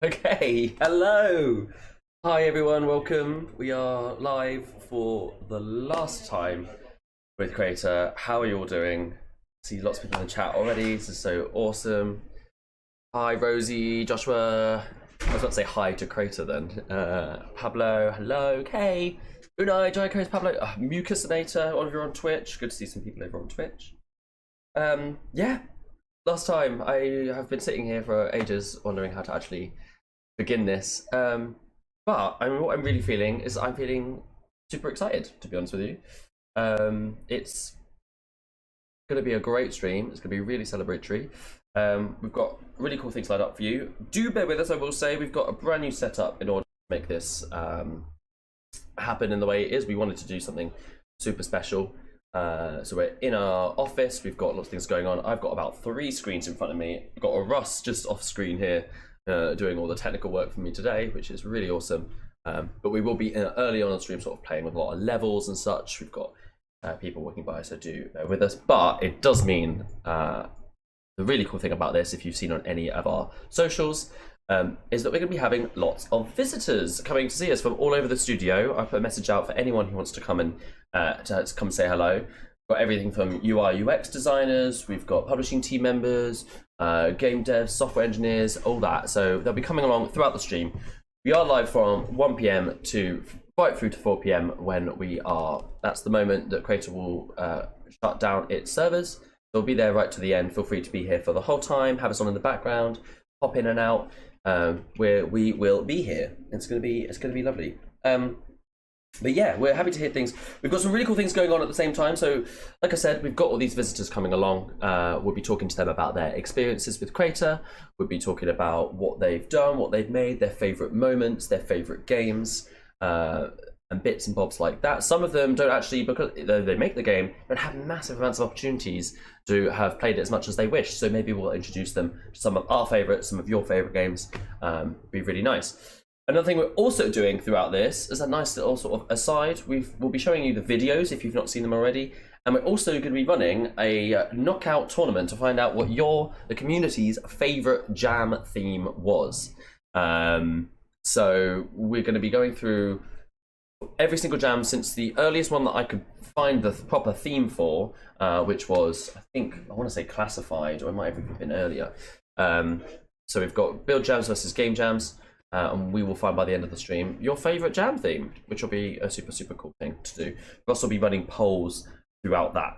Okay, hello. Hi everyone, welcome. We are live for the last time with Crayta. How are you all doing? See lots of people in the chat already. This is so awesome. Hi Rosie, Joshua. I was about to say hi to Crayta then. Pablo, hello. Kay, Unai, Jaico, Pablo, Mucusinator, all of you are on Twitch. Good to see some people over on Twitch. Yeah, last time I have been sitting here for ages wondering how to actually begin this. But what I'm really feeling is I'm feeling super excited, to be honest with you. It's going to be a great stream. It's going to be really celebratory. We've got really cool things lined up for you. Do bear with us, I will say. We've got a brand new setup in order to make this happen in the way it is. We wanted to do something super special. So we're in our office. We've got lots of things going on. I've got about 3 screens in front of me. I've got a Russ just off screen here. Doing all the technical work for me today, which is really awesome. But we will be early on the stream sort of playing with a lot of levels and such. We've got people walking by, so do bear with us. But it does mean the really cool thing about this, if you've seen on any of our socials, is that we're going to be having lots of visitors coming to see us from all over the studio. I put a message out for anyone who wants to come and to come say hello. We've got everything from UI UX designers, we've got publishing team members, game devs, software engineers, all that. So they'll be coming along throughout the stream. We are live from 1 p.m. to right through to 4 p.m. when we are. That's the moment that Crayta will shut down its servers. They'll be there right to the end. Feel free to be here for the whole time. Have us on in the background. Pop in and out. Where we will be here. It's gonna be lovely. But yeah, we're happy to hear things. We've got some really cool things going on at the same time. So, like I said, we've got all these visitors coming along. We'll be talking to them about their experiences with Crayta. We'll be talking about what they've done, what they've made, their favourite moments, their favourite games, and bits and bobs like that. Some of them don't actually, because they make the game, don't have massive amounts of opportunities to have played it as much as they wish. So maybe we'll introduce them to some of our favourites, some of your favourite games. Be really nice. Another thing we're also doing throughout this is a nice little sort of aside. We'll be showing you the videos if you've not seen them already, and we're also going to be running a knockout tournament to find out what the community's favourite jam theme was. So we're going to be going through every single jam since the earliest one that I could find the proper theme for, which was, I want to say classified, or it might have even been earlier. So we've got build jams versus game jams. And we will find by the end of the stream your favourite jam theme, which will be a super, super cool thing to do. We'll also be running polls throughout that.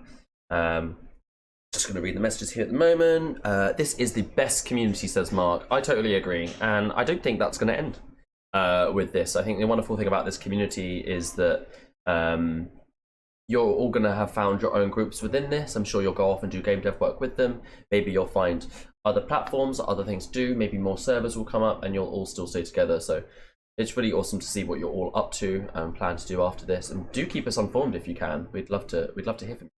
Just going to read the messages here at the moment. This is the best community, says Mark. I totally agree. And I don't think that's going to end with this. I think the wonderful thing about this community is that you're all going to have found your own groups within this. I'm sure you'll go off and do game dev work with them. Maybe you'll find other platforms, other things to do. Maybe more servers will come up and you'll all still stay together. So it's really awesome to see what you're all up to and plan to do after this. And do keep us informed if you can. We'd love to hear from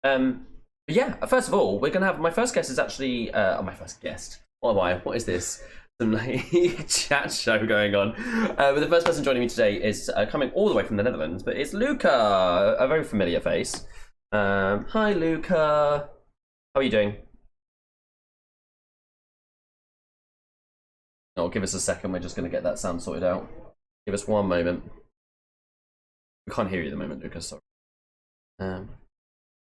you. But yeah, first of all, we're going to have my first guest is actually my first guest. What am I? What is this? Some like chat show going on. But the first person joining me today is coming all the way from the Netherlands, but it's Luca, a very familiar face. Hi, Luca. How are you doing? Oh, give us a second. We're just going to get that sound sorted out. Give us one moment. We can't hear you at the moment, Luca. Sorry.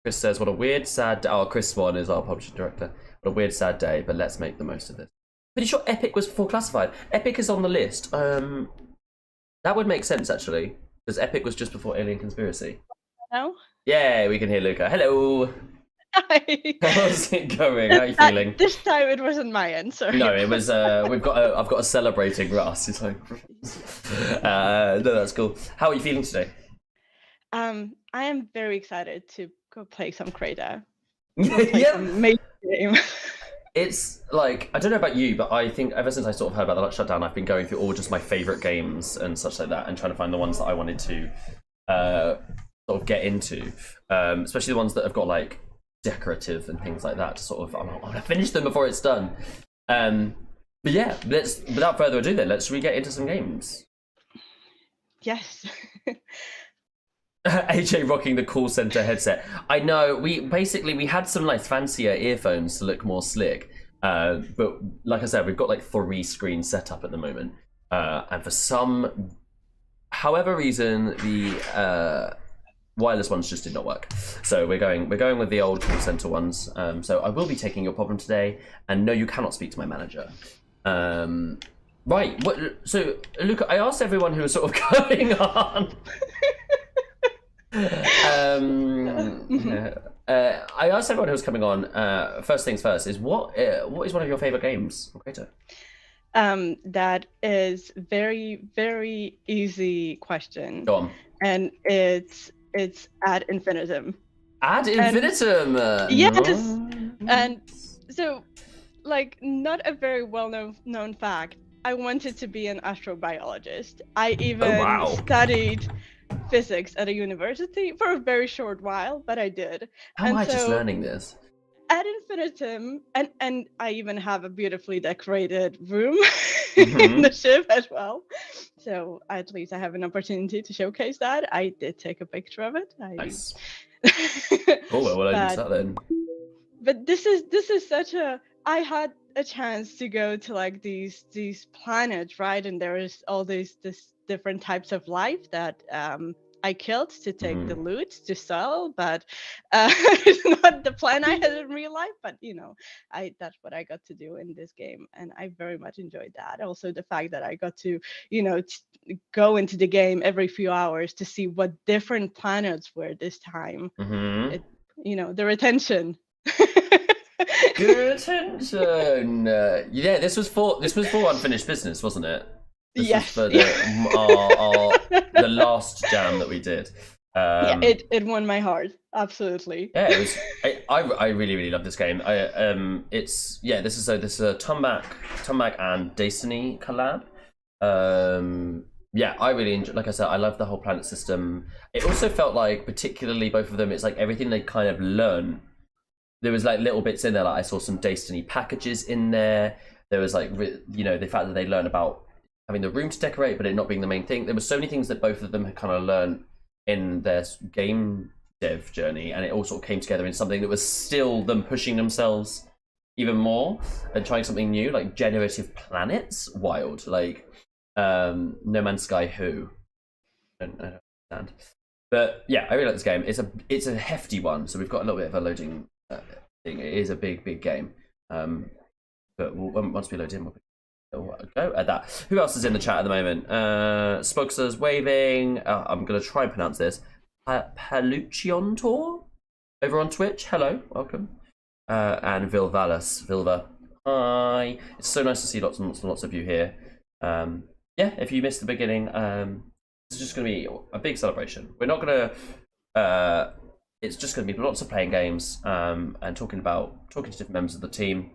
Chris says, "What a weird, sad." Oh, Chris Swan is our publishing director. What a weird, sad day, but let's make the most of it. Pretty sure Epic was before Classified. Epic is on the list. That would make sense actually, because Epic was just before Alien Conspiracy. No. Yeah, we can hear Luca. Hello. Hi. How's it going? How are you feeling? This time it wasn't my end, sorry. No, it was. I've got a celebrating Russ. It's like, no, that's cool. How are you feeling today? I am very excited to go play some Crayta. Yeah. Some major game. It's like, I don't know about you, but I think ever since I sort of heard about the shutdown, I've been going through all just my favourite games and such like that, and trying to find the ones that I wanted to sort of get into, especially the ones that have got like decorative and things like that. To sort of, I want to finish them before it's done. But yeah, without further ado, then let's get into some games. Yes. AJ rocking the call center headset. I know, we had some like fancier earphones to look more slick, But like I said, we've got like 3 screens set up at the moment, and for some, however reason, the wireless ones just did not work. So we're going with the old call center ones. So I will be taking your problem today, and no, you cannot speak to my manager. Right. So Luca, I asked everyone who was sort of going on. I asked everyone who was coming on. First things first is what is one of your favorite games on Crayta? That is very easy question. Go on. And it's ad infinitum. Ad infinitum. Yes. And so, like, not a very well-known fact. I wanted to be an astrobiologist. I even studied physics at a university for a very short while, but I did. How am I just learning this? Ad infinitum, and I even have a beautifully decorated room in the ship as well. So at least I have an opportunity to showcase that. I did take a picture of it. Nice. Oh well, I did that then. But this is such a. I had a chance to go to like these planets, right? And there is all these different types of life that I killed to take the loot to sell, but it's not the plan I had in real life. But you know, that's what I got to do in this game, and I very much enjoyed that. Also, the fact that I got to, you know, go into the game every few hours to see what different planets were this time. You know, the retention. Good attention. Yeah, this was for unfinished business, wasn't it? Yes. For the last jam that we did. Yeah, it won my heart. Absolutely. Yeah, it was. I really love this game. This is a Tomback and Destiny collab. Yeah, I really enjoy. Like I said, I love the whole planet system. It also felt like, particularly both of them, it's like everything they kind of learn. There was like little bits in there. Like I saw some Destiny packages in there. There was like, you know, the fact that they learn about having the room to decorate, but it not being the main thing. There were so many things that both of them had kind of learned in their game dev journey, and it all sort of came together in something that was still them pushing themselves even more and trying something new, like generative planets. Wild, like No Man's Sky. Who? I don't understand. But yeah, I really like this game. It's a hefty one, so we've got a little bit of a loading thing. It is a big game, but once we load in, we'll go at that. Who else is in the chat at the moment? Spokster's waving. I'm going to try and pronounce this. Paluchiontor over on Twitch. Hello, welcome. And Vilva. Hi. It's so nice to see lots and lots of you here. Yeah, if you missed the beginning, it's just going to be a big celebration. We're not going to. It's just going to be lots of playing games and talking to different members of the team.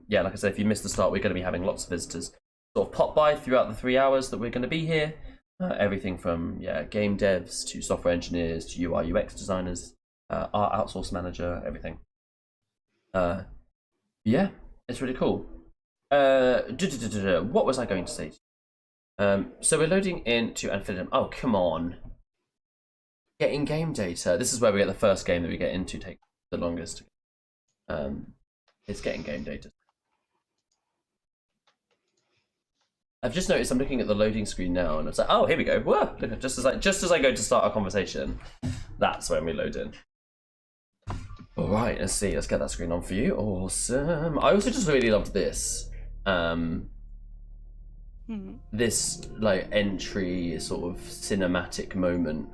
Yeah, like I said, if you missed the start, we're going to be having lots of visitors sort of pop by throughout the 3 hours that we're going to be here. Everything from game devs to software engineers to UI UX designers, our outsource manager, everything. Yeah, it's really cool. What was I going to say? So we're loading into Infinitum. Oh, come on. Getting game data. This is where we get the first game that we get into take the longest. It's getting game data. I've just noticed I'm looking at the loading screen now, and it's like, oh, here we go. Whoa! Look, just as I go to start our conversation, that's when we load in. All right, let's see. Let's get that screen on for you. Awesome. I also just really loved this. This like entry sort of cinematic moment.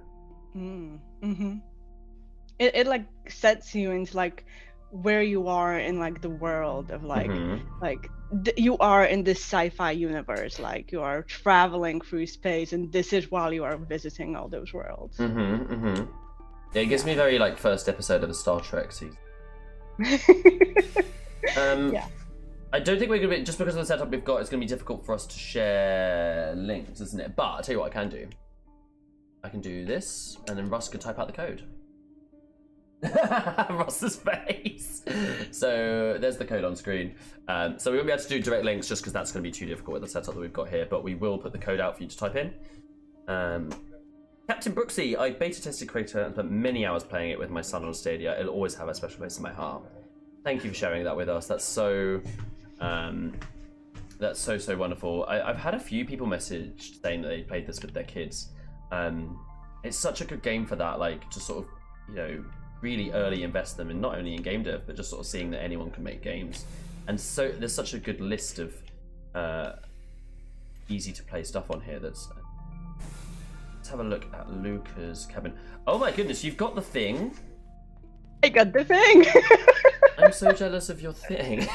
It like sets you into like where you are in like the world of like you are in this sci-fi universe, like you are traveling through space, and this is while you are visiting all those worlds. Yeah, it gives me very like first episode of a Star Trek season. Yeah. I don't think we're gonna be, just because of the setup we've got, it's gonna be difficult for us to share links, isn't it? But I'll tell you what I can do. I can do this, and then Russ can type out the code. Russ's face. So there's the code on screen. So we won't be able to do direct links just because that's going to be too difficult with the setup that we've got here, but we will put the code out for you to type in. Captain Brooksy, I beta tested Crayta and spent many hours playing it with my son on Stadia. It'll always have a special place in my heart. thank you for sharing that with us. That's so wonderful. I've had a few people message saying that they played this with their kids. It's such a good game for that, like to sort of, you know, really early invest them in not only in game dev, but just sort of seeing that anyone can make games. And so there's such a good list of easy to play stuff on here. Let's have a look at Luca's cabin. Oh my goodness, you've got the thing. I got the thing. I'm so jealous of your thing.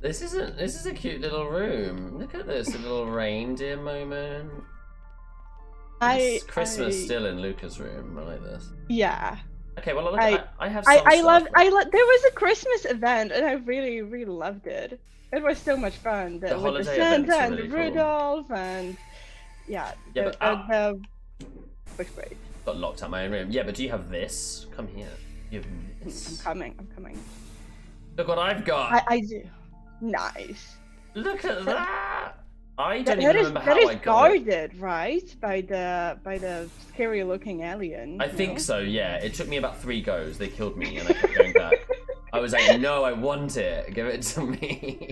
This is a cute little room. Look at this, a little reindeer moment. It's Christmas still in Luca's room. I like this. Yeah. Okay, well I have some I stuff. There was a Christmas event and I really loved it. It was so much fun. The holiday with the Santa and really the Rudolph and it was great. Got locked out my own room. Yeah, but do you have this? Come here. You have this. I'm coming. Look what I've got. I do. Nice. Look at that. I don't even remember how that is I got guarded, right? By the scary looking alien. I think so, yeah. It took me about 3 goes. They killed me and I kept going back. I was like, no, I want it. Give it to me.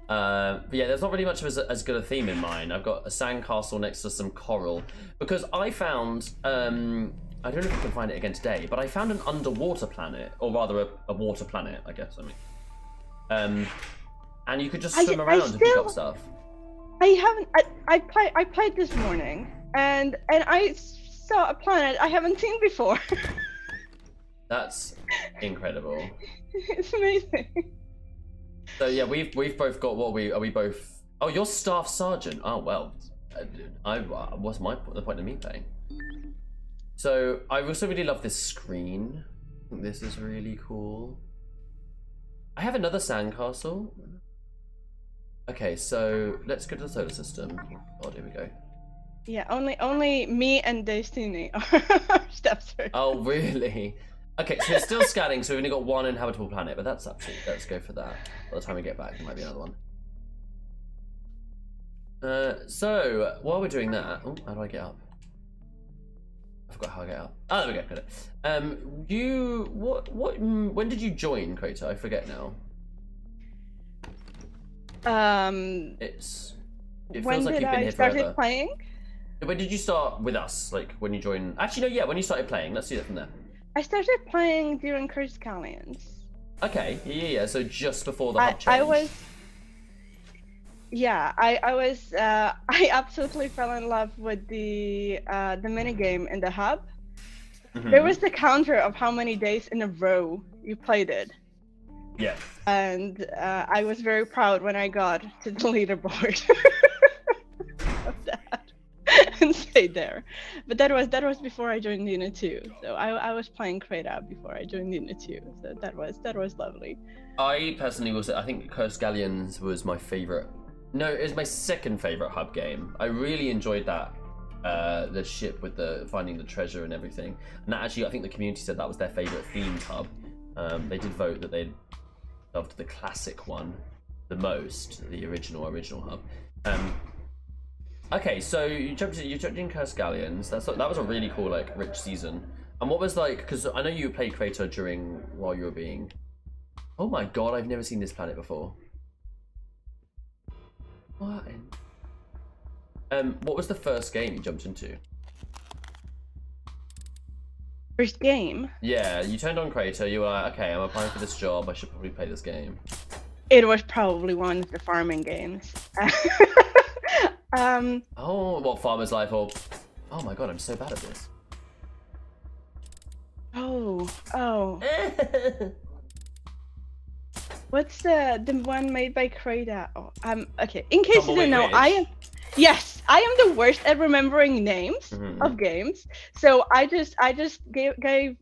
But yeah, there's not really much of as good a theme in mine. I've got a sandcastle next to some coral. Because I found, I don't know if you can find it again today, but I found an underwater planet, or rather a water planet, I guess, and you could just swim around and pick up stuff. I played this morning, and I saw a planet I haven't seen before. That's incredible. It's amazing. So yeah, we've both got what are we both? Oh, you're staff sergeant. Oh well, what's the point of me playing? So I also really love this screen. I think this is really cool. I have another sandcastle. Okay, so let's go to the solar system. Oh, here we go. Yeah, only me and Destiny are steps. Oh, really? Okay, so it's still scanning, so we've only got 1 inhabitable planet, but that's absolutely. Let's go for that. By the time we get back, there might be another one. So while we're doing that, oh, how do I get up? I forgot how I get up. Oh, there we go. Got it. When did you join Crayta? I forget now. It feels when like did you've been I here started forever. playing? When did you start with us? Like when you joined? Actually, no. Yeah, when you started playing. Let's do that from there. I started playing during Cursed Galleons. Okay. Yeah. So just before the hub change. I was. Yeah, I absolutely fell in love with the minigame in the hub. Mm-hmm. There was the counter of how many days in a row you played it. Yeah. And I was very proud when I got to the leaderboard of that and stayed there. But that was before I joined Unit 2. So I was playing Crayta before I joined Unit 2. So that was lovely. I personally I think Cursed Galleons was my favorite. No, it was my second favorite hub game. I really enjoyed that. The ship with the finding the treasure and everything. And that actually, I think the community said that was their favorite themed hub. They did vote that they loved the classic one the most, the original hub. Okay, so you jumped in Cursed Galleons. That was a really cool, like, rich season. And what was like? Because I know you played Crayta while you were being. Oh my god, I've never seen this planet before. What? What was the first game you jumped into? First game? Yeah, you turned on Crayta, you were like, okay, I'm applying for this job, I should probably play this game. It was probably one of the farming games. Oh, what, Farmer's Life or... Oh my god, I'm so bad at this. Oh. What's the one made by Crayta? Oh, okay. In case you didn't know, I am the worst at remembering names of games. So I just gave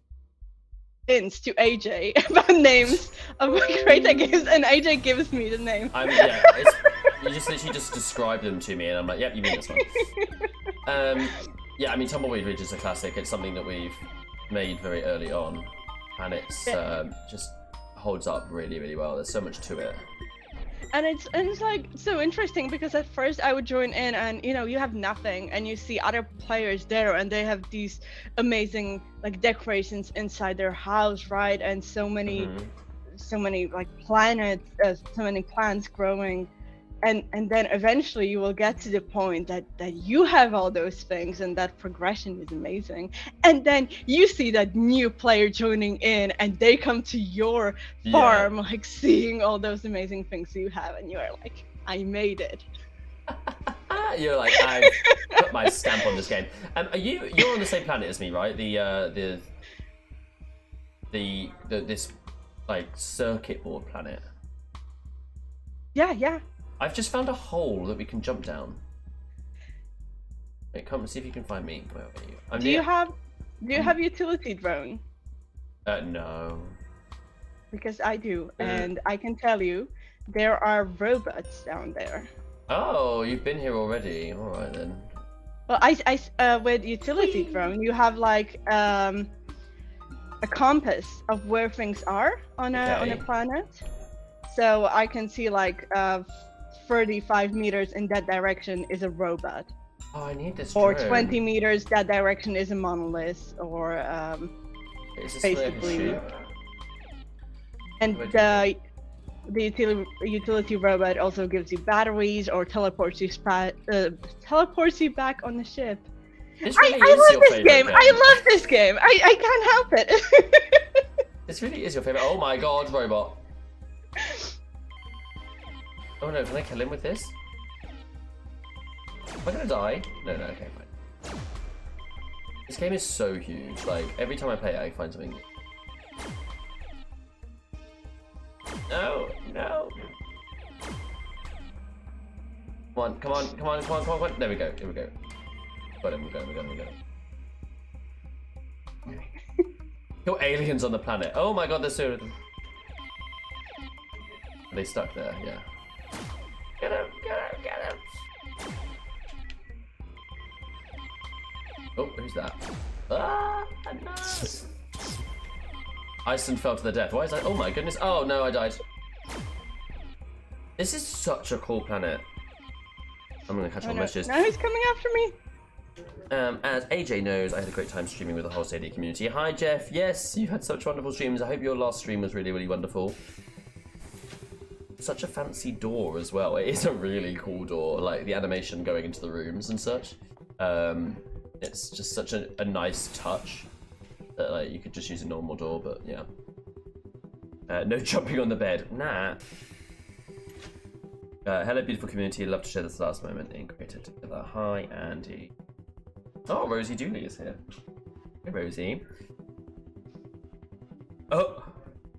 hints to AJ about names of Crayta games, and AJ gives me the name. You just literally just describe them to me, and I'm like, yep, you mean this one. Yeah, I mean, Tumbleweed Ridge is a classic. It's something that we've made very early on, and it's just holds up really, really well. There's so much to it. and it's like so interesting because at first I would join in and you have nothing and you see other players there and they have these amazing like decorations inside their house, right? And so many like planets, so many plants growing, and then eventually you will get to the point that you have all those things, and that progression is amazing. And then you see that new player joining in and they come to your farm, like seeing all those amazing things you have, and you're like, I made it. You're like, I've put my stamp on this game. You're on the same planet as me, right? This like circuit board planet. Yeah. I've just found a hole that we can jump down. Wait, come see if you can find me. Where are you? Do you have utility drone? No. Because I do, and I can tell you, there are robots down there. Oh, you've been here already. All right then. Well, I with utility drone, you have like a compass of where things are on a planet, so I can see like 35 meters in that direction is a robot. Oh, I need this. Or drone. 20 meters that direction is a monolith, or basically. And the utility robot also gives you batteries or teleports you back on the ship. This really I love this game. I love this game. I can't help it. This really is your favorite. Oh my god, robot. Oh no, can I kill him with this? Am I gonna die? No, okay, fine. This game is so huge. Like, every time I play it, I find something. No. Come on. There we go. Got him, we got him. Kill aliens on the planet. Oh my god, there's so many of them. Are they stuck there? Yeah. Get him. Oh, who's that? Ah, no. Iceland fell to the death. Why is that? Oh my goodness. Oh no, I died. This is such a cool planet. I'm gonna catch all messages. Now he's coming after me. As AJ knows, I had a great time streaming with the whole Stadia community. Hi Jeff, yes, you've had such wonderful streams. I hope your last stream was really, really wonderful. Such a fancy door as well. It is a really cool door, like the animation going into the rooms and such. It's just such a nice touch that like you could just use a normal door, but yeah. No jumping on the bed. Nah. Hello, beautiful community. Love to share this last moment in Crayta together. Hi, Andy. Oh, Rosie Dooley is here. Hey, Rosie.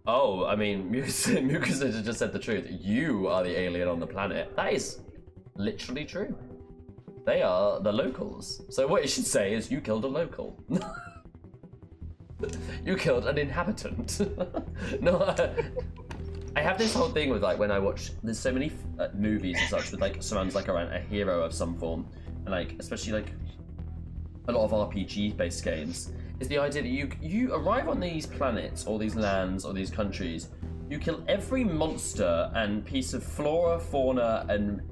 Oh, I mean, Mucus just said the truth. You are the alien on the planet. That is literally true. They are the locals. So what you should say is you killed a local. You killed an inhabitant. No, I have this whole thing with like when I watch. There's so many movies and such with like surrounds like around a hero of some form, and like especially like a lot of RPG-based games. Is the idea that you arrive on these planets or these lands or these countries, you kill every monster and piece of flora, fauna, and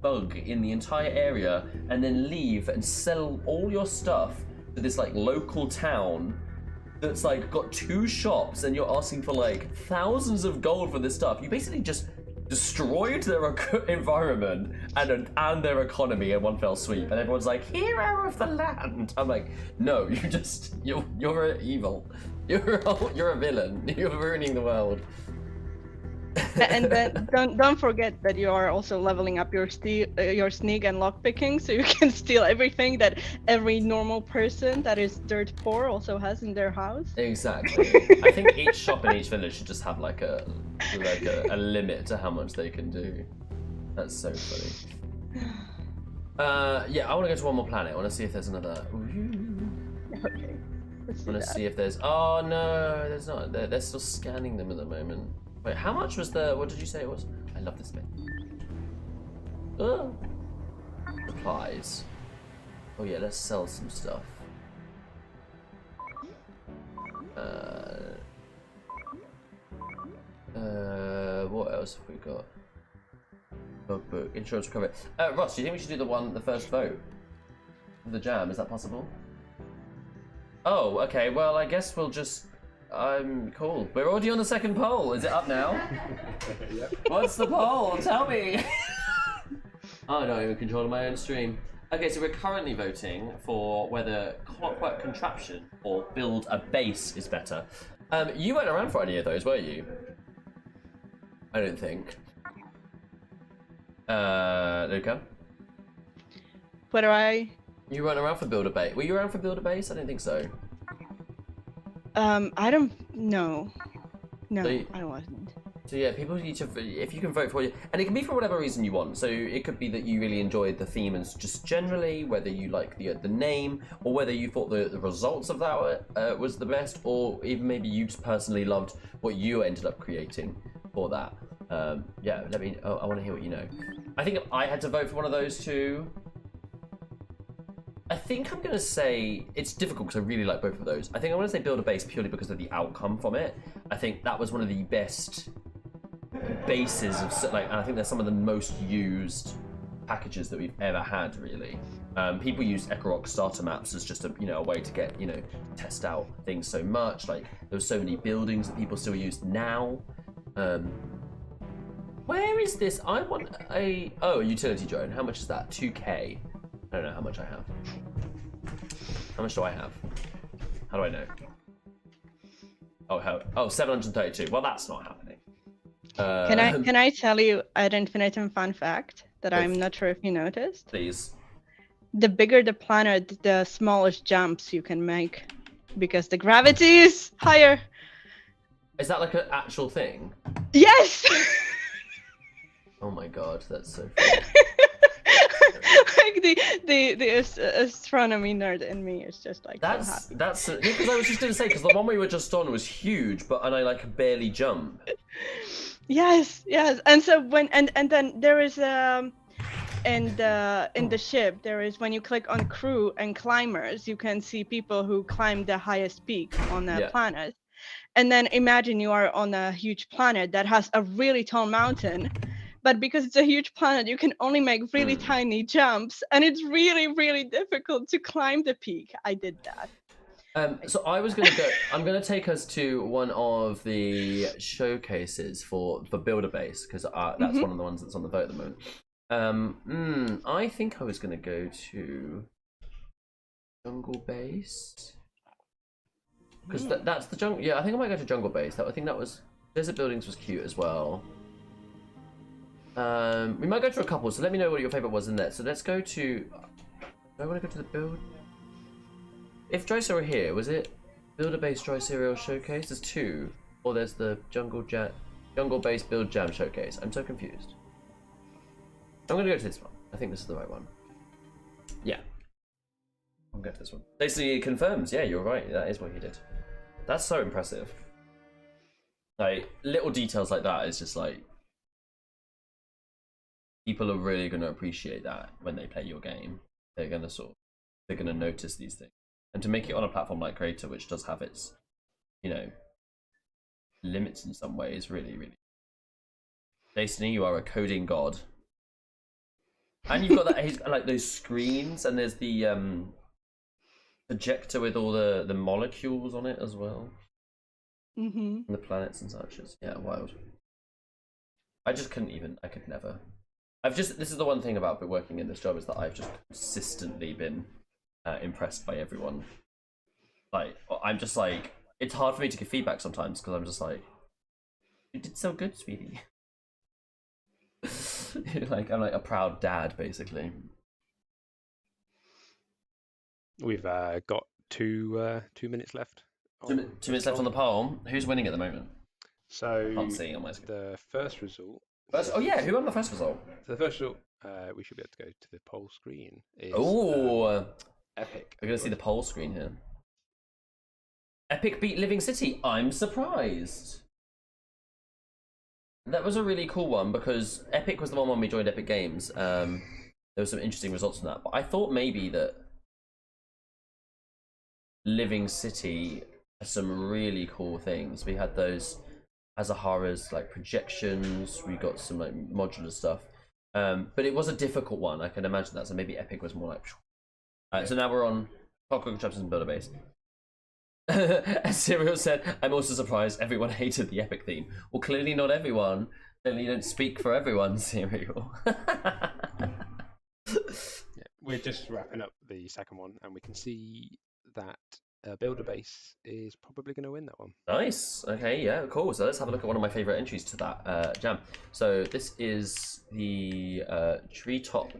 bug in the entire area, and then leave and sell all your stuff to this like local town that's like got 2 shops, and you're asking for like thousands of gold for this stuff. You basically just destroyed their environment and their economy in one fell sweep, and everyone's like, hero of the land. I'm like, no, you're evil. You're a villain. You're ruining the world. And then don't forget that you are also leveling up your sneak and lockpicking, so you can steal everything that every normal person that is dirt poor also has in their house. Exactly. I think each shop in each village should just have like a limit to how much they can do. That's so funny. Yeah, I want to go to one more planet. I want to see if there's another. Okay. I want to see if there's. Oh no, there's not. They're still scanning them at the moment. Wait, how much was the? What did you say it was? I love this bit. Oh. Supplies. Oh yeah, let's sell some stuff. What else have we got? Logbook, insurance recovery. Ross, do you think we should do the first vote? The jam, is that possible? Oh, okay, well, I guess we'll just... cool. We're already on the second poll. Is it up now? Yep. What's the poll? Tell me! I'm not even controlling my own stream. Okay, so we're currently voting for whether Clockwork Contraption or Build a Base is better. You weren't around for any of those, were you? I don't think. Luca? What do I? You weren't around for Build a Base. Were you around for Build a Base? I don't think so. I don't know. No, So I wasn't. So yeah, people need to, if you can vote for you, and it can be for whatever reason you want. So it could be that you really enjoyed the theme and just generally, whether you like the name, or whether you thought the results of that was the best, or even maybe you just personally loved what you ended up creating for that. Yeah, let me. Oh, I want to hear what you know. I think if I had to vote for one of those two, I think I'm gonna say it's difficult because I really like both of those. I think I want to say Build a Base purely because of the outcome from it. I think that was one of the best bases of and I think they're some of the most used packages that we've ever had, really. People use Ekorok starter maps as just a way to get test out things so much. Like there's so many buildings that people still use now. Where is this? I want a utility drone. How much is that? 2K. I don't know how much I have. How much do I have? How do I know? Oh, 732. Well, that's not happening. Can I tell you an infinitum fun fact that I'm not sure if you noticed? Please. The bigger the planet, the smallest jumps you can make, because the gravity is higher. Is that like an actual thing? Yes. Oh my god, that's so funny. Like the astronomy nerd in me is just like that's so happy. Because I was just gonna say, because the one we were just on was huge, and I like barely jump. Yes, and so and then there is in the ship there is, when you click on crew and climbers, you can see people who climb the highest peak on the planet, and then imagine you are on a huge planet that has a really tall mountain, but because it's a huge planet you can only make really tiny jumps, and it's really, really difficult to climb the peak. I did that. So I was gonna go. I'm gonna take us to one of the showcases for Builder Base, because that's one of the ones that's on the vote at the moment. I think I was gonna go to Jungle Base, because that's the jungle. Yeah, I think I might go to Jungle Base. I think that was Desert Buildings was cute as well. We might go to a couple. So let me know what your favorite was in there. So let's go to. Do I want to go to the build? If Dry Cereal here, was it Builder Base Dry Cereal Showcase? There's two, or there's the Jungle Base Build Jam Showcase. I'm so confused. I'm gonna go to this one. I think this is the right one. Yeah, I'm going to this one. Basically, it confirms. Yeah, you're right. That is what he did. That's so impressive. Like little details like that is just like people are really gonna appreciate that when they play your game. They're gonna notice these things. And to make it on a platform like Crayta, which does have its, limits in some ways, really, really. Destiny, you are a coding god. And you've got that, like those screens, and there's the projector with all the molecules on it as well. And the planets and such. Yeah, wild. I just couldn't even. I could never. This is the one thing about working in this job, is that I've just consistently been impressed by everyone. Like, I'm just like, it's hard for me to give feedback sometimes, because I'm just like, you did so good, sweetie. Like, I'm like a proud dad, basically. We've got two minutes left. 2 minutes left on the poll. Who's winning at the moment? So Can't see on my screen. the first result. Oh yeah, who won the first result? So the first result, we should be able to go to the poll screen. Is, Epic. We're gonna see the poll screen here. Epic beat Living City. I'm surprised. That was a really cool one, because Epic was the one when we joined Epic Games. There were some interesting results from that, but I thought maybe that Living City has some really cool things. We had those Azahara's like projections. We got some like modular stuff. But it was a difficult one. I can imagine that. So maybe Epic was more like. So now we're on Clockwork Chapters and Builder Base. As Serial said, I'm also surprised everyone hated the Epic theme. Well, clearly not everyone. Clearly you don't speak for everyone, Serial. We're just wrapping up the second one, and we can see that Builder Base is probably going to win that one. Nice. Okay, yeah, cool. So let's have a look at one of my favourite entries to that jam. So this is the treetop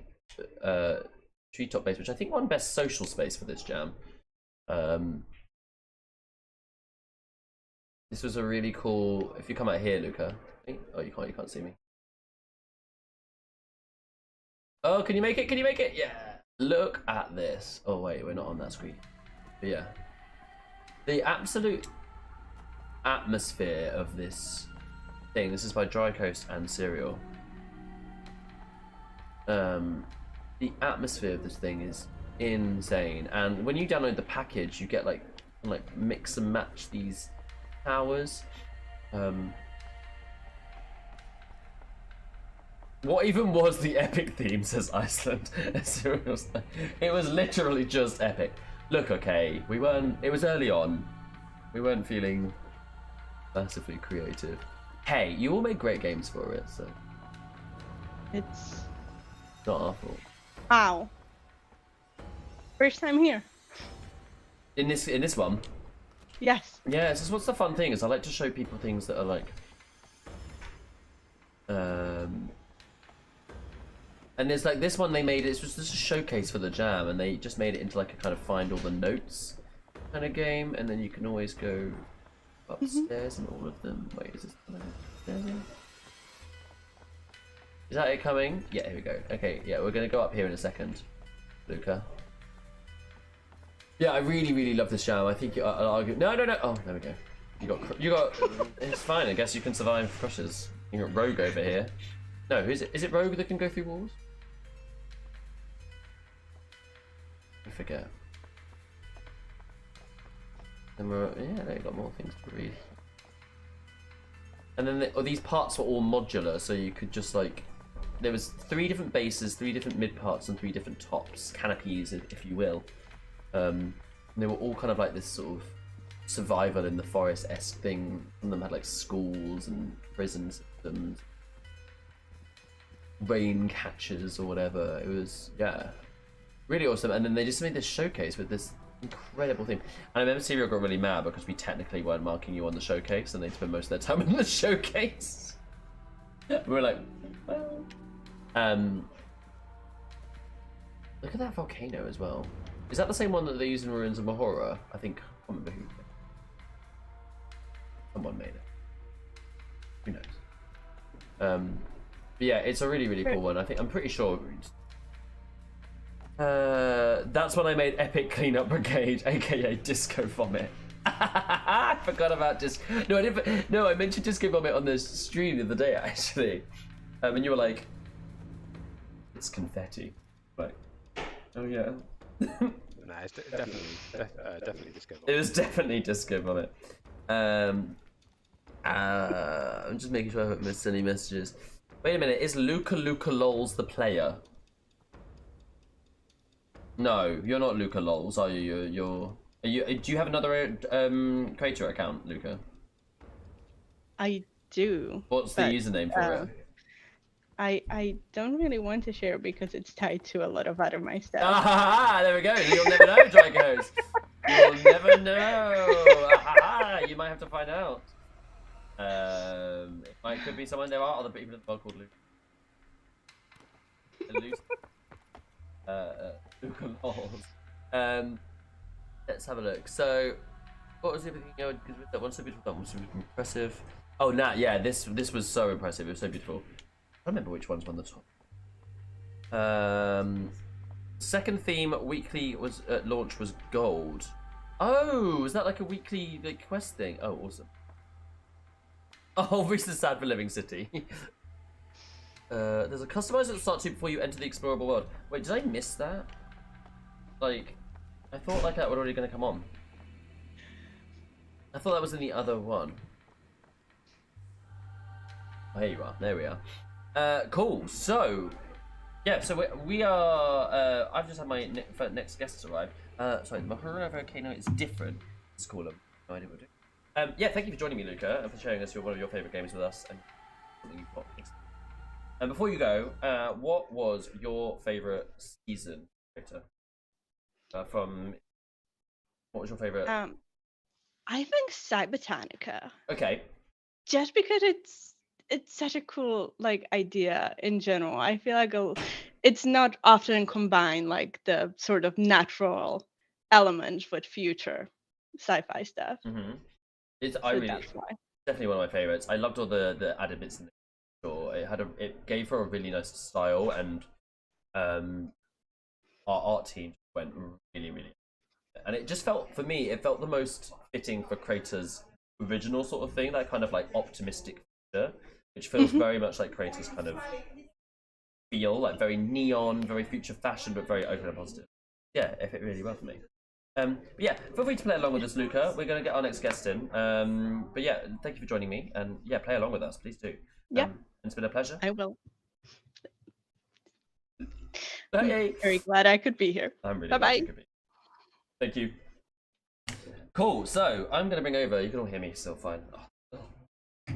base, which I think won best social space for this jam. This was a really cool. If you come out here, Luca. Oh, you can't see me. Oh, can you make it? Can you make it? Yeah. Look at this. Oh wait, we're not on that screen. But yeah, the absolute atmosphere of this thing. This is by Dry Coast and Serial. The atmosphere of this thing is insane, and when you download the package, you get like mix and match these towers. What even was the Epic theme, says Iceland. It was literally just Epic. Look, okay, it was early on. We weren't feeling massively creative. Hey, you all made great games for it, so. It's not our fault. Wow. First time here. In this one? Yes. Yeah, this is what's the fun thing is I like to show people things that are like and there's like this one they made it was just a showcase for the jam, and they just made it into like a kind of find all the notes kind of game, and then you can always go upstairs and all of them. Wait, is this upstairs? Is that it coming? Yeah, here we go. Okay, yeah, we're gonna go up here in a second, Luca. Yeah, I really love this jam. I think I'll argue. No. Oh, there we go. You got. It's fine. I guess you can survive crushes. You got Rogue over here. No, is it Rogue that can go through walls? I forget. And they got more things to read. And then these parts were all modular, so you could just like. There was 3 different bases, 3 different mid parts, and 3 different tops, canopies, if you will. And they were all kind of like this sort of survival in the forest-esque thing. Some of them had like schools and prison systems, rain catchers or whatever. It was, yeah, really awesome. And then they just made this showcase with this incredible thing. And I remember Serial got really mad because we technically weren't marking you on the showcase, and they'd spend most of their time in the showcase. We were like, well. Look at that volcano as well. Is that the same one that they use in Ruins of Mahora? I think, I can't remember who. Someone made it. Who knows? But yeah, it's a really cool one. I'm pretty sure. That's when I made Epic Cleanup Brigade, aka Disco Vomit. I forgot about Disco. No, I didn't. No, I mentioned Disco Vomit on the stream the other day actually. And you were like, "It's confetti." Like, oh yeah. No, it's definitely Disco Vomit. It was definitely Disco Vomit. I'm just making sure I haven't missed any messages. Wait a minute, is Luca Lols the player? No, you're not Luca Lols, are you? Do you have another creator account, Luca? I do. What's the username for it? I don't really want to share because it's tied to a lot of other my stuff. Ah, there we go. You'll never know, Dragos. You'll never know. You might have to find out. It could be someone. There are other people in the world called Luca Lols. Let's have a look. So, what was everything? Because that one's so beautiful. That one's so impressive. Oh, Nat. Yeah, this was so impressive. It was so beautiful. I don't remember which ones won the top. Second theme weekly was at launch was gold. Oh, is that like a weekly quest thing? Oh, awesome. Oh, this is sad for Living City. There's a customizer at start to before you enter the explorable world. Wait, did I miss that? Like, I thought like that was already going to come on. I thought that was in the other one. Oh, here you are. There we are. Cool. So, yeah. So we are. I've just had my next guests arrive. Sorry, the Mahura volcano is different. Let's call them. No idea what we're doing. Yeah. Thank you for joining me, Luca, and for sharing us one of your favorite games with us and something you've got. And before you go, what was your favorite season, Crayta? From what was your favorite? I think Cybertanica. Okay. Just because it's such a cool like idea in general. I feel like it's not often combined like the sort of natural elements with future sci-fi stuff. Mm-hmm. That's why. Definitely one of my favorites. I loved all the added bits in the sure. It gave her a really nice style, and our art team went really, and it just felt for me it felt the most fitting for Crayta's original sort of thing, that kind of like optimistic future, which feels very much like Crayta's kind of feel, like very neon, very future fashion, but very open and positive. Yeah, it fit really well for me. But yeah, feel free to play along with us, Luca. We're going to get our next guest in. But yeah, thank you for joining me, and yeah, play along with us, please do. Yeah, it's been a pleasure. I will. Hey. Very glad I could be here. I'm really Bye-bye. glad you could be. Thank you. Cool. So I'm going to bring over. You can all hear me still fine.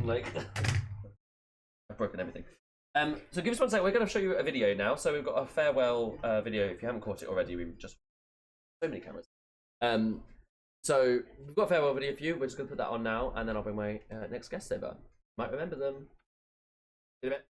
Like I've broken everything. So give us one second. We're going to show you a video now. So we've got a farewell video. If you haven't caught it already, we've just so many cameras. So we've got a farewell video for you. We're just going to put that on now, and then I'll bring my next guest over. Might remember them. See you in a bit.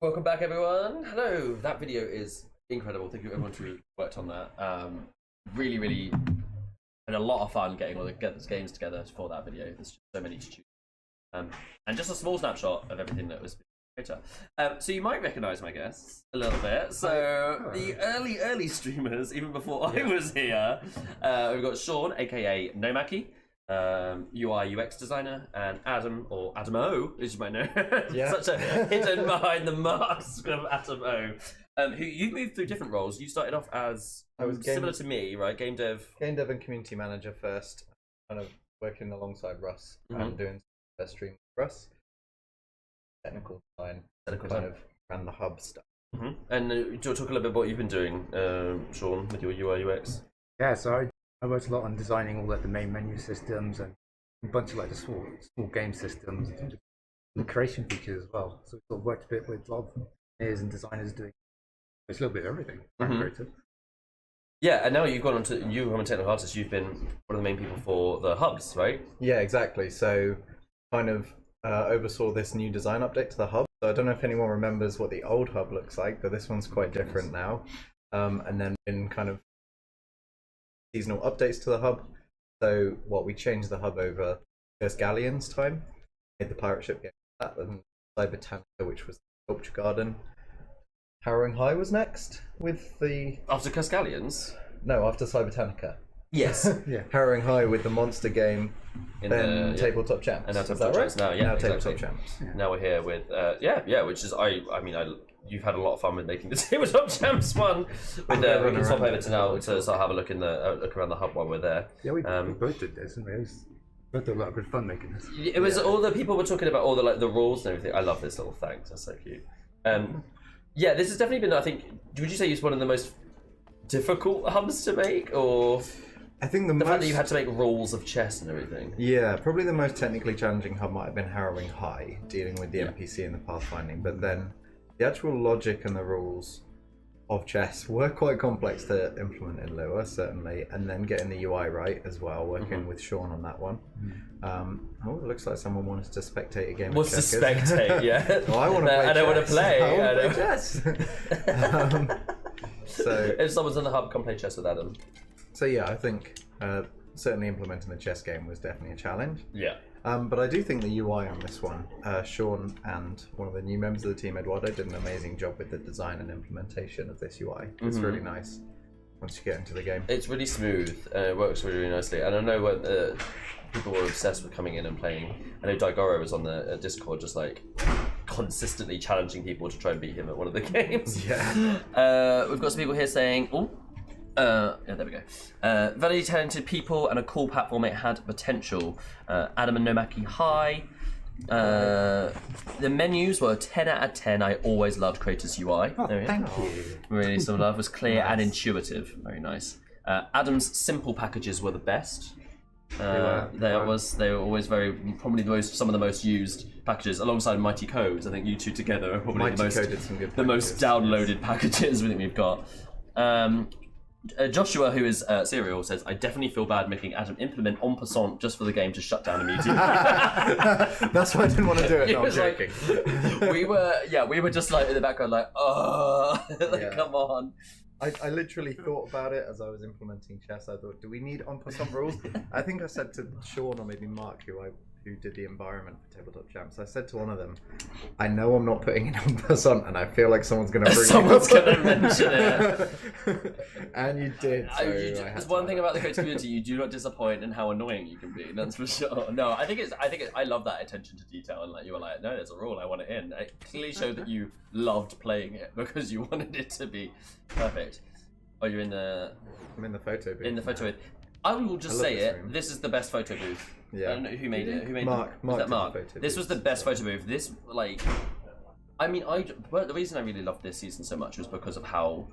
Welcome back, everyone. Hello. That video is incredible. Thank you everyone who worked on that. Really had a lot of fun getting all the games together for that video. There's just so many to choose. And just a small snapshot of everything that was Crayta. So you might recognise my guests a little bit. So the early streamers, even before I was here, we've got Sean, aka Nomaki. UI UX designer, and Adam, or Adam O, as you might know, Yeah. such a hidden behind the mask of Adam O, who you moved through different roles. You started off as similar to me, right? Game dev and community manager first, kind of working alongside Russ and doing stream with Russ. Technical design, kind of ran the hub stuff. And do you want to talk a little bit about what you've been doing, Sean, with your UI UX? Yeah, so I worked a lot on designing all like the main menu systems and a bunch of like the small game systems and the creation features as well. So we sort of worked a bit with a lot of engineers and designers doing it's a little bit of everything. Creative. Yeah, and now you've gone on to, you I'm a technical artist, you've been one of the main people for the hubs, right? Yeah, exactly. So kind of oversaw this new design update to the hub. So I don't know if anyone remembers what the old hub looks like, but this one's quite different now. And then been kind of seasonal updates to the hub. So we changed the hub over first Galleon's time, made the pirate ship game that, and Cybertanica, which was the sculpture garden. Harrowing High was next with the After Cascalians? no, after Cybertanica. Yes. Yeah. Harrowing High with the monster game, then Tabletop Champs. And now Is Tabletop that Champs, now, yeah, now exactly. Tabletop Champs. Now we're here with which is you've had a lot of fun with making the Tabletop Champs one. With we can swap over to now to sort of have a look look around the hub while we're there. Yeah, we both did this, and we both had a lot of good fun making this. It was all the people were talking about all the rules and everything. I love this little thanks. That's so cute. Yeah, this has definitely been. I think. Would you say it's one of the most difficult hubs to make, or I think the fact that you had to make rules of chess and everything? Yeah, probably the most technically challenging hub might have been Harrowing High, dealing with the NPC and the pathfinding. But then the actual logic and the rules of chess were quite complex to implement in Lua, certainly, and then getting the UI right as well, working with Sean on that one. It looks like someone wanted to spectate a game of Wants to checkers. spectate, yeah. Well, I want to play I don't want to play. I want to play chess. So if someone's on the hub, come play chess with Adam. So yeah, I think certainly implementing the chess game was definitely a challenge. Yeah. But I do think the UI on this one, Sean and one of the new members of the team, Eduardo, did an amazing job with the design and implementation of this UI. It's really nice once you get into the game. It's really smooth and it works really, really nicely. And I know when people were obsessed with coming in and playing. I know Daigoro was on the Discord just like consistently challenging people to try and beat him at one of the games. Yeah. We've got some people here saying, yeah, there we go. Very talented people and a cool platform. It had potential. Adam and Nomaki, hi. The menus were 10 out of 10. I always loved Crayta's UI. Oh, thank you. Really, some love was clear and intuitive. Very nice. Adam's simple packages were the best. They were always probably some of the most used packages alongside Mighty Codes. I think you two together are probably the most downloaded packages I think we've got. Joshua, who is Serial, says, I definitely feel bad making Adam implement en passant just for the game to shut down immediately. That's why I didn't want to do it. No, I'm joking. We were just like in the background like, oh, come on. I literally thought about it as I was implementing chess. I thought, do we need en passant rules? I think I said to Sean or maybe Mark, who did the environment for Tabletop Champs, I said to one of them, I know I'm not putting in en passant, and I feel like someone's going to bring someone's going to mention it. And you did. So there's one thing about the Crayta community: you do not disappoint in how annoying you can be. That's for sure. No, I love that attention to detail, and like you were like, no, there's a rule, I want it in. It clearly showed that you loved playing it because you wanted it to be perfect. Oh, you're in the. I'm in the photo booth. In the photo booth. I will just say it. Room. This is the best photo booth. Yeah. I don't know who made it. Who made Mark? it? Mark. Was that Mark? This was the best photo booth. This the reason I really loved this season so much was because of how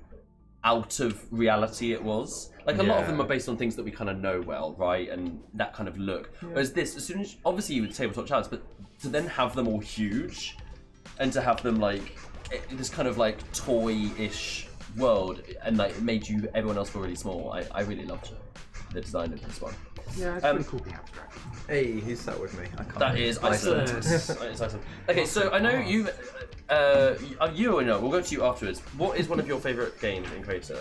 out of reality it was. Like a lot of them are based on things that we kind of know well, right? And that kind of look. Whereas this, as soon as obviously you would Tabletop Champs, but to then have them all huge, and to have them like this kind of like toy-ish world, and like it made everyone else feel really small. I really loved the design of this one. Yeah, it's pretty cool being abstract. Hey, who's sat with me? I can't that is Iceland. Iceland. Okay, so I know you we'll go to you afterwards. What is one of your favourite games in Crayta?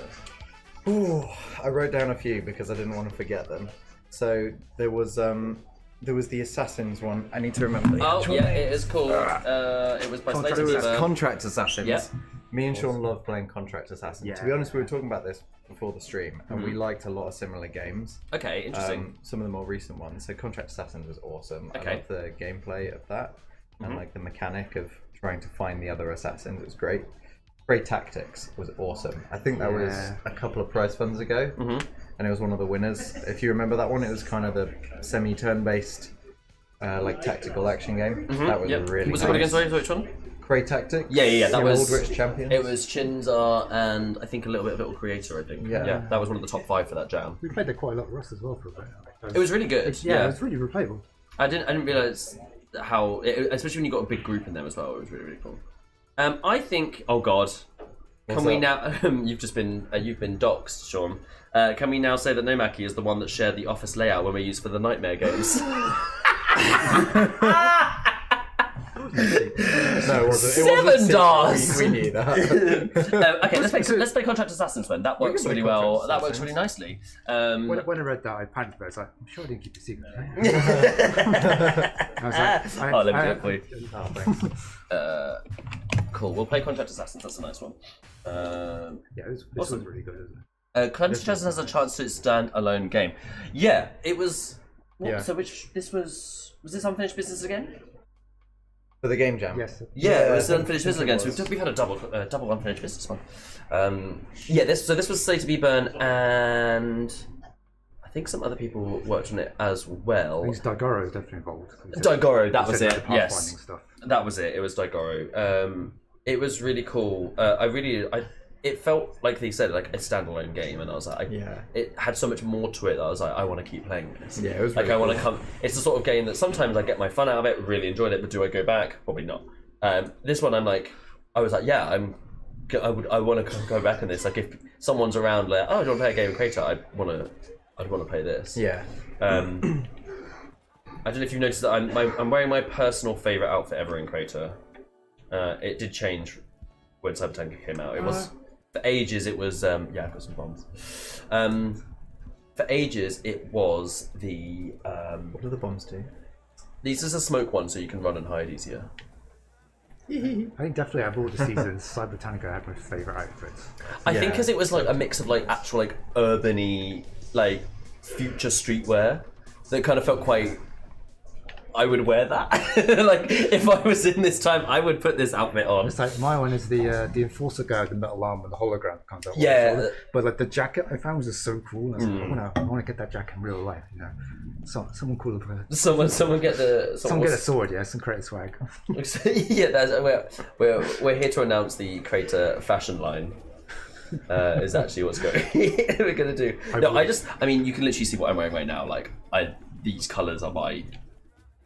Ooh, I wrote down a few because I didn't want to forget them. So there was the Assassins one. I need to remember. It is called. It was by Slate Contract Assassins. Yeah. Me and Sean love playing Contract Assassin. To be Yeah. honest, we were talking about this before the stream, and Mm-hmm. we liked a lot of similar games. Okay, interesting. Some of the more recent ones. So Contract Assassin was awesome. Okay. I love the gameplay of that, and like the mechanic of trying to find the other assassins. It was great. Great Tactics was awesome. I think that was Yeah. a couple of prize funds ago, and it was one of the winners. If you remember that one, it was kind of the semi-turn-based, like tactical action game. That was really Was nice. it one against which one? Crayta Tactics. Yeah. That the was Old Rich Champions. It was Chinzar and I think a little bit of Little Creator. I think. Yeah. That was one of the top 5 for that jam. We played it quite a lot with Russ as well for a bit. It was really good. Yeah, it was really replayable. I didn't realize how, especially when you got a big group in them as well. It was really cool. I think. Oh God. Can we now? You've been doxxed, Sean. Can we now say that Nomaki is the one that shared the office layout when we used for the Nightmare games? No, it wasn't. Seven stars! We knew that. Okay, let's play Contract Assassins then. That works really well. That works really nicely. When I read that, I panicked, but I was like, I'm sure I didn't keep the secret. I was like, let me do it for you. Oh, thanks. Cool. We'll play Contract Assassins. That's a nice one. Yeah, this Awesome. was really good, isn't it? Contract Assassins has a chance to stand-alone game. Yeah, it was. Yeah. So this was this Unfinished Business again? For the game jam. Yes. Yeah, it was I Unfinished think Business it again. So we've had a double Unfinished Business one. This was Slay to Be Burn, and I think some other people worked on it as well. I think Daigoro is definitely involved. Daigoro, that He was said, it. like, the Yes, pathfinding stuff. that was it. It was Daigoro. It was really cool. It felt like they said like a standalone game, and I was like, it had so much more to it that I was like, I want to keep playing this. Yeah, it was like really I want to cool. come. It's the sort of game that sometimes I get my fun out of it, really enjoyed it, but do I go back? Probably not. This one, I was like, yeah, I want to go back on this. Like if someone's around, like, oh, do you want to play a game of Crayta? I'd want to play this. Yeah. I don't know if you've noticed that I'm wearing my personal favorite outfit ever in Crayta. It did change when Cybertanker came out. It was for ages. It was I've got some bombs. For ages, it was the What do the bombs do? These is a smoke one, so you can run and hide easier. I think definitely out of all the seasons, Cybertanker had my favourite outfits. I think Yeah. because it was like a mix of like actual like urban-y, like future streetwear that kind of felt quite. I would wear that. Like if I was in this time, I would put this outfit on. It's like my one is the enforcer guy with the metal arm and the hologram that comes out. Yeah. But like the jacket I found was just so cool. I was like, I want to get that jacket in real life. You know, someone cooler for it. Someone get the. Someone get a sword, yeah, some creative swag. Yeah, we're here to announce the Crayta fashion line. Is actually what's we're gonna do. I mean, you can literally see what I'm wearing right now. Like, these colours are my.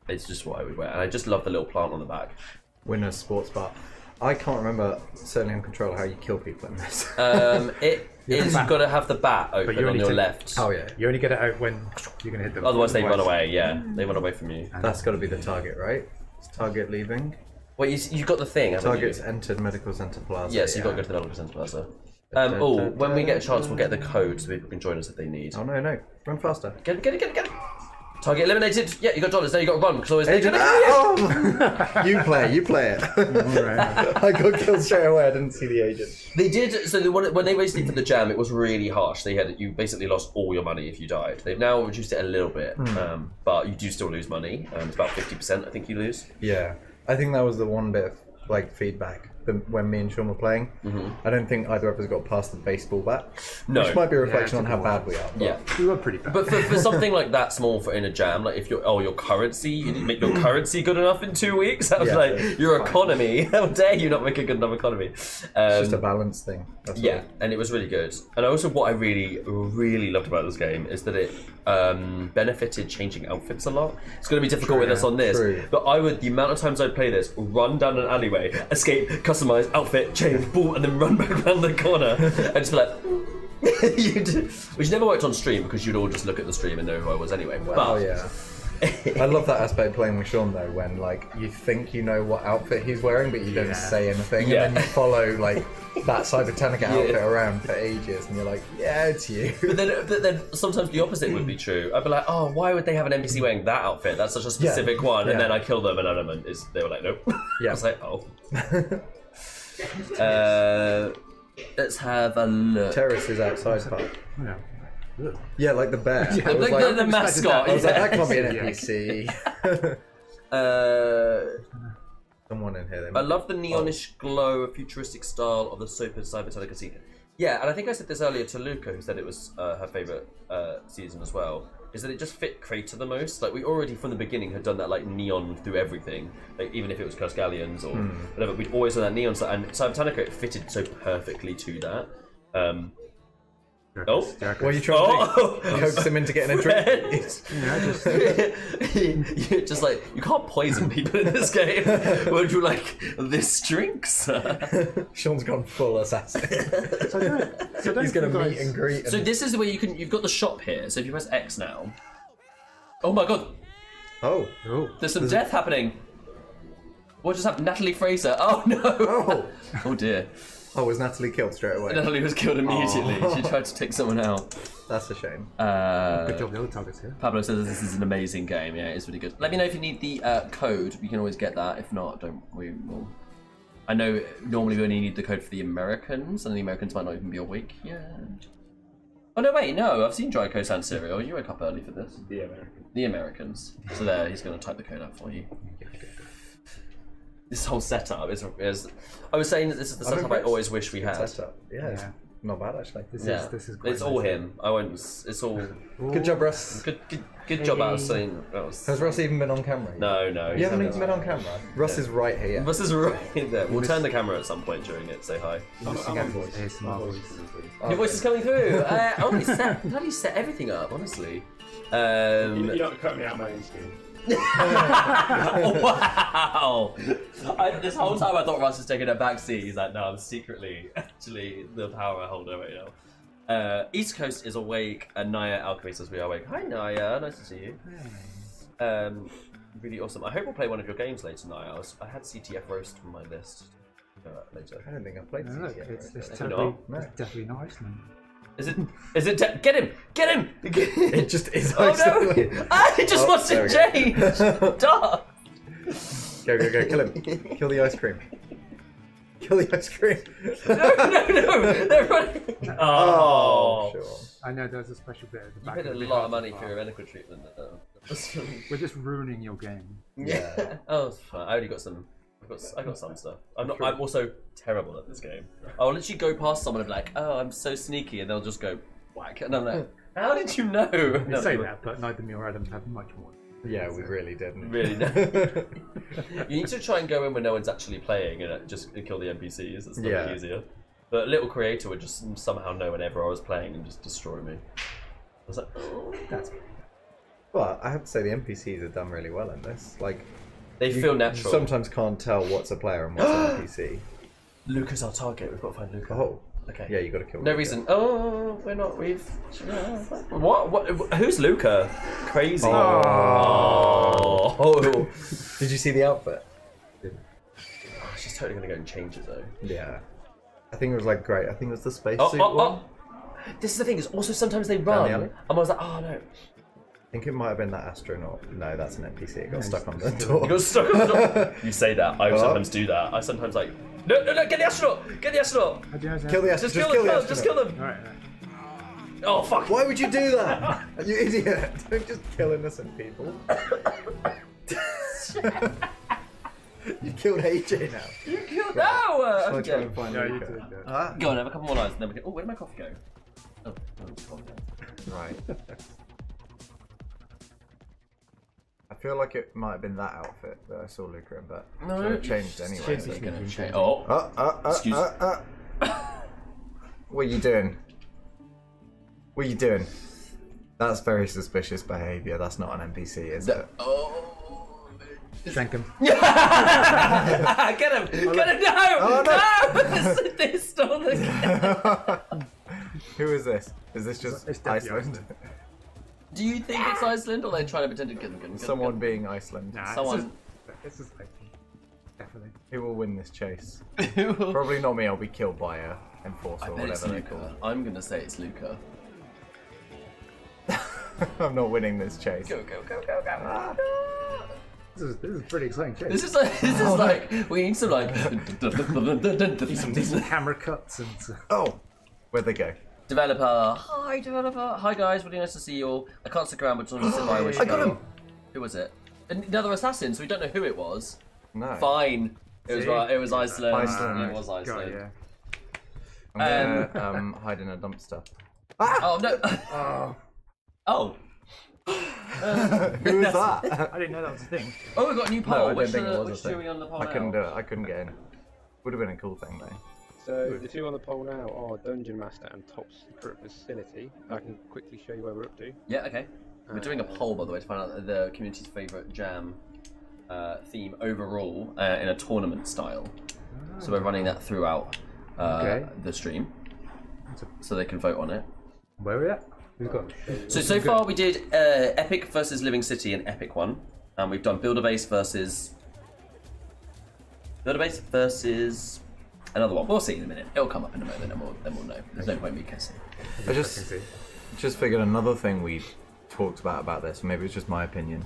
It's just what I would wear, and I just love the little plant on the back. Winner's sports bar. I can't remember, certainly on Control, how you kill people in this. You've got to have the bat open you on only your take- left. Oh yeah, You only get it out when you're gonna hit them. Otherwise, they run away. Yeah, they run away from you. that's got to be the target, right? It's target leaving. Well, you got the thing. haven't Targets you? entered Medical Center Plaza. Yes, you've got to go to the Medical Centre Plaza. When we get a chance, we'll get the code so people can join us if they need. Oh no, run faster. Get it. Target eliminated. Yeah, you got dollars. Now you got to run because always. Agent, oh! You play it. I got killed straight away. I didn't see the agent. They did. So when they released it for the jam, it was really harsh. You basically lost all your money if you died. They've now reduced it a little bit, but you do still lose money. It's about 50%. I think you lose. Yeah, I think that was the one bit of like feedback when me and Sean were playing. I don't think either of us got past the baseball bat, No. which might be a reflection it on took how a while. bad we are. But Yeah. We were pretty bad. But for something like that small in a jam, like if your currency, you didn't make your currency good enough in 2 weeks. I was Yeah, like, it's your fine. economy. How dare you not make a good enough economy? it's just a balance thing. That's Yeah, all. and it was really good. And also, what I really, really loved about this game is that it benefited changing outfits a lot. It's going to be difficult with us on this, true. but the amount of times I'd play this, run down an alleyway, escape, customize, outfit, change, boom, and then run back around the corner, and just be like. Which never worked on stream because you'd all just look at the stream and know who I was anyway. Oh yeah. I love that aspect of playing with Sean though, when like you think you know what outfit he's wearing, but you don't say anything, Yeah. and then you follow like that Cybertanker outfit around for ages, and you're like, yeah, it's you. But then sometimes the opposite would be true. I'd be like, oh, why would they have an NPC wearing that outfit? That's such a specific one. And yeah. then I kill them and they were like, nope. Yeah. I was like, oh. Let's have a look. Terraces outside park. Yeah. Look. Yeah, like the bear. Yeah, I was the, like, the mascot. I was like, that can't be an Yeah. NPC. Someone in here. They I might- love the neonish glow, futuristic style of the Super Cybertonic casino. Yeah, and I think I said this earlier to Luca, who said it was her favourite season as well, is that it just fit Crayta the most. Like, we already from the beginning had done that like neon through everything, like even if it was Cursed Galleons or whatever, we'd always done that neon stuff, and Cybertonica it fitted so perfectly to that. Oh. What are you trying to do? Coax him into getting a drink? Yeah, Just like, you can't poison people in this game. Would you like this drink, sir? Sean's gone full assassin. He's going to meet and greet. And... So this is where you've got the shop here, so if you press X now. Oh my god, Oh. there's some death happening. What just happened? Natalie Fraser. Oh no! Oh. Oh dear. Oh, was Natalie killed straight away? Natalie was killed immediately. Oh. She tried to take someone out. That's a shame. Good job, the other targets here. Pablo says this is an amazing game. Yeah, it's really good. Let me know if you need the code. We can always get that. If not, we will. I know normally we only need the code for the Americans, and the Americans might not even be awake yet. Oh no, wait, no. I've seen Dry Coast and cereal. You woke up early for this. The American. The Americans. So there, he's going to type the code out for you. This whole setup is I was saying that this is the setup I always wish we had. Setup. Yeah, it's Yeah. not bad actually. This is quite It's all nice. him. I won't. It's all Good job, Russ. good job out of saying. Has Russ even been on camera? yet? No. You haven't even been on camera? Russ is right here. Russ is right there. We'll turn the camera at some point during it. Say hi. Missing out on ASMR voice. Your voice is coming through. Bloody set everything up, honestly. You're not cutting me out my own screen. Wow! This whole time I thought Russ was taking a back seat. He's like, no, I'm secretly actually the power holder right now. East Coast is awake, and Naya Alchemy says we are awake. Hi Naya, nice to see you. Really awesome. I hope we'll play one of your games later, Naya. I had CTF Roast on my list. Later. I don't think I've played No, look, CTF. it's Is it definitely, not? it's definitely not Iceland. Is it? Get him! Get him! It just is. Oh no! It just wants there to we go. change. Duh. Go, kill him. Kill the ice cream. Kill the ice cream. No! They're running. Oh. Sure. I know there's a special bit at the You back. paid a of the lot of card money as for well. your medical treatment. We're just ruining your game. Yeah. Oh, it's fine. I only got some. I got some stuff. I'm also terrible at this game. I'll literally go past someone and be like, "Oh, I'm so sneaky," and they'll just go whack, and I'm like, "How did you know?" You say that, but neither me or Adam have much more. Yeah, we really didn't. Really? No. You need to try and go in when no one's actually playing and just kill the NPCs. It's a little bit easier. But little Creator would just somehow know whenever I was playing and just destroy me. I was like, oh. That's But I have to say the NPCs have done really well in this. Like, They you feel natural. sometimes can't tell what's a player and what's an NPC. Luca's our target. We've got to find Luca. Oh, Okay. yeah, you got to kill. No Luca. reason. Oh, we're not. We've. What? Who's Luca? Crazy. Oh. Did you see the outfit? Oh, she's totally gonna go and change it though. Yeah. I think it was like great. I think it was the spacesuit one. This is the thing. Is also sometimes they Down run, the and alley? I was like, oh no. I think it might have been that astronaut. No, that's an NPC. It got Yeah, stuck on the it's door. You got stuck on the door. You say that. I What? sometimes do that. I sometimes like. No! Get the astronaut! Get the astronaut! Kill the Just astronaut. kill them! Just kill them! Alright. Oh fuck! Why would you do that? You idiot! Don't just kill innocent people. You killed AJ now. You killed Shall I okay. try and find Yeah, you Luca? did that. Go on, have a couple more lines, and then we can. Oh, where did my coffee go? Oh, it's gone now. Right. I feel like it might have been that outfit that I saw Luca in, but No, it changed anyway. changed so- it. Gonna change. Oh, Excuse- What are you doing? What are you doing? That's very suspicious behaviour. That's not an NPC, is it? oh. Shank him. Get him! Get him! No! Oh, no! No! They stole the Who is this? Is this just It's definitely Iceland? Do you think it's Iceland, or they're trying to pretend to get them? Someone being Iceland. Nah, Someone. This is like, definitely. Who will win this chase? Probably Probably not me. I'll be killed by a enforcer I or bet it's whatever they're Luca. called. I'm gonna say it's Luca. I'm not winning this chase. Go! This is a pretty exciting change. This is like we need some like Some camera cuts and. Oh, where'd they go? developer. Hi developer. Hi guys, really nice to see you all. I can't stick around, but just want to sit by and wish I got him. Who was it? Another assassin, so we don't know who it was. No. Fine. It was See? right. It was Iceland. Iceland. It was Iceland. God, yeah. I'm gonna hide in a dumpster. Oh no. Oh, Oh. Who was that? I didn't know that was a thing. Oh, we got a new No, poll. I which don't think it was which a two are thing. we on the poll I couldn't now? do it. I couldn't get in. Would have been a cool thing though. So the two on the poll now are Dungeon Master and Top Secret Facility. I can quickly show you where we're up to. Yeah. Okay. We're doing a poll, by the way, to find out the community's favourite jam theme overall in a tournament style. So we're running that throughout the stream, so they can vote on it. Where are we at? We've got. So far we did Epic versus Living City, and Epic won, and we've done Builder Base versus another one. We'll see in a minute. It'll come up in a moment, and then we'll know. There's no point in me guessing. I just figured another thing we talked about this, maybe it's just my opinion,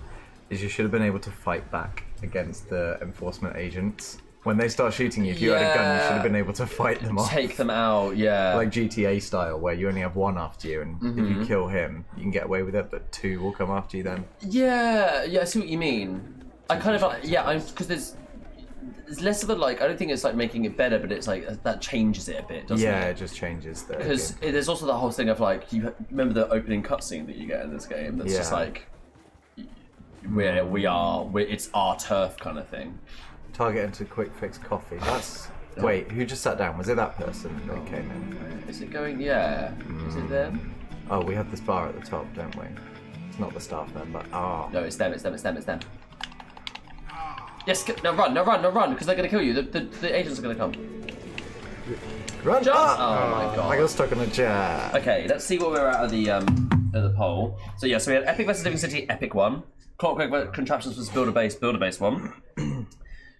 is you should have been able to fight back against the enforcement agents. When they start shooting you, if you had a gun, you should have been able to fight them off. Take them out, yeah. Like GTA style, where you only have one after you, and if you kill him, you can get away with it, but two will come after you then. Yeah, I see what you mean. I kind of because there's less of a I don't think it's like making it better, but it's like that changes it a bit, doesn't it? Yeah, it just changes the Because game. there's also the whole thing of like you remember the opening cutscene that you get in this game. That's just Yeah. like it's our turf kind of thing. Target into quick fix coffee. That's wait, who just sat down? Was it that person that came in? Is it going? Yeah. Is it them? Oh, we have this bar at the top, don't we? It's not the staff member. Oh. No, it's them. It's them. Yes, no run, because they're gonna kill you. The agents are gonna come. Run! Jump! Ah! Oh my god. I got stuck on a chair. Okay, let's see where we're at of the poll. So yeah, so we had Epic versus Living City, Epic won. Clockwork Contraptions versus Builder Base won.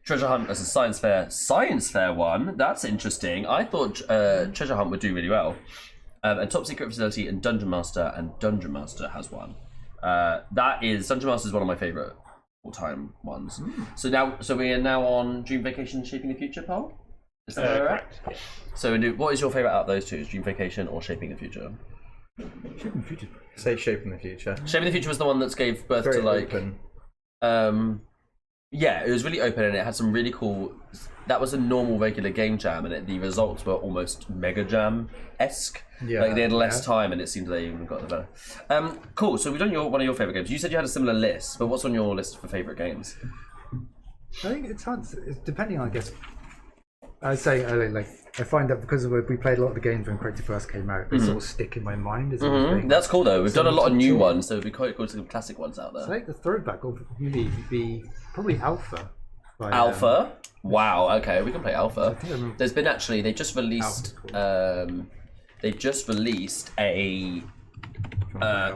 Treasure Hunt versus Science Fair won. That's interesting. I thought Treasure Hunt would do really well. And Top Secret Facility and Dungeon Master has won. Dungeon Master is one of my favourite all-time ones. So we are now on Dream Vacation Shaping the Future poll? Is that where we're at? Correct. So what is your favourite out of those two? Is Dream Vacation or Shaping the Future? Shaping the future. Say Shaping the Future. Shaping the Future was the one that gave birth Very to open. Yeah, it was really open and it had some really cool. That was a normal regular game jam, and the results were almost Mega Jam-esque. Yeah, like they had less time, and it seemed they even got the better. Cool. So we've done one of your favorite games. You said you had a similar list, but what's on your list for favorite games? I think it's hard. It's depending on, I guess. I'd say I find that because we played a lot of the games when Crayta first came out, they sort of stick in my mind as anything. That's cool though. We've done a lot of new to- ones, so it'd be quite cool to some classic ones out there. I think the throwback would really be probably Alpha. By, Alpha. Wow. Okay, we can play Alpha. think I remember- There's been actually they just released a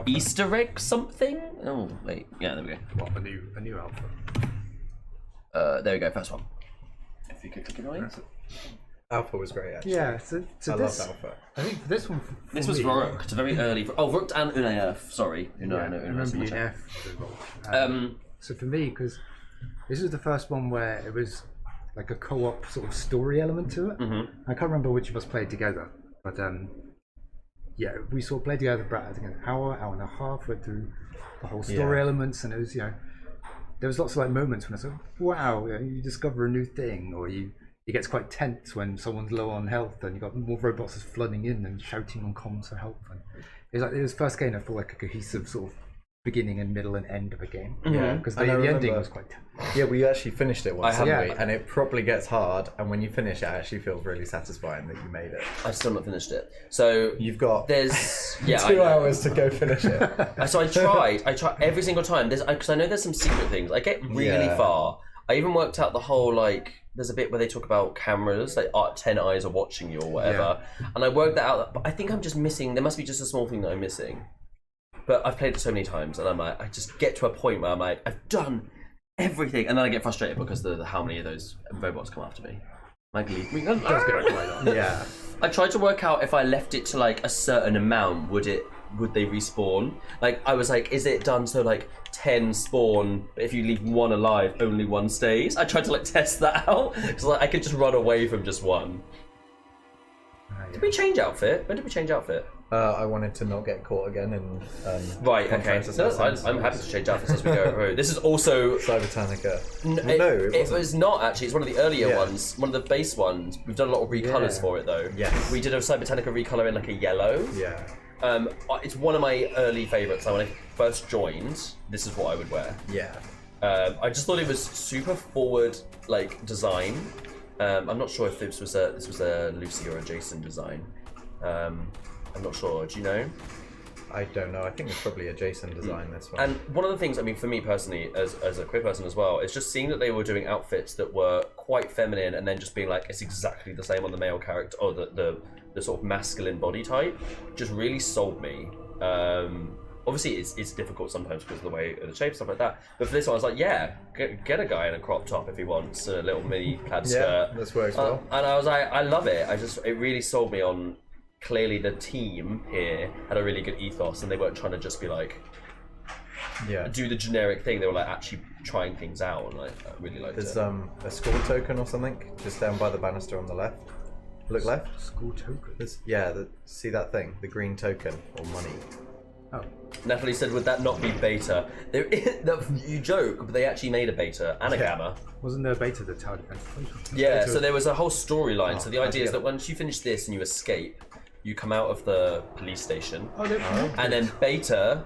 Easter egg something. Oh wait, yeah, there we go. What, a new Alpha. There we go. First one. If you could click it on. Alpha was great, actually. Yeah, so I this, love Alpha. I think for this one, This was Rourke. It's a very early. Oh, Rourke and UNAF. Sorry, I remember UNF. So for me, because this is the first one where it was like a co-op sort of story element to it. I can't remember which of us played together, but yeah, we sort of played together for about, I think, an hour and a half. Went through the whole story elements, and it was, there was lots of like moments when I said, "Wow, you discover a new thing," or it gets quite tense when someone's low on health, and you got more robots just flooding in and shouting on comms for help. And it was first game I felt like a cohesive sort of beginning and middle and end of a game. Yeah, because the and I ending remember- was quite tense. Yeah, we actually finished it once, I haven't we? haven't. And it properly gets hard, and when you finish it, actually feels really satisfying that you made it. I've still not finished it. So You've got there's I 2 know. hours to go finish it. So I tried every single time. Because I know there's some secret things. I get really Yeah. far. I even worked out the whole there's a bit where they talk about cameras, 10 eyes are watching you or whatever. And I worked that out. But I think I'm just missing. There must be just a small thing that I'm missing. But I've played it so many times, and I just get to a point where I'm like, I've done everything, and then I get frustrated because how many of those robots come after me. Like, leave me alone. Yeah. I tried to work out if I left it to a certain amount, would they respawn? I was like, is it done so 10 spawn, but if you leave one alive, only one stays. I tried to like test that out, because like, I could just run away from just one. Did we change outfit? When did we change outfit? I wanted to not get caught again in Right, okay. So I'm happy to change outfits as we go through. This is also... Cybertanica. It was not actually. It's one of the earlier ones, one of the base ones. We've done a lot of recolors for it though. Yes. We did a Cybertanica recolor in like a yellow. Yeah. It's one of my early favourites. When I first joined, this is what I would wear. Yeah. I just thought it was super forward, like design. I'm not sure if this was a Lucy or a Jason design. I'm not sure. Do you know? I don't know. I think it's probably a Jason design, this one. And one of the things, I mean, for me personally, as a queer person as well, is just seeing that they were doing outfits that were quite feminine, and then just being like, it's exactly the same on the male character, or the sort of masculine body type, just really sold me. Obviously, it's difficult sometimes because of the way of the shape, stuff like that. But for this one, I was like, yeah, get a guy in a crop top if he wants, a little mini plaid skirt. Yeah, this works well. And I was like, I love it. It really sold me on. Clearly, the team here had a really good ethos, and they weren't trying to just be like, do the generic thing. They were like actually trying things out, and I really liked it. There's a score token or something just down by the banister on the left. Look left. School token. See that thing? The green token or money. Oh. Natalie said, would that not be beta? You joke, but they actually made a beta and a gamma. Wasn't there a beta the tower defense? Yeah, so there was a whole storyline. So the idea is that once you finish this and you escape, you come out of the police station, and then beta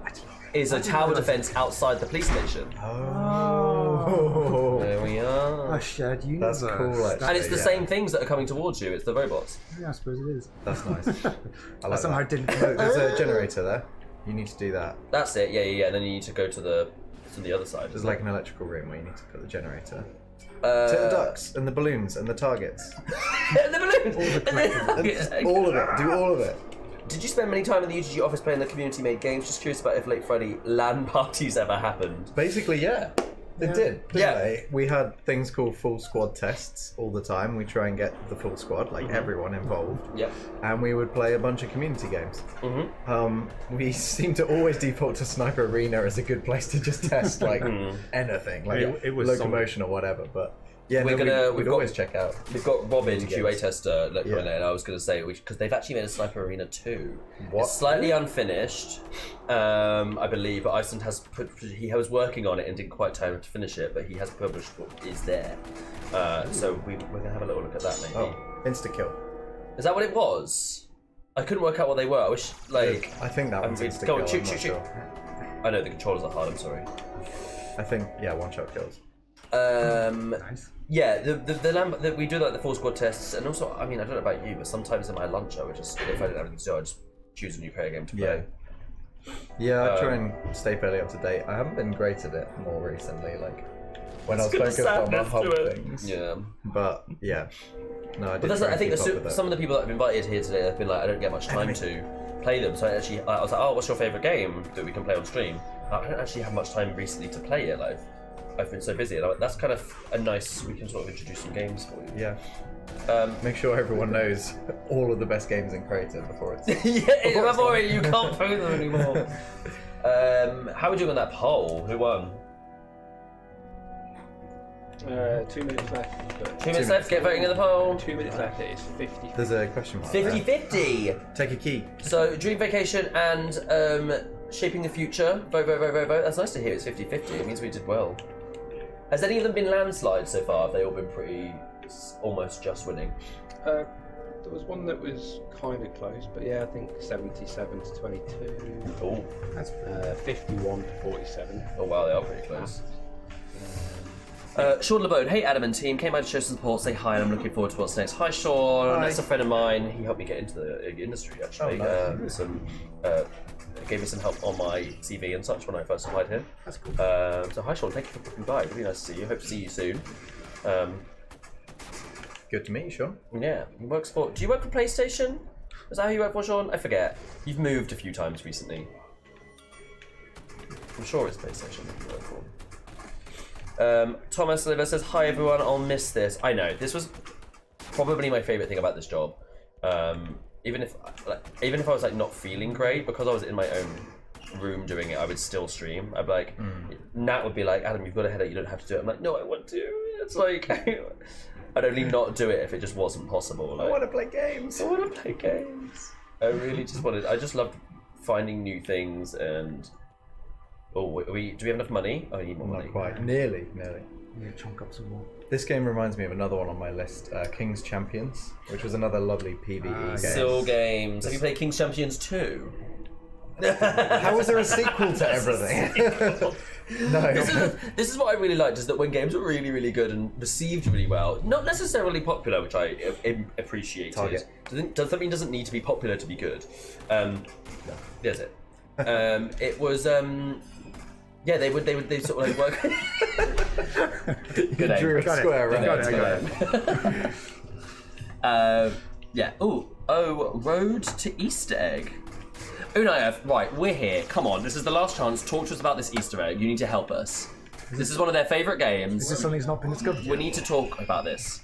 is a tower defense outside the police station. Oh. There we are. A shared universe. That's cool, actually. And it's the same things that are coming towards you. It's the robots. Yeah, I suppose it is. That's nice. I somehow didn't. There's a generator there. You need to do that. That's it. Yeah. And then you need to go to the other side. There's like an electrical room where you need to put the generator. To the ducks and the balloons and the targets. And the balloons. All of it. Do all of it. Did you spend many time in the UGG office playing the community-made games? Just curious about if Late Friday LAN parties ever happened. Basically, yeah. It did, didn't Yeah. they? We had things called full squad tests all the time. We try and get the full squad, like everyone involved. Yep. And we would play a bunch of community games. We seem to always default to Sniper Arena as a good place to just test like anything, like it was locomotion or whatever. But yeah, we'd always check out. We've got Robin, Community QA games. tester, and I was going to say, because they've actually made a Sniper Arena 2. What? It's slightly unfinished, I believe, but Iceland he was working on it and didn't quite time to finish it, but he has published what is there. So we're going to have a little look at that maybe. Oh, insta-kill. Is that what it was? I couldn't work out what they were. I wish, like... I think that one's insta-kill. Go on, shoot. Sure. I know, the controllers are hard, I'm sorry. I think, yeah, one-shot kills. Nice. Yeah, we do like the full squad tests, and also, I mean, I don't know about you, but sometimes in my lunch I would just, if I didn't have anything to do, I'd just choose a new Crayta game to play. Yeah, I try and stay fairly up to date. I haven't been great at it more recently, like when I was focused on my hub things. Yeah. But yeah, no, I did. But that's, try I and think keep up with it. some of the people that I've invited here today have been like, I don't get much time to play them, so I was like, oh, what's your favourite game that we can play on stream? I don't actually have much time recently to play it. Like, I've been so busy, and that's kind of a nice. We can sort of introduce some games for you. Yeah. Make sure everyone knows all of the best games in Crayta before it's. Before you can't play them anymore. How are we doing on that poll? Who won? 2 minutes left. 2 minutes left. Get voting in the poll. 2 minutes left. It is 50. There's a question mark. there. 50-50. Take a key. So, Dream Vacation and Shaping the Future. Vote. That's nice to hear. It's 50-50. It means we did well. Has any of them been landslides so far? Have they all been pretty almost just winning? There was one that was kind of close, but yeah, I think 77 to 22. Oh, That's 51 to 47. oh wow, they are pretty close. Sean LeBone, hey Adam and team, came out to show some support, say hi, and I'm looking forward to what's next. Hi Sean, Hi. that's a friend of mine. He helped me get into the industry actually. Oh, nice. Gave me some help on my CV and such when I first applied here. That's cool. So hi Sean, thank you for popping by. Really nice to see you. Hope to see you soon. Good to meet you, Sean. Yeah, he works for. Do you work for PlayStation? Is that who you work for, Sean? I forget. You've moved a few times recently. I'm sure it's PlayStation that you work for. Thomas Oliver says, "Hi everyone, I'll miss this." I know this was probably my favourite thing about this job. Even if I was like not feeling great, because I was in my own room doing it, I would still stream. I'd be like, Nat would be like, Adam, you've got a headache, you don't have to do it. I'm like, no, I want to. It's like, I'd only not do it if it just wasn't possible. Like, I want to play games. I want to play games. I just loved finding new things and. Oh, do we have enough money? Oh, I need more money. Not quite. Nearly. Yeah, chunk up some more. This game reminds me of another one on my list, King's Champions, which was another lovely PvE game. Still games. Have you played King's Champions 2? How is there a sequel to everything? No. This is what I really liked, is that when games are really, really good and received really well, not necessarily popular, which I appreciated. Target. Something doesn't need to be popular to be good. There's it. It was yeah, they sort of like work. Good aim. Drew a square, right? Got it. Yeah. Oh, Road to Easter Egg. Unayev, right, we're here. Come on, this is the last chance. Talk to us about this Easter egg. You need to help us. This is one of their favourite games. Is this something that's not been discovered yet? We need to talk about this.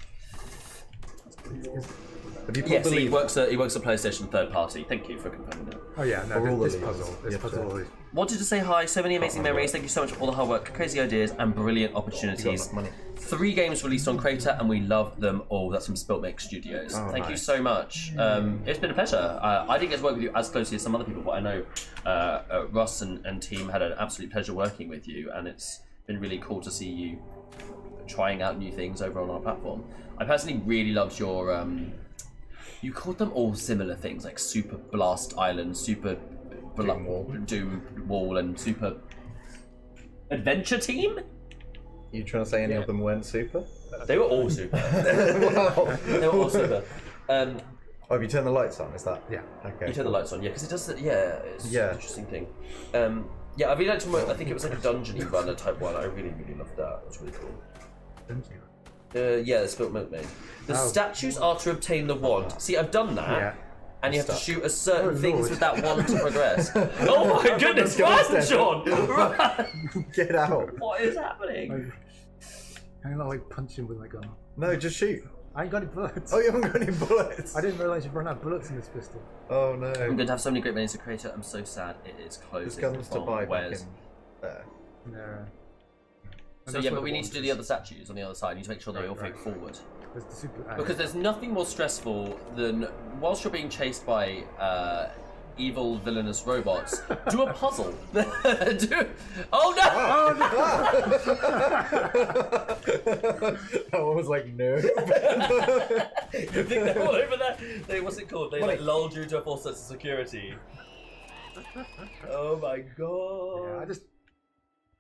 Have you pulled Yes, the he lead? works at PlayStation third party. Thank you for confirming that. Oh yeah, For all no, this the leads. puzzle. This You have to- puzzle is... Wanted to say hi. So many amazing memories. Thank you so much for all the hard work, crazy ideas, and brilliant You got opportunities. enough money. 3 games released on Crayta, and we love them all. That's from Spiltmix Studios. Oh, Thank you nice. so much. It's been a pleasure. I didn't get to work with you as closely as some other people, but I know Russ and team had an absolute pleasure working with you, and it's been really cool to see you trying out new things over on our platform. I personally really loved your you called them all similar things, like Super Blast Island, Super Doom Wall, and Super Adventure Team. You trying to say any of them weren't super? They were all super. Wow. They were all super. Oh, have you turned the lights on? Is that? Yeah. Okay. You turn the lights on, yeah, because it does. It's Yeah. an interesting thing. Yeah, I really liked. I think it was like a dungeony runner type one. I really loved that. It was really cool. Yeah, the Spilt Milk made. The Oh. statues are to obtain the wand. See, I've done that. Yeah. And you have to Stuck. shoot a certain Oh, things Lord. with that wand to progress. Oh my goodness, Let's go, run, Steph. John! Run! Get out. What is happening? I'm not like punching with my gun. No, just shoot. I ain't got any bullets. Oh, you haven't got any bullets. I didn't realise you'd run out of bullets in this pistol. Oh no. I'm going to have so many great minutes to create it. I'm so sad it is closing. There's guns to on buy back Wes. in there. No. So yeah, but we need to do the other statues on the other side. We need to make sure they all fit forward. There's the super... Because there's nothing more stressful than, whilst you're being chased by evil, villainous robots, do a puzzle. Oh no! That one was like, no. You think they're all over there? What's it called? They like lulled you to a false sense of security. Oh my god. Yeah,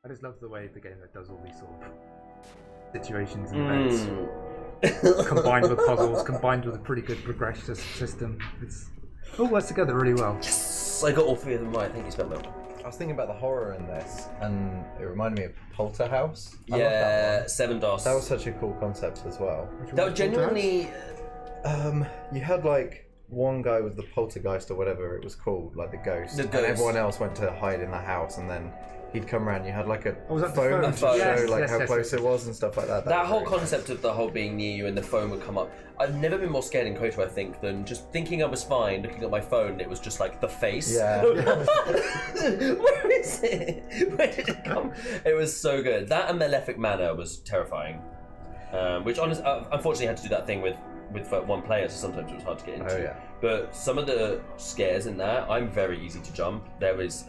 I just love the way the game that does all these sort of situations and events, combined with puzzles, combined with a pretty good progression system. It all works together really well. Yes, I got all 3 of them right. Thank you, Spellman. I was thinking about the horror in this, and it reminded me of Polterhouse. I love that Yeah, one. Seven DOS. That was such a cool concept as well. That was genuinely. You had like one guy was the poltergeist or whatever it was called, like the ghost, The and ghost. everyone else went to hide in the house, and then he'd come around. You had like a was that the phone phone? to show Yes, like yes, how yes, close yes. it was and stuff like that. That was whole really concept of the whole being near you and the phone would come up. I've never been more scared in Crayta, I think, than just thinking I was fine, looking at my phone, and it was just like the face. Yeah. Where is it? Where did it come? It was so good. That and Malefic Manor was terrifying. Which unfortunately had to do that thing with one player, so sometimes it was hard to get into. Oh, yeah. But some of the scares in that, I'm very easy to jump. There is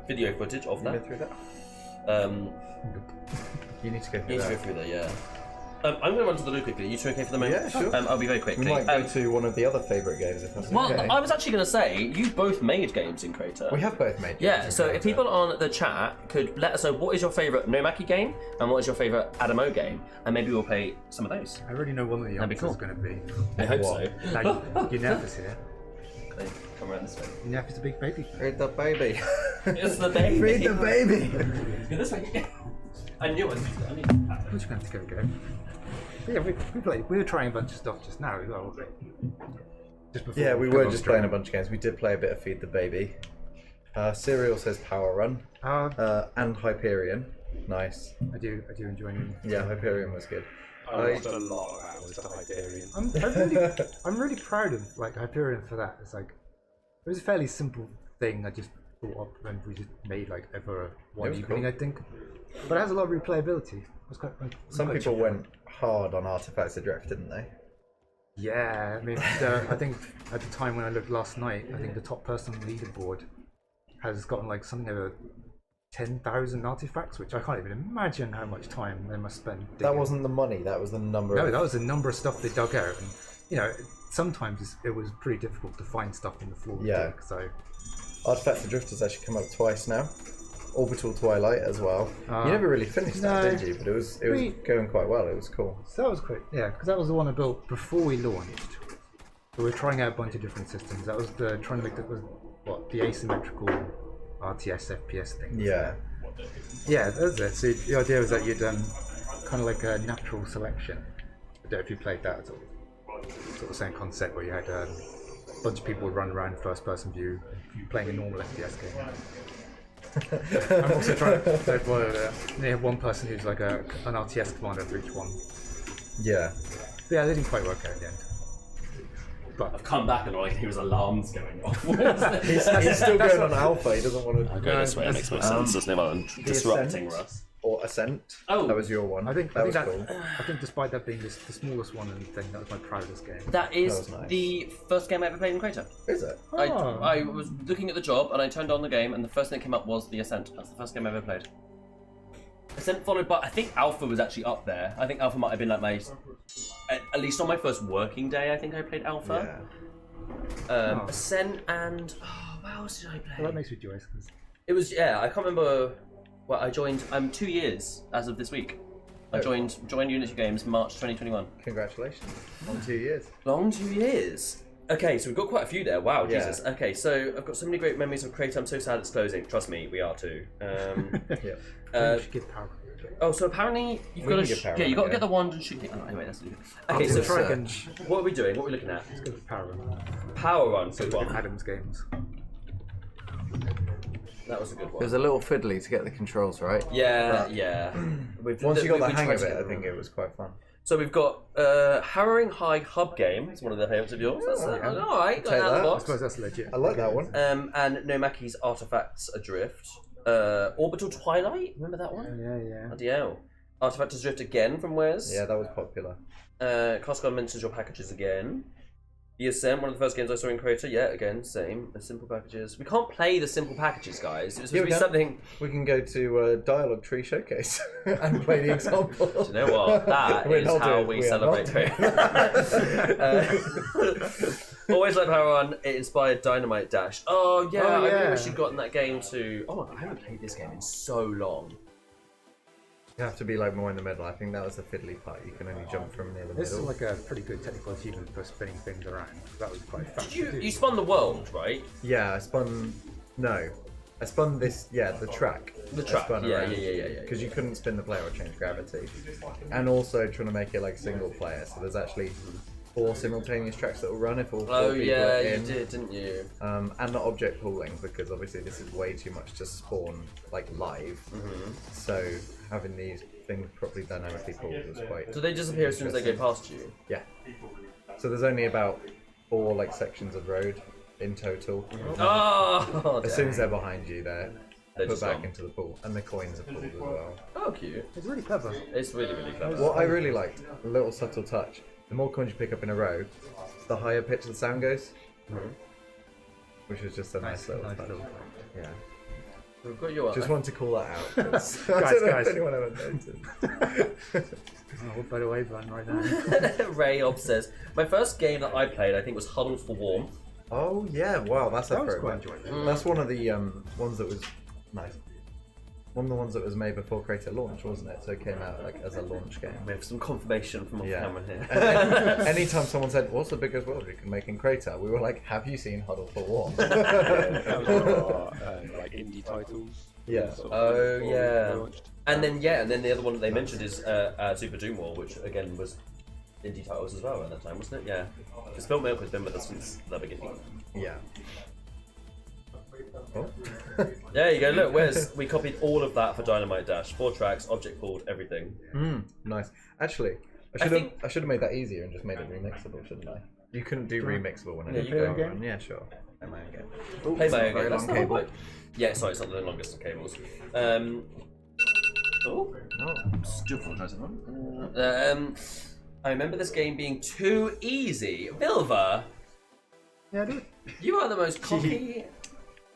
video footage of You that. went through that? You need to go through You need to that. go through there, yeah. I'm going to run to the loo quickly. Are you two okay for the moment? Yeah, sure. I'll be very quickly. We might go to one of the other favourite games if that's Well, okay. I was actually going to say, you both made games in Crayta. We have both made games Yeah, in so if Crayta. people on the chat could let us know what is your favourite Nomaki game and what is your favourite Adamo game, and maybe we'll play some of those. I already know one of the That'd be answers cool. is going to be. I hope What? so. Like, Unef is here. Okay, come around this way. Unef is a big baby fan. Feed the baby. It's the baby. Feed the baby. Go this way. I knew it. I need We're just going to have to go. But yeah, we were trying a bunch of stuff just now as well. Just before Yeah, we got were on just stream. playing a bunch of games. We did play a bit of Feed the Baby. Serial says Power Run. And Hyperion. Nice. I do enjoy it. Yeah, Hyperion was good. I lost a lot of hours to Hyperion. I'm really proud of like Hyperion for that. It's like it was a fairly simple thing. I just thought up and we just made like ever one was evening, cool. I think. But it has a lot of replayability. It was Some quite people cheap. went hard on Artifacts Adrift, didn't they? Yeah, I mean, I think at the time when I looked last night, I think the top person on the leaderboard has gotten like something over 10,000 artifacts, which I can't even imagine how much time they must spend. That digging. wasn't the money. That was the number. No, of... that was the number of stuff they dug out, and you know, sometimes it was pretty difficult to find stuff in the floor. Yeah. Dig, so Artifacts Adrift has actually come up twice now. Orbital Twilight as well. Ah. You never really finished that, No. did you? But it was We- going quite well. It was cool. So that was quick, yeah, because that was the one I built before we launched. So we were trying out a bunch of different systems. That was trying to make the asymmetrical RTS FPS thing. Yeah. Yeah, that was it. So the idea was that you'd kind of like a natural selection. I don't know if you played that at all. Sort of the same concept where you had a bunch of people would run around first person view, playing a normal FPS game. I'm also trying to they have one person who's like an RTS commander for each one. Yeah. But yeah, they didn't quite work out in the end. But I've come back and all I can hear is alarms going off. He's still going on alpha. He doesn't want to. I'll go this way. It makes more sense, doesn't it? Rather than disrupting Ascent. Russ. Or Ascent. Oh. That was your one. I think that was that cool. I think despite that being the smallest one in the thing, that was my proudest game. That is was nice. the first game I ever played in Crayta. Is it? I was looking at the job and I turned on the game and the first thing that came up was the Ascent. That's the first game I ever played. Ascent followed by, I think Alpha was actually up there. I think Alpha might have been like my, at least on my first working day, I think I played Alpha. Yeah. Ascent and, what else did I play? Well, that makes me joyous. 'Cause It was, yeah, I can't remember. Well, I joined, I'm 2 years as of this week. I joined Unity Games March 2021. Congratulations on 2 years. Long 2 years. Okay, so we've got quite a few there. Wow, Yeah. Jesus. Okay, so I've got so many great memories of Crayta. I'm so sad it's closing. Trust me, we are too. Yeah. you should give power. Oh, so apparently you've We got can to get power yeah, you got to on, get yeah. the wand and shoot. Oh, anyway, that's okay. Okay, So so try and what are we doing? What are we looking at? let's go with power. Power Run. Good one. Adam's games. That was a good It one. was a little fiddly to get the controls right. Yeah, yeah. Once you got the we hang tried of to it, get I think it was quite fun. So we've got Harrowing High Hub Game. It's one of the favourites of yours. That's yeah. all right. Got Take it out of that. the I box. suppose that's legit. I like that one. And Nomaki's Artifacts Adrift. Orbital Twilight. Remember that one? Yeah. Bloody hell. Artifacts Adrift again from Wes. Yeah, that was popular. Costco mentions your packages again. The Ascent, one of the first games I saw in Crayta. Yeah, again, same. The simple packages. We can't play the simple packages, guys. It was supposed to be something. We can go to Dialogue Tree Showcase and play the example. Do you know what? That We're is not how doing- we we are celebrate not Crayta. Always like Power Run. It inspired Dynamite Dash. Oh yeah, I really yeah. wish you'd gotten that game too. Oh, I haven't played this game in so long. You have to be like more in the middle. I think that was the fiddly part. You can only jump from near the This is middle. like a pretty good technical achievement for spinning things around. That was quite fast. to do. You spun the world, right? Yeah, I spun. No, I spun this. Yeah, the track. The track. Yeah. Because you couldn't spin the player or change gravity, and also trying to make it like single player. So there's actually 4 simultaneous tracks that will run if all 4 Oh people yeah, are you in. did, didn't you? And not object pooling because obviously this is way too much to spawn like live. So having these things properly dynamically pulled was quite. Do they disappear as soon as they go past you? Yeah. So there's only about 4 like sections of road in total. Oh, As soon as they're behind you, they're They're put just back gone. into the pool, and the coins are pulled as well. Oh, cute. It's really clever. It's really, really clever. What I really liked, a little subtle touch. The more coins you pick up in a row, the higher pitch the sound goes. Which was just a nice little touch. Yeah. We've got your. Just wanted to call that out. I don't know guys. if anyone ever noticed. Oh, what better way run right now? Ray Ob says, my first game that I played, I think, was Huddle for Warmth. Oh yeah, wow, that's That a was throwback. quite enjoyable. That's one of the ones that was nice. One of the ones that was made before Crayta launch, wasn't it? So it came out like as a launch game. We have some confirmation from off Yeah. camera here. And anytime someone said, "What's the biggest world you can make in Crayta?" we were like, "Have you seen Huddle for Warmth?" That was one of our like indie titles. Yeah. sort of Oh, before we yeah. launched. And then the other one that they mentioned is Super Doom War, which again was indie titles as well at that time, wasn't it? Yeah. Because Spilt Milk has been with us since the beginning. Yeah. Oh. There you go. Look, we copied all of that for Dynamite Dash. 4 tracks, object pulled, everything. Nice. Actually, I should have made that easier and just made it remixable, shouldn't I? You couldn't do remixable when I Yeah, did you Power can. Run. Yeah, sure. Play my own game. Ooh, Play it's my not own very game. That's long not the cable. point. Yeah, sorry, it's not the longest of cables. Oh, do apologise, everyone. I remember this game being too easy. Vilva, Yeah, I do. you are the most cocky.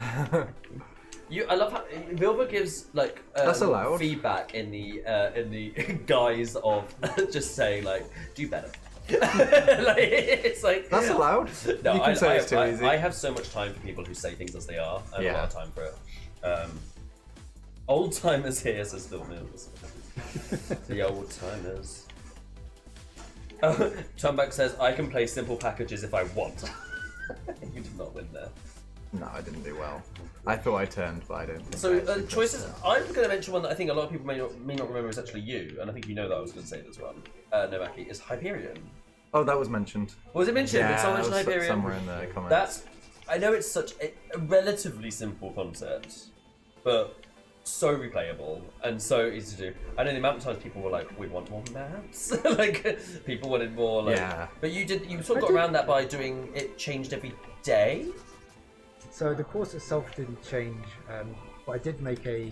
I love how Vilva gives like That's allowed. feedback in the guise of just saying like, do better. Like, it's like That's allowed. No, You can say it's too I, easy. I have so much time for people who say things as they are. I have a Yeah. lot of time for it. Old timers here, says Phil Mills. The old timers. Oh, Tomback says, I can play simple packages if I want. You did not win there. No, I didn't do well. I thought I turned, but I don't think So I actually choices. pressed I'm going to mention one that I think a lot of people may not remember is actually you, and I think you know that I was going to say this one. Novaki is Hyperion. it. Oh, that was mentioned. Was it mentioned? Did Yeah, someone it mention was Hyperion? somewhere in the comments. That's. I know it's such a relatively simple concept, but so replayable and so easy to do. I know the amount of times people were like, "We want more maps." Like people wanted more. Like, Yeah. But you sort of got around that by doing it changed every day. So the course itself didn't change, but I did make a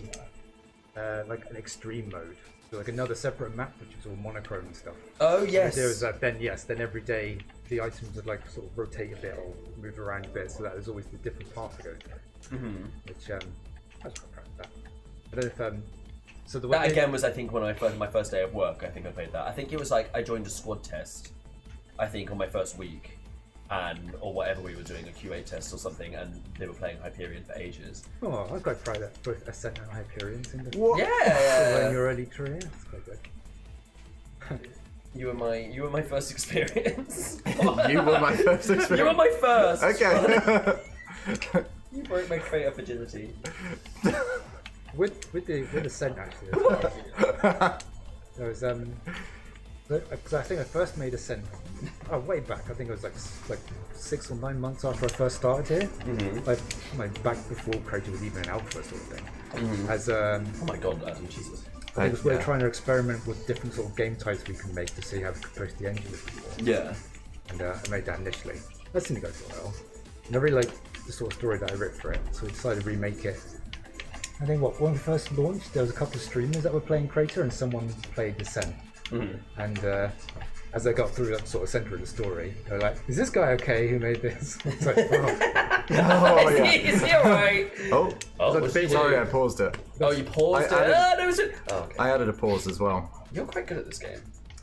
like an extreme mode, so like another separate map which was all monochrome and stuff. Oh yes. There was then every day the items would like sort of rotate a bit or move around a bit, so that was always the different path to go through. Mhm. Which I was quite proud of that. I don't know if so the way That again was I think when my first day of work. I think I played that. I think it was like I joined a squad test. I think on my first week. Or whatever we were doing, a QA test or something, and they were playing Hyperion for ages. Oh, I was quite proud that both Ascent and Hyperion seemed to What? Yeah, in your early career. That's quite good. you were my first experience. You were my first experience. You were my first. Okay. You broke my Crayta virginity. With Ascent actually. There was because I think I first made Ascent way back. I think it was like 6 or 9 months after I first started here. Mm-hmm. Like back before Crayta was even an alpha sort of thing. Mm-hmm. As Oh my god, Adam, Jesus. I think we were Yeah. trying to experiment with different sort of game types we can make to see how we could push the engine. Yeah. And I made that initially. That seemed to go so well. And I really liked the sort of story that I wrote for it, so we decided to remake it. I think when we first launched, there was a couple of streamers that were playing Crayta and someone played Descent. Mm-hmm. And as I got through that sort of center of the story, they were like, "Is this guy okay who made this?" It's like, oh. Oh, yeah. Is he alright? Oh, Oh, that what's the he big- sorry, I do? paused it. Oh, you paused I it? added- Ah, no, it's it. Oh, okay. I added a pause as well. You're quite good at this game.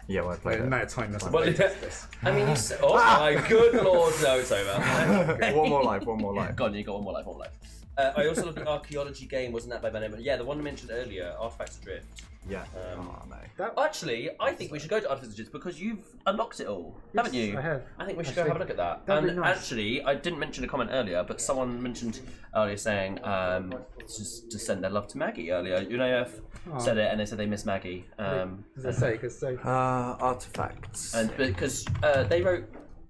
Yeah, well, I the played it. amount of time that's Well, played yeah. this. I mean, oh my good lord, no, it's over. One more life, one more life. God, you got one more life, one more life. I also looked at archaeology game, wasn't that by my name? Yeah, the one I mentioned earlier, Artifacts Adrift. Yeah. Um, Oh, no. That, Actually, I think we should go to Artifacts Adrift because you've unlocked it all, haven't you? I have. I think we should Actually, go have a look at that. that'd be And nice. actually, I didn't mention a comment earlier, but someone mentioned earlier saying just to send their love to Maggie earlier. UNAF said it, and they said they miss Maggie. as I say, because Artifacts. And because they wrote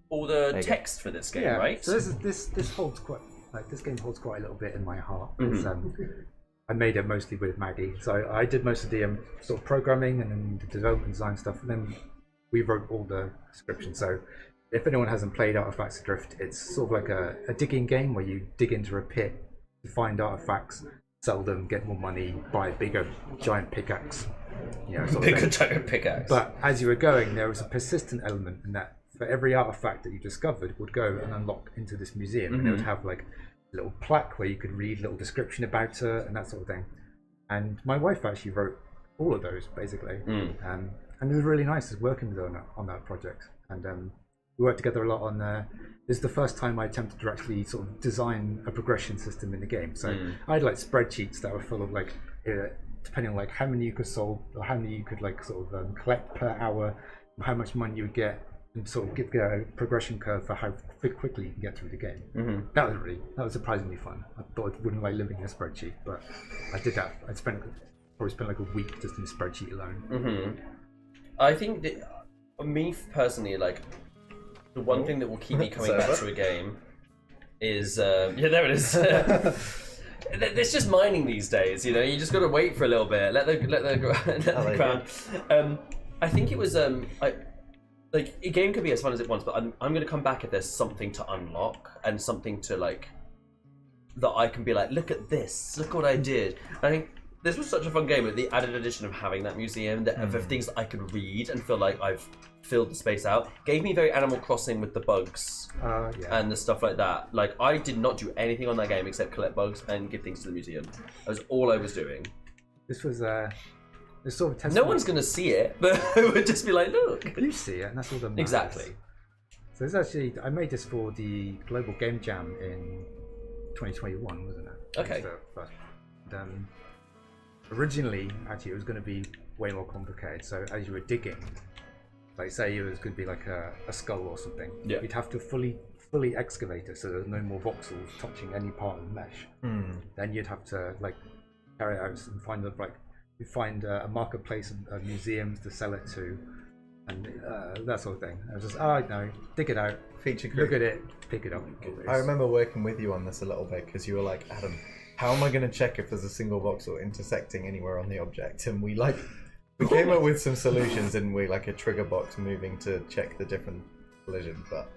all the you go. text for this game, yeah, right? so this holds quite this game holds quite a little bit in my heart. Mm-hmm. It's, I made it mostly with Maggie, so I did most of the sort of programming and then the development design stuff, and then we wrote all the description. So if anyone hasn't played Artifacts Adrift, it's sort of like a digging game where you dig into a pit to find artifacts, sell them, get more money, buy a bigger giant pickaxe, sort of Big thing. giant pickaxe. But as you were going, there was a persistent element in that for every artifact that you discovered would go and unlock into this museum, and it would have like a little plaque where you could read a little description about it and that sort of thing. And my wife actually wrote all of those basically, and it was really nice working with her on that project. And we worked together a lot on. This is the first time I attempted to actually sort of design a progression system in the game. So I had like spreadsheets that were full of like, depending on like how many you could solve or how many you could like sort of collect per hour, how much money you would get, and sort of give a progression curve for how quickly you can get through the game. That was surprisingly fun. I thought I wouldn't like living in a spreadsheet, but I did that. I probably spent like a week just in a spreadsheet alone. I think that me personally, like the one thing that will keep me coming back to a game is yeah, there it is. It's just mining these days, you just got to wait for a little bit, let the ground. I think it was like a game could be as fun as it wants, but I'm going to come back if there's something to unlock and something to like that I can be like, look at this, look what I did. I think this was such a fun game with the added addition of having that museum of things that I could read and feel like I've filled the space out. Gave me very Animal Crossing with the bugs and the stuff like that. Like I did not do anything on that game except collect bugs and give things to the museum. That was all I was doing. This was this sort of test. No one's gonna see it, but it would just be like, look. You see it, and that's all that matters. Exactly. So it's actually, I made this for the Global Game Jam in 2021, wasn't it? Okay. And, originally, actually, it was going to be way more complicated. So as you were digging, like say it was going to be like a skull or something, you'd have to fully excavate it so there's no more voxels touching any part of the mesh. Then you'd have to like carry it out and find you find a marketplace of museums to sell it to, and that sort of thing. I was just, no, dig it out, Feature look creep. at it, pick it up. I remember working with you on this a little bit because you were like, Adam, how am I going to check if there's a single voxel intersecting anywhere on the object? And we came up with some solutions, didn't we? Like a trigger box moving to check the different collisions, but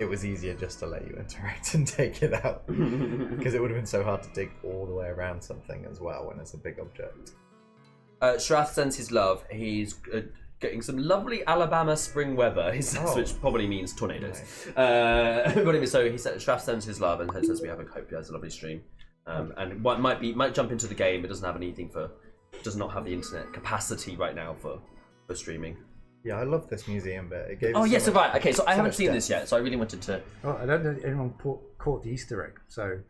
it was easier just to let you interact and take it out because it would have been so hard to dig all the way around something as well when it's a big object. Shrath sends his love. He's getting some lovely Alabama spring weather, he says, which probably means tornadoes. Nice. So he said, Shrath sends his love and says we have a hope he has a lovely stream. And what might jump into the game, but doesn't have anything does not have the internet capacity right now for streaming. Yeah, I love this museum bit. It gave yes, so right. Okay, so I haven't much seen depth. this yet, so I really wanted to. Oh, I don't know if anyone caught the Easter egg. So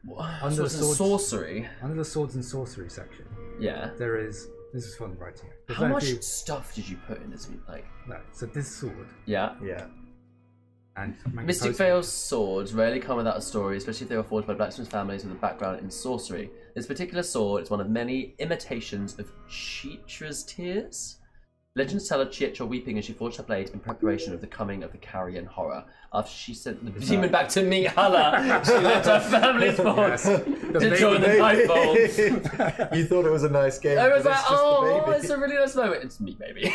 under the sorcery. under the swords and sorcery section, there is. This is fun writing it. How much stuff did you put in this? Like, no, so this sword. Yeah. And Mystic Vale's swords rarely come without a story, especially if they were forged by blacksmith families with a background in sorcery. This particular sword is one of many imitations of Chitra's tears. Legends tell of Chitra weeping as she forged her blade in preparation of the coming of the carrion horror. After she sent the demon back to meet Hala, she left her family's force to join the Nightfall. You thought it was a nice game. I was but like, it's just the baby. it's a really nice moment. It's Meat Baby.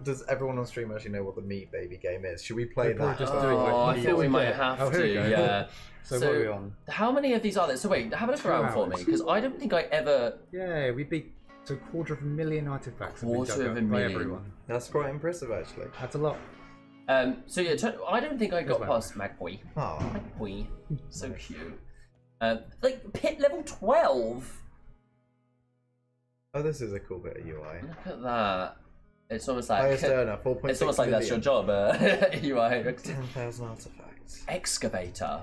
Does everyone on stream actually know what the Meat Baby game is? Should we play We're that? just doing I feel we might have here we to, go. yeah. So what are we on? How many of these are there? So wait, have a look 2 around for hours. me, because I don't think I ever... Yeah, we beat 250,000 artifacts. have been dug up 250,000. by everyone. That's quite impressive, actually. That's a lot. So yeah, I don't think I got Here's past Magpie. Oh, Magpie. So cute. Like, pit level 12! oh, this is a cool bit of UI. Look at that. It's almost like... Highest earner, 4.6 It's almost like that's your job, UI. 10,000 artifacts. Excavator.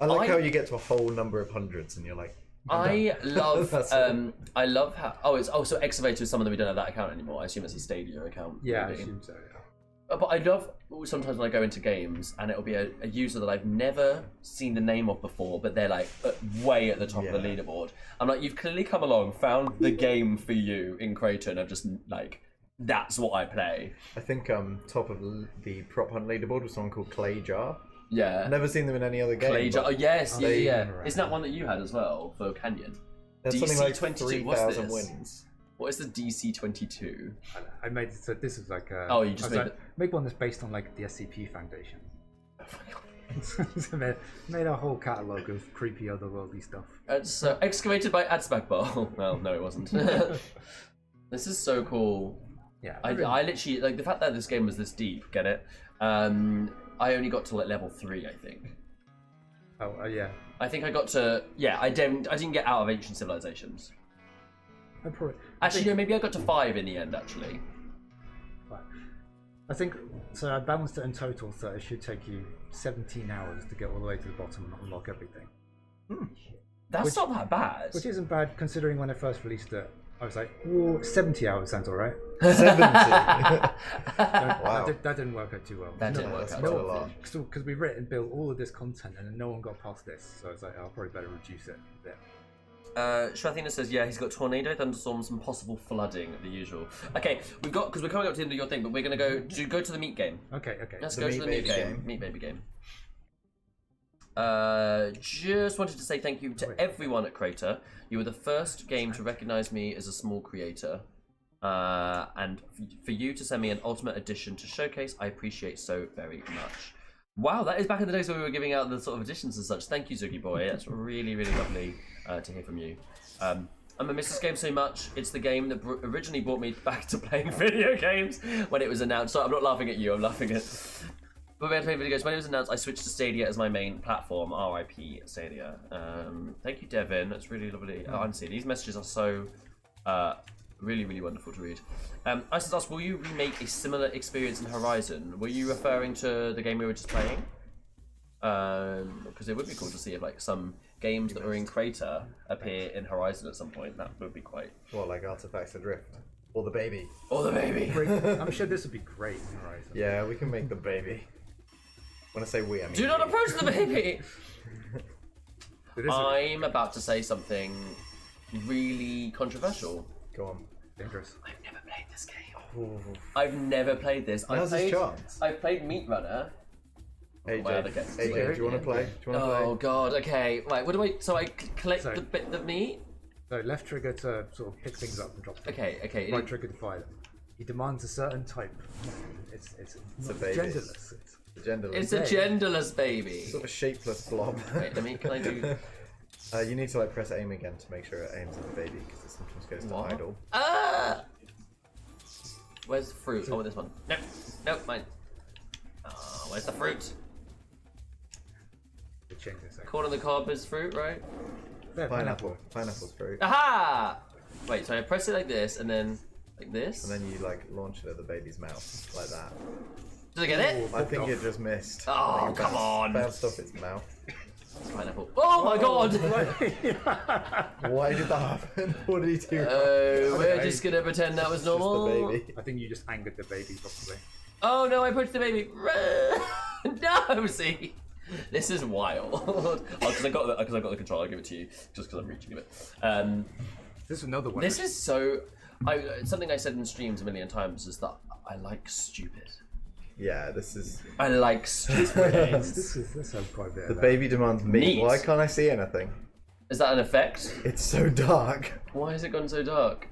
I like how you get to a whole number of hundreds and you're like, I love That's it. I love how so Excavator is someone that we don't have that account anymore. I assume it's a Stadia account. Yeah, I maybe. assume so. Yeah. But I love sometimes when I go into games and it'll be a user that I've never seen the name of before, but they're like way at the top of the leaderboard. I'm like, you've clearly come along, found the game for you in Crayta, and I've just like, that's what I play. I think top of the prop hunt leaderboard was someone called Clay Jar. Yeah. I've never seen them in any other game. Clay Jar. Oh yes, they- yeah. Isn't that one that you had as well for Canyon? There's something like DC-22, what's 3,000 this? wins. What is the DC-22? I made so this is like a. Oh, you just I was made like, make one that's based on like the SCP Foundation. So made a whole catalogue of creepy otherworldly stuff. It's excavated by Adsbagball. Well, no, it wasn't. This is so cool. Yeah. I literally like the fact that this game was this deep. Get it? I only got to like level 3, I think. Oh yeah. I think I got to I didn't get out of Ancient Civilizations. Actually, no, maybe I got to 5 in the end. Actually, I think so. I balanced it in total, so it should take you 17 hours to get all the way to the bottom and unlock everything. that's not that bad. Which isn't bad considering when I first released it. I was like, "Whoa, 70 hours sounds alright." 70. Wow. Wow. That didn't work out too well. That didn't work That's out. not a well. lot. Because we written and built all of this content and then no one got past this, so I was like, I'll probably better reduce it a bit. Shrathina says, yeah, he's got tornado, thunderstorms, and possible flooding, the usual. Okay, because we're coming up to the end of your thing, but we're going to go to the meat game. Okay. Let's The go to Meat the meat Baby game. game. Meat Baby game. Just wanted to say thank you to everyone at Crayta. You were the first game to recognise me as a small creator. and for you to send me an Ultimate Edition to showcase, I appreciate so very much. Wow, that is back in the days when we were giving out the sort of editions and such. Thank you, Zuki boy. That's really, really lovely to hear from you. I'm gonna miss this game so much. It's the game that originally brought me back to playing video games when it was announced. So I'm not laughing at you, I'm laughing at... But when I played video games, when it was announced, I switched to Stadia as my main platform. RIP Stadia. Thank you, Devin. That's really lovely. Oh, honestly, these messages are so really, really wonderful to read. I just asked, will you remake a similar experience in Horizon? Were you referring to the game we were just playing? Because it would be cool to see if like some games that were in Crayta appear in Horizon at some point. That would be quite... What, like Artifacts Adrift? Or the baby? Or the baby! I'm sure this would be great in Horizon. Yeah, we can make the baby. When I say we, I mean Do not we. approach the baby! It is I'm about to say something really controversial. Go on. dangerous. I've never played this game. Ooh. I've never played this. Now's his chance. I've played Meat Runner. AJ, Well, okay. AJ, do you want to play? Do you want to Oh god, okay. Right, what do I... So I collect So- the bit of meat? So left trigger to sort of pick things up and drop them. Okay. Right trigger to fire them. He demands a certain type. It's a baby. genderless. Genderless. It's a genderless baby. Sort of a shapeless blob. Wait, can I do... You need to like press aim again to make sure it aims at the baby because it sometimes goes to What? idle. Ah! Where's the fruit? Oh, this one. No, mine. Oh, where's the fruit? It changes a second. Corn on the cob is fruit, right? There, Pineapple. Pineapple's fruit. Aha! Wait, so I press it like this, and then like this? And then you like launch it at the baby's mouth like that. Did I get it? I think it just missed. Oh, I think it come on. Bounced off its mouth. Pineapple. Oh my god! Why did that happen? What did he do? We're just gonna pretend that was It's just normal. the baby. I think you just angered the baby probably. Oh no, I pushed the baby. No, see? This is wild. Oh, because I got the controller, I'll give it to you. Just because I'm reaching a bit. This is another one. This is so... something I said in streams a million times is that I like stupid. Yeah, this is... I like stupid. This has quite a bit. The of that. baby demands meat. Meat? Why can't I see anything? Is that an effect? It's so dark. Why has it gone so dark?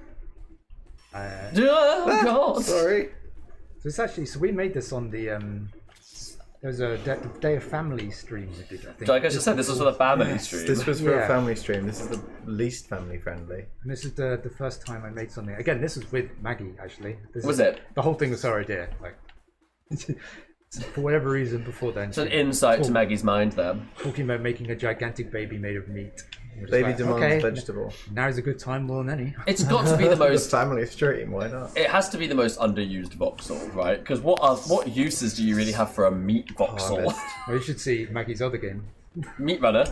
So Oh god! Sorry. it's actually we made this on the there was a Day of Family stream we did. I think. Like I just said, this was for the family stream. This was for Yeah. a family stream. This is the least family friendly. And this is the first time I made something. Again, this was with Maggie actually. Was it? The whole thing was her idea. Like for whatever reason before then. It's an insight to Maggie's mind there. Talking about making a gigantic baby made of meat. We're just Baby like, demands okay, vegetable. Now's a good time more than any. It's got to be the The most... family stream. Why not? It has to be the most underused voxel, right? Because what uses do you really have for a meat voxel? Harvest. Well, you should see Maggie's other game. Meat Runner?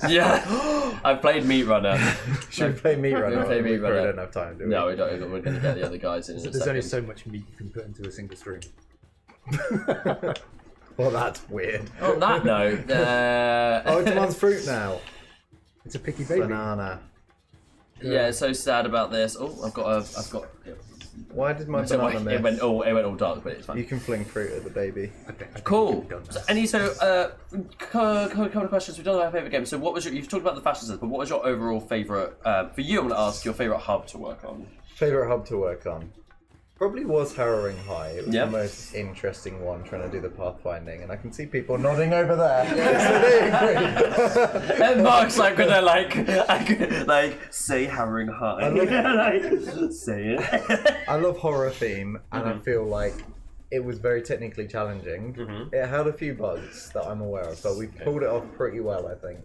Yeah. I've played Meat Runner. Should we play Meat Runner? play Meat We probably Runner. don't have time, do we? No, we don't. We're going to get the other guys in a There's only second. so much meat you can put into a single stream. Well, that's weird. On that note, Oh, it demands fruit now. It's a picky baby. Banana. yeah, it's so sad about this. Oh, I've got. Why did my So banana miss? it went all dark, but it's fine. You can fling fruit at the baby. I think Cool. we've done that. So, any couple of questions. We've done our favorite game. So, what was you've talked about the fashion sense, but what was your overall favorite? For you, I'm going to ask your favorite hub to work on. Favorite hub to work on? Probably was Harrowing High. It was Yeah. the most interesting one, trying to do the pathfinding, and I can see people nodding over there. So they agree. And Mark's like, when they're like, say Harrowing High. like, say it. I love horror theme, and Mm-hmm. I feel like it was very technically challenging. It had a few bugs that I'm aware of, but we pulled it off pretty well, I think,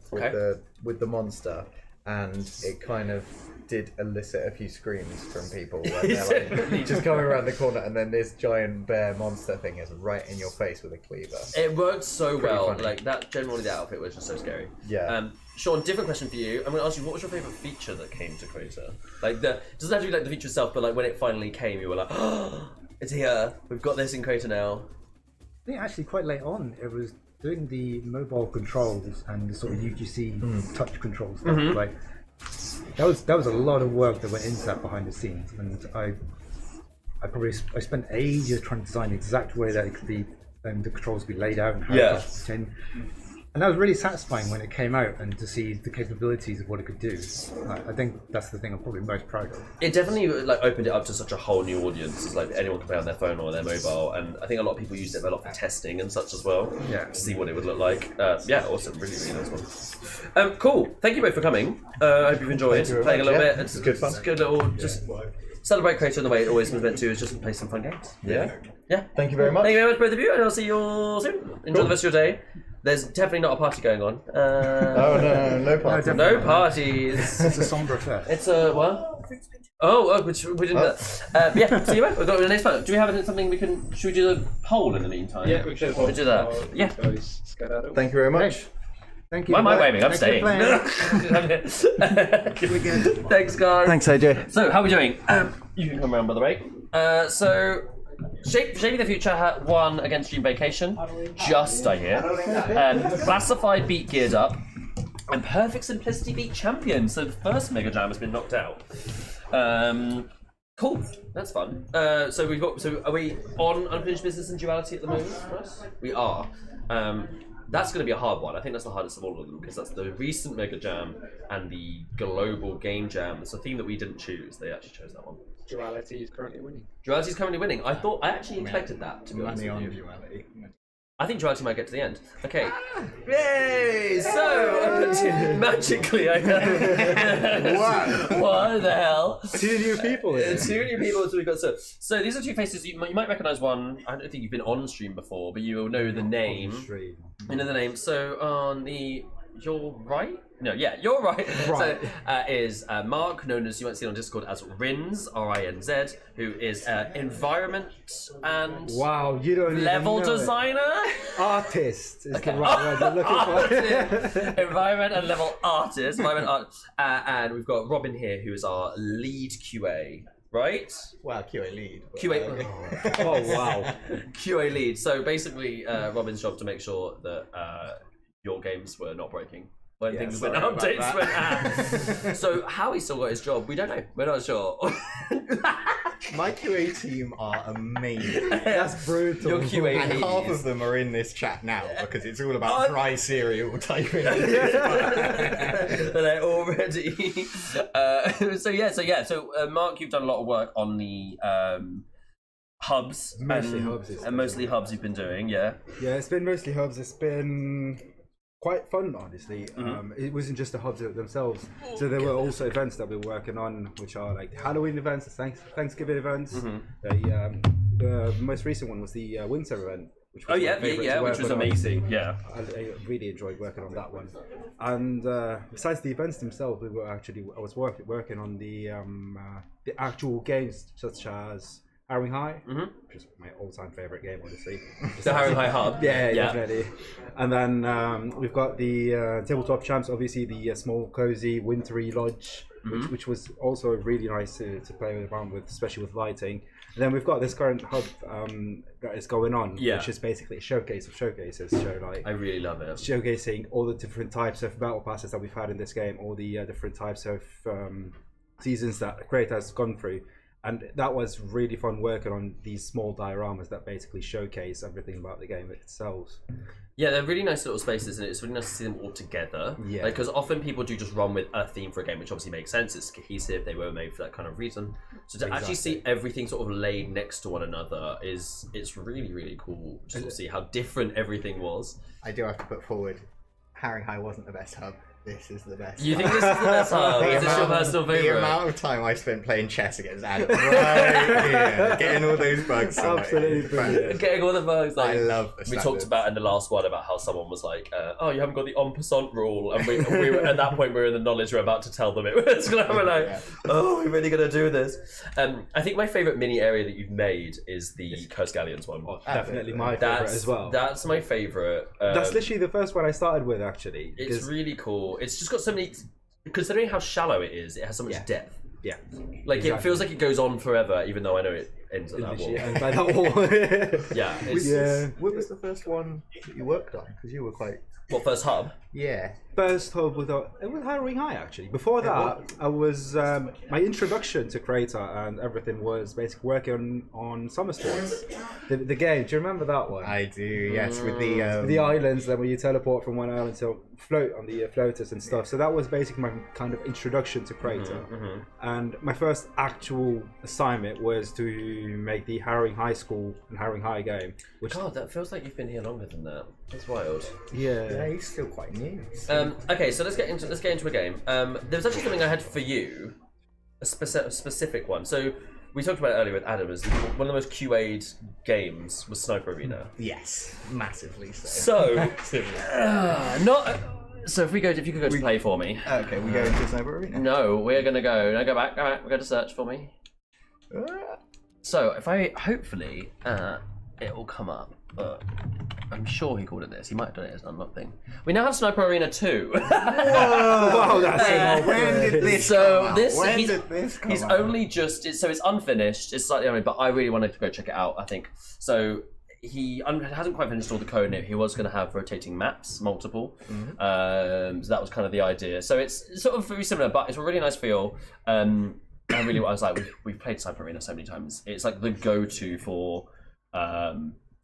with the monster, and it kind of did elicit a few screams from people when they're like just coming around the corner, and then this giant bear monster thing is right in your face with a cleaver. It worked so well. funny. Like that. Generally, the outfit was just so scary. Yeah. Sean, different question for you. I'm going to ask you, what was your favorite feature that came to Crayta? Like doesn't have to be like the feature itself, but like when it finally came, you were like, oh, it's here. We've got this in Crayta now. I think actually quite late on, it was doing the mobile controls and the sort of UGC touch control stuff. Like that was a lot of work that went into that behind the scenes, and I spent ages trying to design the exact way that it could be, and the controls be laid out and how Yeah. it could change. And that was really satisfying when it came out and to see the capabilities of what it could do. I think that's the thing I'm probably most proud of. It definitely like opened it up to such a whole new audience. It's like anyone can play on their phone or their mobile, and I think a lot of people used it a lot for testing and such as well. Yeah. To see what it would look like. Yeah, awesome. Really, really nice one. Cool. Thank you both for coming. I hope you've enjoyed Thank you very playing a much. little Yeah, bit. it's good fun. It's a good little just celebrate Crayta in the way it always was meant to, is just play some fun games. Yeah. Yeah. Thank you very much. Thank you very much, both of you, and I'll see you all soon. Enjoy the rest of your day. There's definitely not a party going on. Oh no party. No parties. It's a somber affair. It's a what? Which we didn't. Yeah, see you back. We've got a nice fun. Do we have something we can? Should we do the poll in the meantime? Yeah, we should. We'll do that. Yeah. Thank you very much. Thank you. Why am I waving? I'm Thanks for staying. playing. Thanks, guys. Thanks, AJ. So, how are we doing? You can come around, by the way. So, Shaping the Future won against Dream Vacation. Just, I hear. Classified beat Geared Up. And Perfect Simplicity beat Champion. So, the first Mega Jam has been knocked out. Cool. That's fun. So, are we on Unfinished Business and Duality at the moment? Russ? We are. That's going to be a hard one. I think that's the hardest of all of them because that's the recent Mega Jam and the global game jam. It's a theme that we didn't choose. They actually chose that one. Duality is currently winning. Duality is currently winning. I actually expected that, to be honest with you. Duality. I think Duality might get to the end. Okay. Yay! So, magically, I Wow. What the hell? 2 new people here. 2 new people. So we've got so these are 2 faces. You might recognise one. I don't think you've been on stream before, but you will know the name. You know the name. So on your right. No, yeah, you're right. Right. So is Mark, known as you might see on Discord as Rinz, R-I-N-Z, who is environment and Wow, you don't level even know designer. Artist is the right word you're looking for. Environment and level artist. Environment art. And we've got Robin here, who is our lead QA. Right? Wow, QA lead. QA. Oh wow. QA lead. So basically, Robin's job to make sure that your games were not breaking when things went updates went out. So how he still got his job, we don't know. We're not sure. My QA team are amazing. That's brutal. Your QA And lead half is- of them are in this chat now because it's all about dry cereal typing. They're already. So Mark, you've done a lot of work on the hubs. Mostly hubs, And mostly hubs you've been doing, yeah. Yeah, it's been mostly hubs. It's been quite fun, honestly. It wasn't just the hubs themselves. So there were also events that we were working on, which are like Halloween events, Thanksgiving events. The most recent one was the winter event, which was my favourite to which work was on. amazing. Yeah. I really enjoyed working on that one. And besides the events themselves, I was working on the actual games, such as Harrowing High, which is my all-time favourite game, honestly. The Harrowing High hub. Yeah, definitely. And then we've got the tabletop champs, obviously the small, cozy, wintry lodge, which was also really nice to play around with, especially with lighting. And then we've got this current hub that is going on, which is basically a showcase of showcases. So like, I really love it. showcasing all the different types of battle passes that we've had in this game, all the different types of seasons that Crayta has gone through. And that was really fun working on these small dioramas that basically showcase everything about the game itself. Yeah, they're really nice little spaces, and it's really nice to see them all together. Yeah. Because often people do just run with a theme for a game, which obviously makes sense. It's cohesive. They were made for that kind of reason. So to actually see everything sort of laid next to one another it's really, really cool to sort of see how different everything was. I do have to put forward, Harrowing High wasn't the best hub. This is the best. You think this is the best hub? Is this your personal The favourite? amount of time I spent playing chess against Adam right here, getting all those bugs sorted. Absolutely brilliant. Getting all the bugs. Like, I love the we talked standards. about in the last one about how someone was like, "Oh, you haven't got the en passant rule," and we were, at that point we were in the knowledge we're about to tell them it was. We're like, "Oh, we're really gonna do this." I think my favourite mini area that you've made is the Cursed Galleons one. Definitely my favourite as well. That's my favourite. That's literally the first one I started with, actually. It's really cool. It's just got so many. Considering how shallow it is, it has so much depth. Yeah. Like it feels like it goes on forever, even though I know it ends at that wall. And by that wall. Yeah. What was the first one that you worked on? Because you were quite... What, first hub? Yeah. first hub it was Harrowing High actually. Before that, I was my introduction to Crayta and everything was basically working on Summer Sports, the game. Do you remember that one? I do, yes, with the The islands, then where you teleport from one island to float on the floaters and stuff. So that was basically my kind of introduction to Crayta. And my first actual assignment was to make the Harrowing High School and Harrowing High game. Which God, that feels like you've been here longer than that. That's wild. Yeah, he's still quite new. Okay, so let's get into a game. There was actually something I had for you, a specific one. So we talked about it earlier with Adam. As one of the most QA'd games was Sniper Arena. Yes, massively so. So, Massively. not. So if you could go to play for me. Okay, we go into Sniper Arena. No, we're gonna go. No, go back. We're going to search for me. So if I hopefully it will come up. But I'm sure he called it this. He might have done it as an unlocked thing. We now have Sniper Arena 2. Whoa! Wow, that's when did this come out? When did this come he's out? only just so it's unfinished. It's slightly but I really wanted to go check it out. I think so. He hasn't quite finished all the code in it. He was going to have rotating maps, multiple. So that was kind of the idea. So it's sort of very similar, but it's a really nice feel. And really, what I was like, we've played Sniper Arena so many times. It's like the go-to for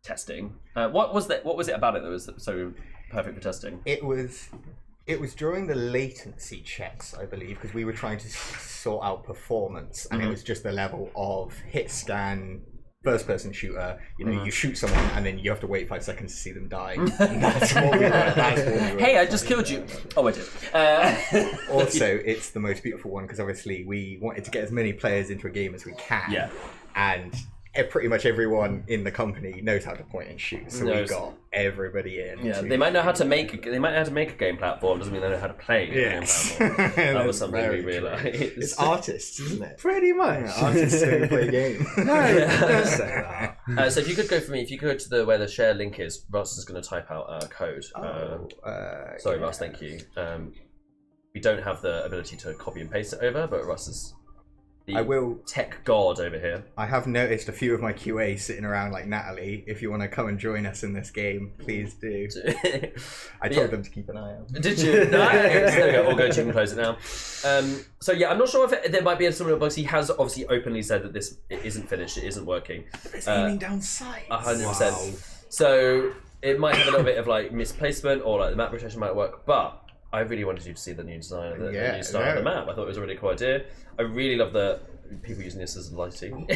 testing. What was it about it that was so perfect for testing? It was during the latency checks, I believe, because we were trying to sort out performance, and it was just the level of hit scan, first person shooter. You know, you shoot someone and then you have to wait 5 seconds to see them die. That's what we were. Hey, I just killed you. Oh, I did. Also, it's the most beautiful one because obviously we wanted to get as many players into a game as we can. Yeah. And pretty much everyone in the company knows how to point and shoot, so we got everybody in. Yeah, they might know how to make a game platform. Doesn't mean they know how to play. Yes, a game platform. That was something we realised. It's artists, isn't it? pretty much. Yeah, artists don't play games. No, don't say that. So if you could go for me, if you could go to where the share link is, Russ is going to type out code. Sorry, Russ. Thank you. We don't have the ability to copy and paste it over, but Russ is the tech god over here. I have noticed a few of my QA sitting around like Natalie. If you want to come and join us in this game, please do. I told them to keep an eye out. Did you? Nice. There we go. All good. You can close it now. So yeah, I'm not sure if there might be some real bugs. He has obviously openly said that it isn't finished. It isn't working. It's aiming down sights. 100%. So it might have a little bit of like misplacement, or like the map rotation might work, but I really wanted you to see the new design of the new style of the map. I thought it was a really cool idea. I really love the people using this as lighting.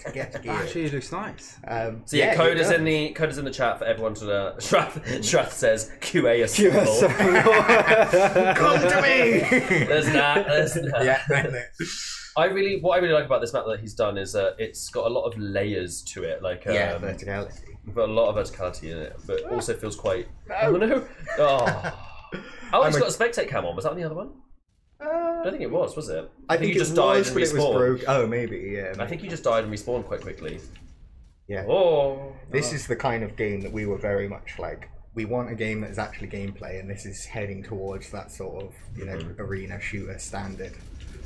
Actually, it looks nice. So yeah, code is in the chat for everyone to learn. Strath says QA assemble. Come to me. There's that. Yeah. What I really like about this map that he's done is it's got a lot of layers to it. Like verticality. We've got a lot of verticality in it, but also feels quite. Oh no! Oh, it's got a spectate cam on. Was that on the other one? I don't think it was it? I think you just died and respawned. Oh, maybe, yeah. Maybe. I think you just died and respawned quite quickly. Yeah. Oh. This is the kind of game that we were very much like, we want a game that is actually gameplay, and this is heading towards that sort of, arena shooter standard,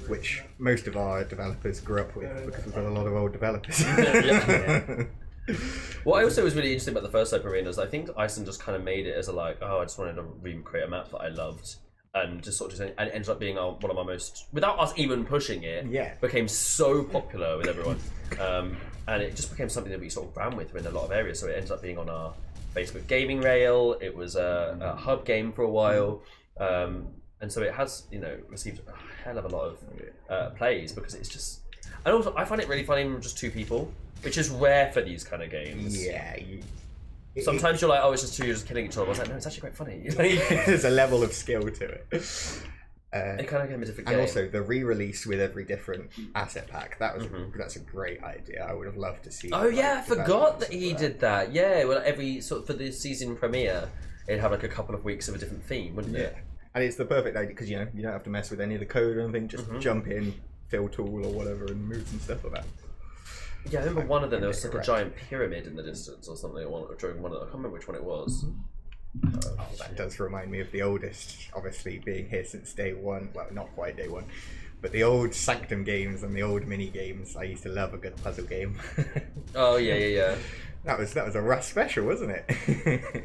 which most of our developers grew up with because we've got a lot of old developers. What I also was really interesting about the first Sniper Arena is I think Iceland just kind of made it as a I just wanted to recreate a map that I loved. And just and it ended up being one of our most, without us even pushing it, became so popular with everyone. And it just became something that we sort of ran with in a lot of areas. So it ended up being on our Facebook gaming rail. It was a hub game for a while. And so it has, received a hell of a lot of plays because it's just, and also I find it really funny when just two people, which is rare for these kind of games. Yeah. Sometimes you're like, oh, it's just two, you're just killing each other. I was like, no, it's actually quite funny. There's a level of skill to it. It kind of became a different game. And also the re-release with every different asset pack. That's a great idea. I would have loved to see. Oh yeah, I forgot that he did that. Yeah, well, every for the season premiere, it'd have like a couple of weeks of a different theme, wouldn't it? And it's the perfect idea because you don't have to mess with any of the code or anything. Just jump in, fill tool or whatever, and move some stuff about. Yeah, I remember one of them. There was like a giant pyramid in the distance or something. During one of them, I can't remember which one it was. That does remind me of the oldest, obviously being here since day one. Well, not quite day one, But the old Sanctum games and the old mini games, I used to love a good puzzle game. Oh yeah. That was a Rust special, wasn't it?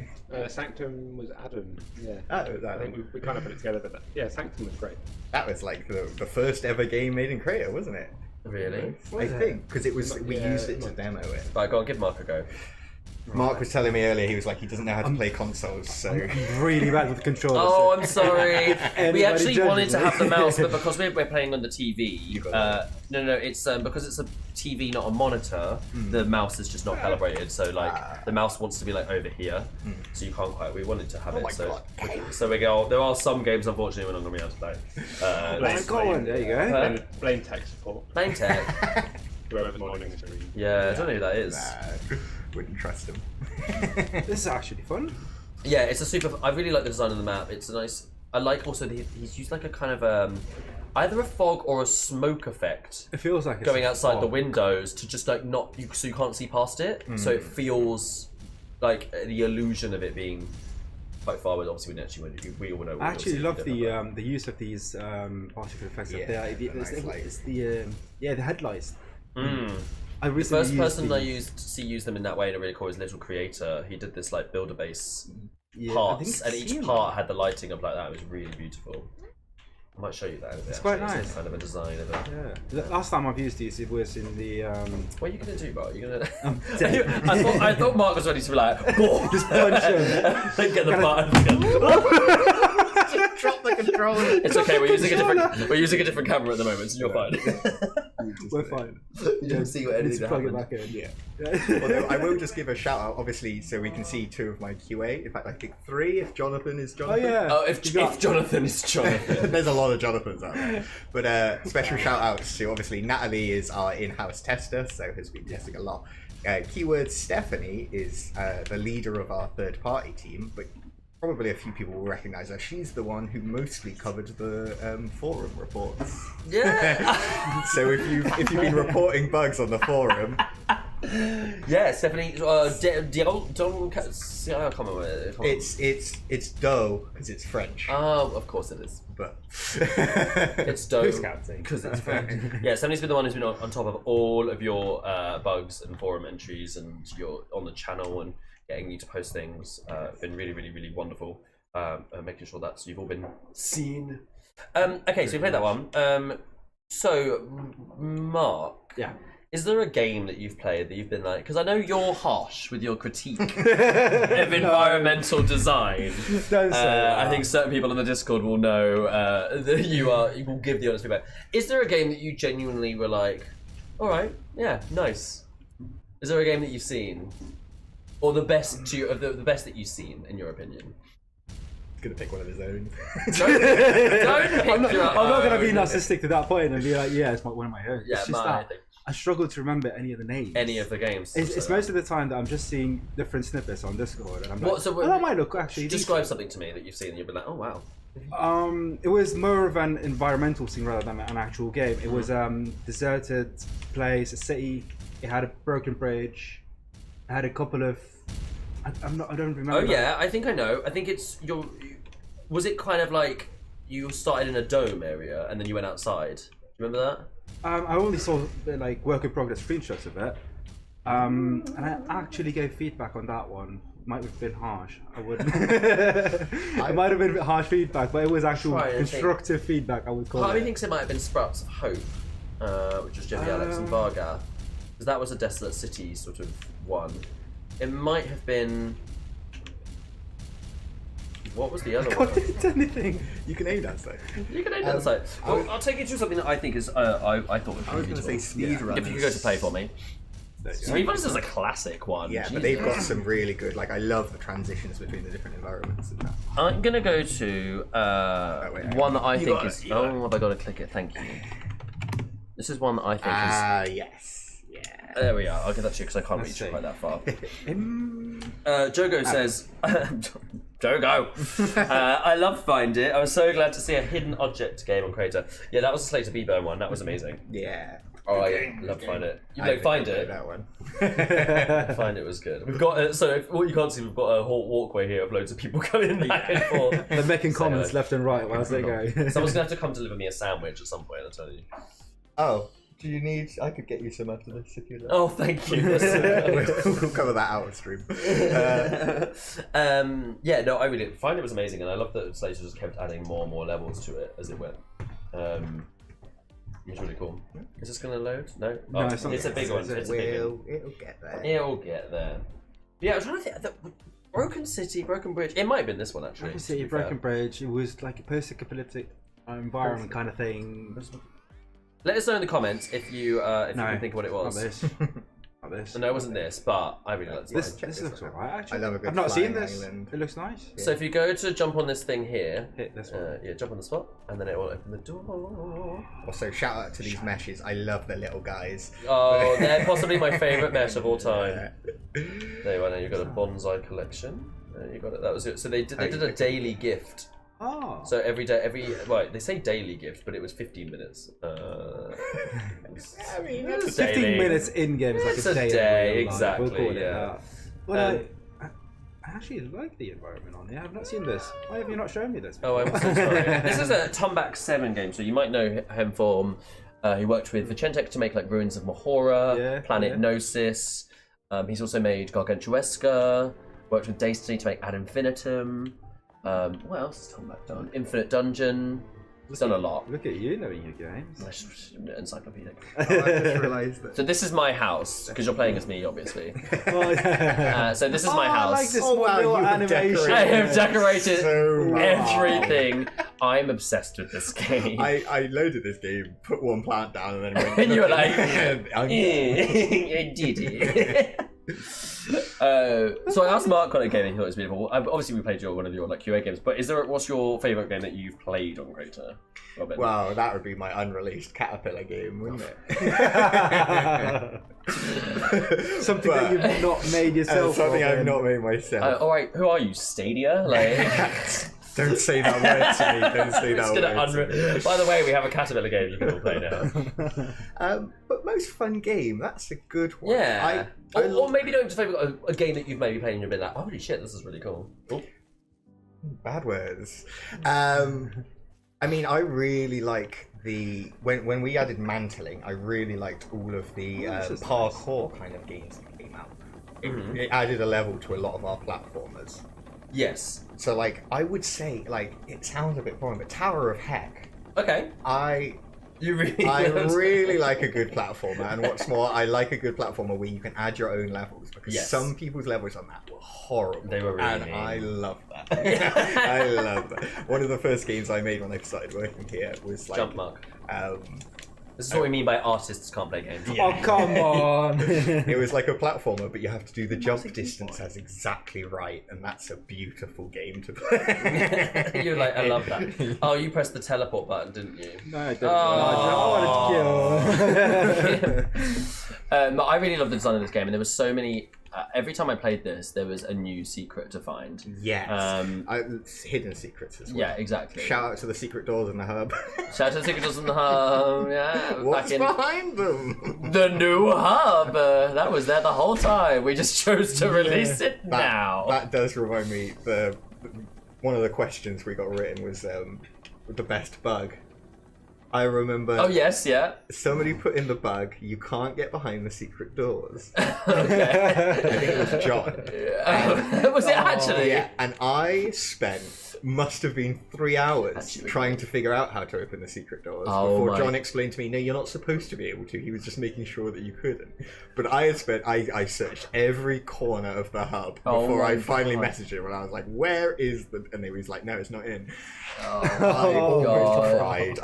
Sanctum was Adam. Yeah. That was I Adam. think we kind of put it together, but yeah, Sanctum was great. That was like the first ever game made in Crayta, wasn't it? Really? I think because it was we Yeah, used it to demo it. Right, go on, give Mark a go. Mark was telling me earlier he was like he doesn't know how to play consoles, so Really bad with controllers. Oh, I'm sorry. We Anybody actually judging wanted to me? have the mouse, but because we're playing on the TV, got no, it's because it's a TV, not a monitor. The mouse is just not calibrated, so like the mouse wants to be like over here, so you can't quite. We wanted to have it, my so God. so we go. There are some games, unfortunately, we're not going to be able to play. I got one. There you go. Blame tech support. Blame tech. Whoever's modding this. Yeah, I don't know who that is. nah, wouldn't trust him. This is actually fun. Yeah, it's a super. I really like the design of the map. It's a nice. I like also he's used like a kind of either a fog or a smoke effect It feels like it's going a outside the fog. windows to just like not you, so you can't see past it. So it feels like the illusion of it being quite far away. Obviously, we all know. I actually love the use of these particle effects. Yeah, Up there. the nice light. It's the headlights. I The recently first used person I these. used them in that way in a really cool is Little Creator. He did this like builder base Yeah, I parts, think and I've each seen part had the lighting up like that. It was really beautiful. I might show you that in a bit. It's quite actually. nice. Kind of a design of it. Yeah. The last time I've used these, it was in the. What are you gonna do, Mark? You're gonna. I'm dead. I thought Mark was ready to be like, Just punch him. then get the button. Drop the controller. It's okay. We're using a different camera at the moment, so you're fine. We're fine. You don't see what Let's anything plug it happened. back in. Yeah. Although I will just give a shout out, obviously, so we can see 2 of my QA. In fact, I think 3 if Jonathan is Oh Jonathan. yeah. Oh, if Jonathan is Jonathan. There's a lot of Jonathans out there. But special shout outs to obviously Natalie is our in-house tester, so has been testing a lot. Keyword Stephanie is the leader of our third-party team, but probably a few people will recognise her. She's the one who mostly covered the forum reports. Yeah. So if you've been reporting bugs on the forum, Yeah, Stephanie. Don't. I can't remember it. it's dough because it's French. Oh, of course it is. But It's dope Who's counting? because it's French. Yeah, Stephanie's been the one who's been on top of all of your bugs and forum entries, and you're on the channel and getting you to post things. Been really, really, really wonderful. Making sure that you've all been seen. Okay, so we played that one. So Mark, Yeah. is there a game that you've played that you've been like? Because I know you're harsh with your critique of environmental design. Don't say that. I think certain people on the Discord will know that you will give the honest feedback. Is there a game that you genuinely were like, all right, yeah, nice? Is there a game that you've seen, or the best the best that you've seen in your opinion? gonna pick one of his own. Don't pick I'm not your going to be own. narcissistic to that point and be like, yeah, it's one of my own. Yeah, It's just I that think I struggle to remember any of the names. any of the games. It's most of the time that I'm just seeing different snippets on Discord, and I'm like, What- so oh, that might look actually describe decent. something to me that you've seen and you've been like, oh wow. It was more of an environmental scene rather than an actual game. It was deserted place, a city. It had a broken bridge. It had a couple of. I don't remember. Oh yeah, I think I know. I think it's your. Was it kind of like you started in a dome area and then you went outside? Do you remember that? I only saw like work in progress screenshots of it, and I actually gave feedback on that one. Might have been harsh. I wouldn't. It might have been a bit harsh feedback, but it was actual Try and constructive feedback. I would call Part of me it. thinks it might have been Sprouts of Hope, which was Jeffy Alex and Vargath, because that was a Desolate City sort of one. It might have been. What was the other one? Anything. You can aim that side. You can aim down the side. Well, I'll take you through something that I think is I thought was I was really going to say beautiful. Speedrun. If you could go to play for me. Speedrun is a classic one. Yeah, but they've got some really good. Like I love the transitions between the different environments and that. I'm gonna go to wait, one that I you think got it, is. you got Oh, have I got to click it? Thank you. This is one that I think Ah, yes. Yeah. is. There we are. I'll give that to you because I can't Let's reach see. it quite that far. Um, Jogo says, Jogo, I love Find It. I was so glad to see a hidden object game on Crayta. Yeah, that was a Slater B-Burn one. That was amazing. Yeah. Oh, I love Find It. You know, Find It. That one. Find It was good. We've got so what you can't see, we've got a whole walkway here of loads of people coming back and forth. They're making Say comments hello. left and right whilst they go. Someone's gonna have to come deliver me a sandwich at some point. I tell you. Oh, do you need? I could get you some after this if you like. Oh, thank you. We'll cover that out of stream. Yeah, no, I really Find It was amazing, and I love that Slater just kept adding more and more levels to it as it went. It was really cool. Is this gonna load? No. No, Oh, it's not. it's a big one. It's a big one. It'll get there. It'll get there. Yeah, I was trying to think. Broken City, Broken Bridge. It might have been this one actually. Broken to City, be fair. Broken Bridge. It was like a post-apocalyptic environment kind of thing. Let us know in the comments if you No, can think of what it was. Not this. Not this. No, it wasn't this, but I really liked This, it. this looks alright actually. I love a good I've not seen flying this. island. It looks nice. So if you go to jump on this thing here, Hit this one. yeah, jump on the spot, and then it will open the door. Also, shout out to these meshes. I love the little guys. Oh, they're possibly my favourite mesh of all time. There you are. Now you've got a bonsai collection. There you got it. That was it. So they did a daily gift. Oh. So every day, well, they say daily gift, but it was 15 minutes. I mean, It's 15 daily. minutes in game is like It's a a day. in day, real life. exactly, We'll call it yeah. that. Well, I actually like the environment on here. I've not seen this. Why have you not shown me this? Oh, I'm so sorry. This is a Tomback 7 game, so you might know him from. He worked with Vicentec to make like Ruins of Mahora, Yeah, Planet yeah. Gnosis. He's also made Gargantuesca. Worked with Destiny to make Ad Infinitum. What else has Tomback done? Infinite Dungeon. He's done a lot. Look at you knowing your games. Encyclopedic. I just realised that. So this is my house because you're playing as me, obviously. Oh, yeah. So this is my Oh, house. I like this Oh, wow, little you have animation. I have decorated So much. everything. I'm obsessed with this game. I loaded this game, put one plant down, and then went. And you were like, I'm I did it. So I asked Mark on a game and he thought it was beautiful. Obviously, we played one of your like QA games, but what's your favourite game that you've played on Crayta, Robin? Well, that would be my unreleased Caterpillar game, wouldn't it? Something that But- you've not made yourself. something I've Robin. not made myself. All right, who are you? Stadia? Like, Don't say that word to me. Don't say it's that gonna word. To me. By the way, we have a Caterpillar game you can all play now. But most fun game. That's a good one. Yeah. I Or maybe don't just favourite a game that you've maybe played and you've been like, holy shit, this is really cool. Oh. Bad words. I mean, I really like the when we added mantling. I really liked all of the this is parkour kind of games that came out. It added a level to a lot of our platformers. Yes. So, like, I would say, like, it sounds a bit boring, but Tower of Heck. Okay. I really like a good platformer, and what's more, I like a good platformer where you can add your own levels, because Yes. some people's levels on that were horrible. They were really and mean. I love that. I love that. One of the first games I made when I started working here was like Jump mark. um, This is what we mean by artists can't play games. Oh, come on. it was like a platformer, but you have to do the jump distance as exactly right, and that's a beautiful game to play. You're like, I love that. Oh, you pressed the teleport button, didn't you? No, I didn't. Oh. I wanted to kill. I really love the design of this game, and there was so many. Every time I played this, there was a new secret to find. Yes. Um, Hidden secrets as well. Yeah, exactly. Shout out to the secret doors in the hub. Shout out to the secret doors in the hub. Yeah, What's back in behind them? the new hub. That was there the whole time. We just chose to release it now. That does remind me. One of the questions we got written was the best bug. I remember. Oh yes, yeah. Somebody put in the bug. You can't get behind the secret doors. Okay. I think it was John. Was it actually? Yeah, and I spent must have been 3 hours Actually. trying to figure out how to open the secret doors Oh before my- John explained to me, no, you're not supposed to be able to. He was just making sure that you couldn't. But I searched every corner of the hub Oh before my I finally God. messaged him, and I was like, where is the... And he was like, no, it's not in. Oh, I almost God. cried.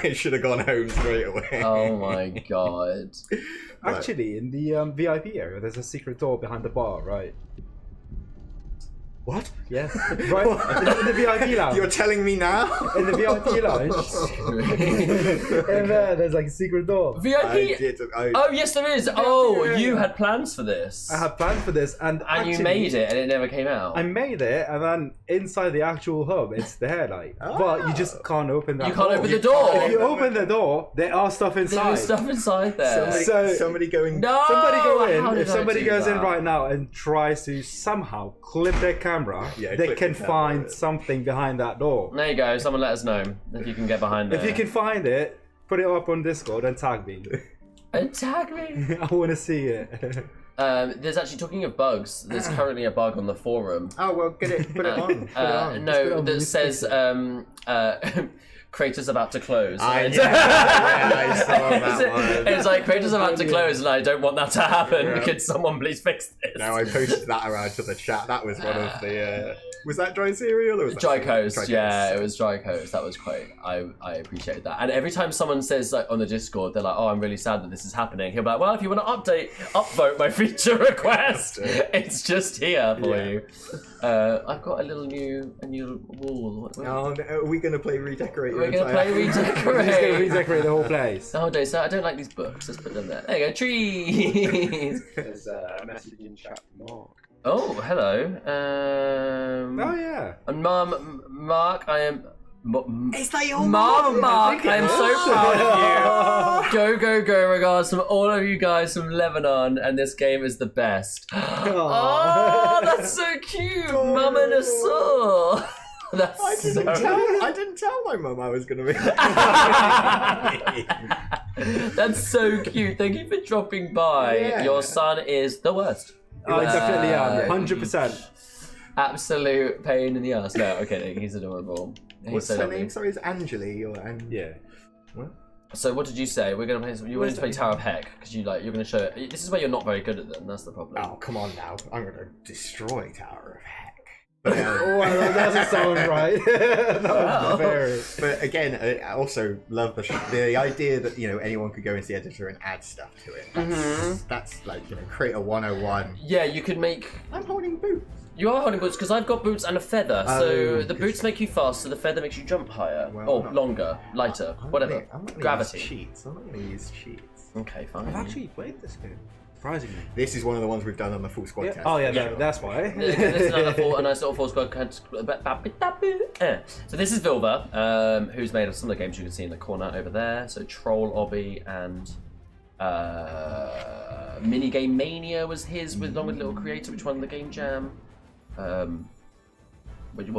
I should have gone home straight away. Oh my god. Actually, in the VIP area, there's a secret door behind the bar, right? What? Yes. Right in the VIP lounge. You're telling me now? In the VIP lounge. In there, there's like a secret door. VIP? Oh, yes, there is. Oh, you had plans for this. I had planned for this, and And you made it, and it never came out. I made it, and then inside the actual hub, it's there, like. But you just can't open that. You can't open the door. If you open the door, there are stuff inside. There's stuff inside there. Somebody going. No! Somebody go How in. did If I somebody do goes in that? right now and tries to somehow clip their camera, Yeah, they clip can the camera. find something behind that door. There you go. Someone let us know if you can get behind there. If you can find it, put it up on Discord and tag me. And tag me. I want to see it. There's actually, talking of bugs, there's currently a bug on the forum. Oh well, put it on. Put it on. Just put it No, on that the says Crayta's about to close. I And saw that one. it's like Crayta's about to close, and I don't want that to happen. Could someone please fix this? No, I posted that around to the chat. That was one of the. Was that dry cereal or was that Dry cereal? Coast, Dry yeah, Coast. it was Dry Coast. That was quite. I appreciated that. And every time someone says like on the Discord, they're like, "Oh, I'm really sad that this is happening." He'll be like, "Well, if you want to upvote my feature request, it's just here for you." I've got a new wall. Oh, no, are we going to play redecorate? We're gonna play We're just gonna redecorate. redecorate the whole place. Oh, no, so I don't like these books. Let's put them there. There you go, trees. There's a message in chat from Mark. Oh, hello. Oh yeah. And Mark, I am. Is that your Mark, I am so proud of you. Go, regards from all of you guys from Lebanon, and this game is the best. Oh, that's so cute. Mum and a saw. That's I didn't tell my mum I was going to be. That's so cute. Thank you for dropping by. Yeah. Your son is the worst. I definitely am. 100%. Absolute pain in the ass. No, okay, he's adorable. He's What's so her lovely. name? Sorry, is Angeli or Yeah. So what did you say? We're gonna play. You wanted to play Tower of Heck because you're gonna show. This is where you're not very good at them. That's the problem. Oh, come on now. I'm going to destroy Tower of Heck. Oh, that doesn't sound right. That was very. But again, I also love the idea that anyone could go into the editor and add stuff to it. That's like Crayta 101. Yeah, you could make. I'm holding boots. You are holding boots because I've got boots and a feather. So Oh, the good. boots make you faster. The feather makes you jump higher, Well, or I'm not- longer, lighter, whatever. I'm not gonna Gravity. Use cheats. I'm not going to use cheats. Okay, fine. I've actually played this game. Surprisingly. This is one of the ones we've done on the full squad Yeah. test. Oh yeah, Yeah. no, that's why. This is another a nice little four squad. So this is Vilva, who's made of some of the games you can see in the corner over there. So Troll Obby and Minigame Mania was his, along with Little Creator, which won the Game Jam. Well,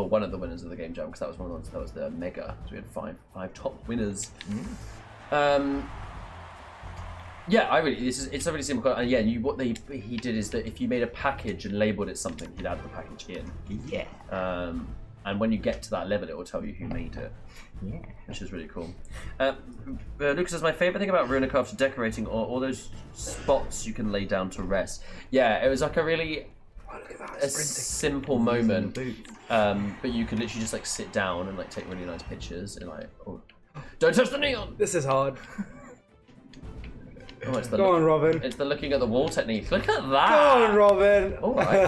one of the winners of the Game Jam, because that was one of the ones that was the Mega. So we had five top winners. Yeah, it's a really simple. And yeah, what he did is that if you made a package and labeled it something, he'd add the package in. Yeah. And when you get to that level, it will tell you who made it. Yeah. Which is really cool. Luca says, my favourite thing about Runecraft decorating are all those spots you can lay down to rest. Yeah, it was like a really simple moment. But you could literally just like sit down and like take really nice pictures and like, oh, don't touch the neon! This is hard. Oh, it's the Go on, Robin. It's the looking at the wall technique. Look at that! Go on, Robin. All right.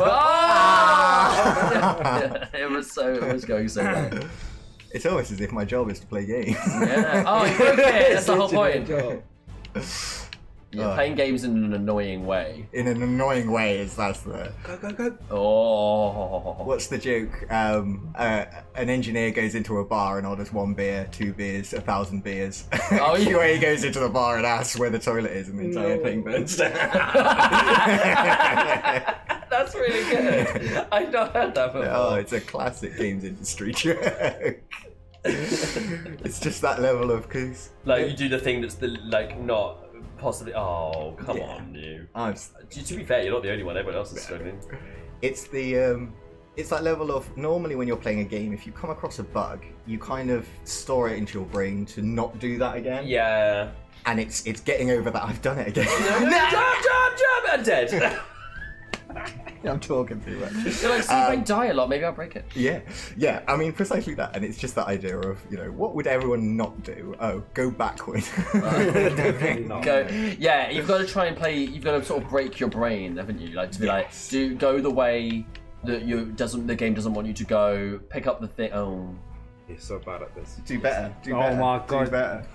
Ah! It was going so well. It's almost as if my job is to play games. Yeah. Oh, you broke it. That's the whole point. Job. Yeah, playing games in an annoying way. In an annoying way, that's the. Go. Oh. What's the joke? An engineer goes into a bar and orders 1 beer, 2 beers, 1,000 beers. Oh, yeah. QA goes into the bar and asks where the toilet is, and the entire thing burns down. That's really good. I've not heard that before. Oh, it's a classic games industry joke. It's just that level of cause. Like you do the thing that's not possibly. Oh, come Yeah. on, you. To be fair, you're not the only one. Everyone else is struggling. It's it's that level of normally when you're playing a game, if you come across a bug, you kind of store it into your brain to not do that again. Yeah. And it's getting over that I've done it again. Jump! I'm dead. I'm talking too much. You're like, see, if I die a lot, maybe I'll break it. Yeah. I mean, precisely that, and it's just that idea of what would everyone not do? Oh, go backward. Definitely not. Yeah, you've got to try and play. You've got to sort of break your brain, haven't you? Like to be Yes. like, go the way the game doesn't want you to go pick up the thing. Oh, You're so bad at this. Do better. Do Oh better. my God. Do better.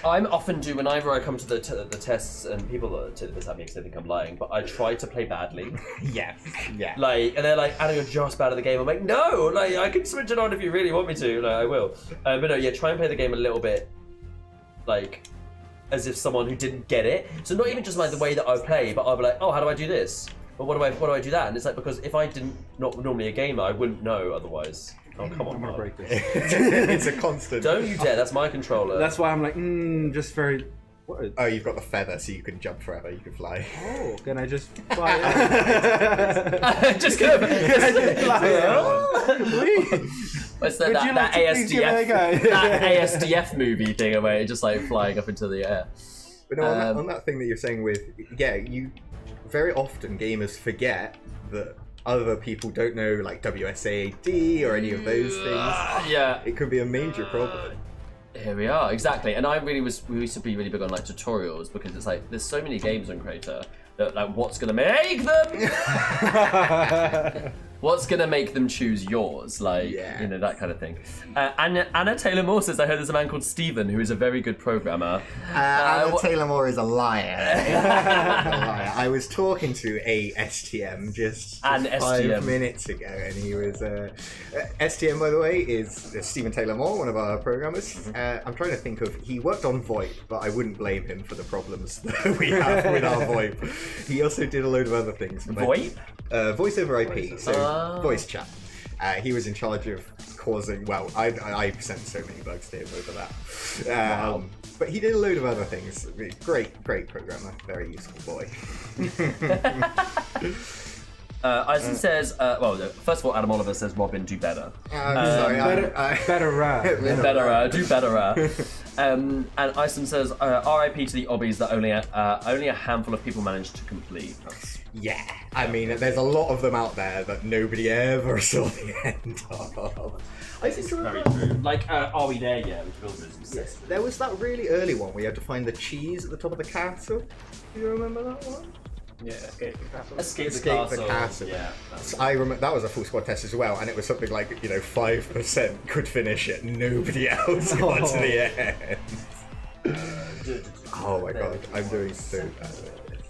I'm often do whenever I come to the tests, and people say this at me because they think I'm lying, but I try to play badly. Yes. Yeah. Like, and they're like, Anna, you're just bad at the game. I'm like, no, like, I can switch it on if you really want me to. Like, I will. But no, yeah, try and play the game a little bit, like, as if someone who didn't get it. So not even just like the way that I play, but I'll be like, oh, how do I do this? Or what do I do that? And it's like, because if I didn't, not normally a gamer, I wouldn't know otherwise. Oh, come on, I'm gonna Mark. break this. It's a constant. Don't you dare, that's my controller. That's why I'm like, just very. What? Oh, you've got the feather, so you can jump forever. You can fly. Oh, can I just fly? just go. What's that? Would you That like to please give it a ASDF, go? that ASDF movie thing where it's just like flying up into the air. But no, on that thing that you're saying with, you very often gamers forget that other people don't know like WSAD or any of those things. Yeah. It could be a major problem. Here we are, exactly. And we used to be really big on like tutorials because it's like there's so many games on Crayta that like what's gonna make them? What's gonna make them choose yours? Like, you know, that kind of thing. Anna Taylor Moore says, I heard there's a man called Stephen who is a very good programmer. Anna Taylor Moore is a liar. A liar. I was talking to a STM just 5 STM. minutes ago, and he was STM, by the way, is Stephen Taylor Moore, one of our programmers. I'm trying to think of, he worked on VoIP, but I wouldn't blame him for the problems that we have with our VoIP. He also did a load of other things. VoIP? Voice over IP, so voice chat. He was in charge of causing, well, I sent so many bugs to him over that. Wow. But he did a load of other things. Great programmer, very useful boy. Ison says, well, first of all, Adam Oliver says, Robin, do better. Sorry, Better. Do better. And Ison says, RIP to the obbies that only a handful of people managed to complete. Yeah, I mean, there's a lot of them out there that nobody ever saw the end of. I think Very true. Like, Are We There Yet? Which Builders Yes, there was that really early one where you had to find the cheese at the top of the castle. Do you remember that one? Yeah, Escape the Castle. Escape the Castle. Yeah. I remember that was a full squad test as well, and it was something like 5% could finish it, nobody else got to the end. Oh my god, I'm doing so bad at this.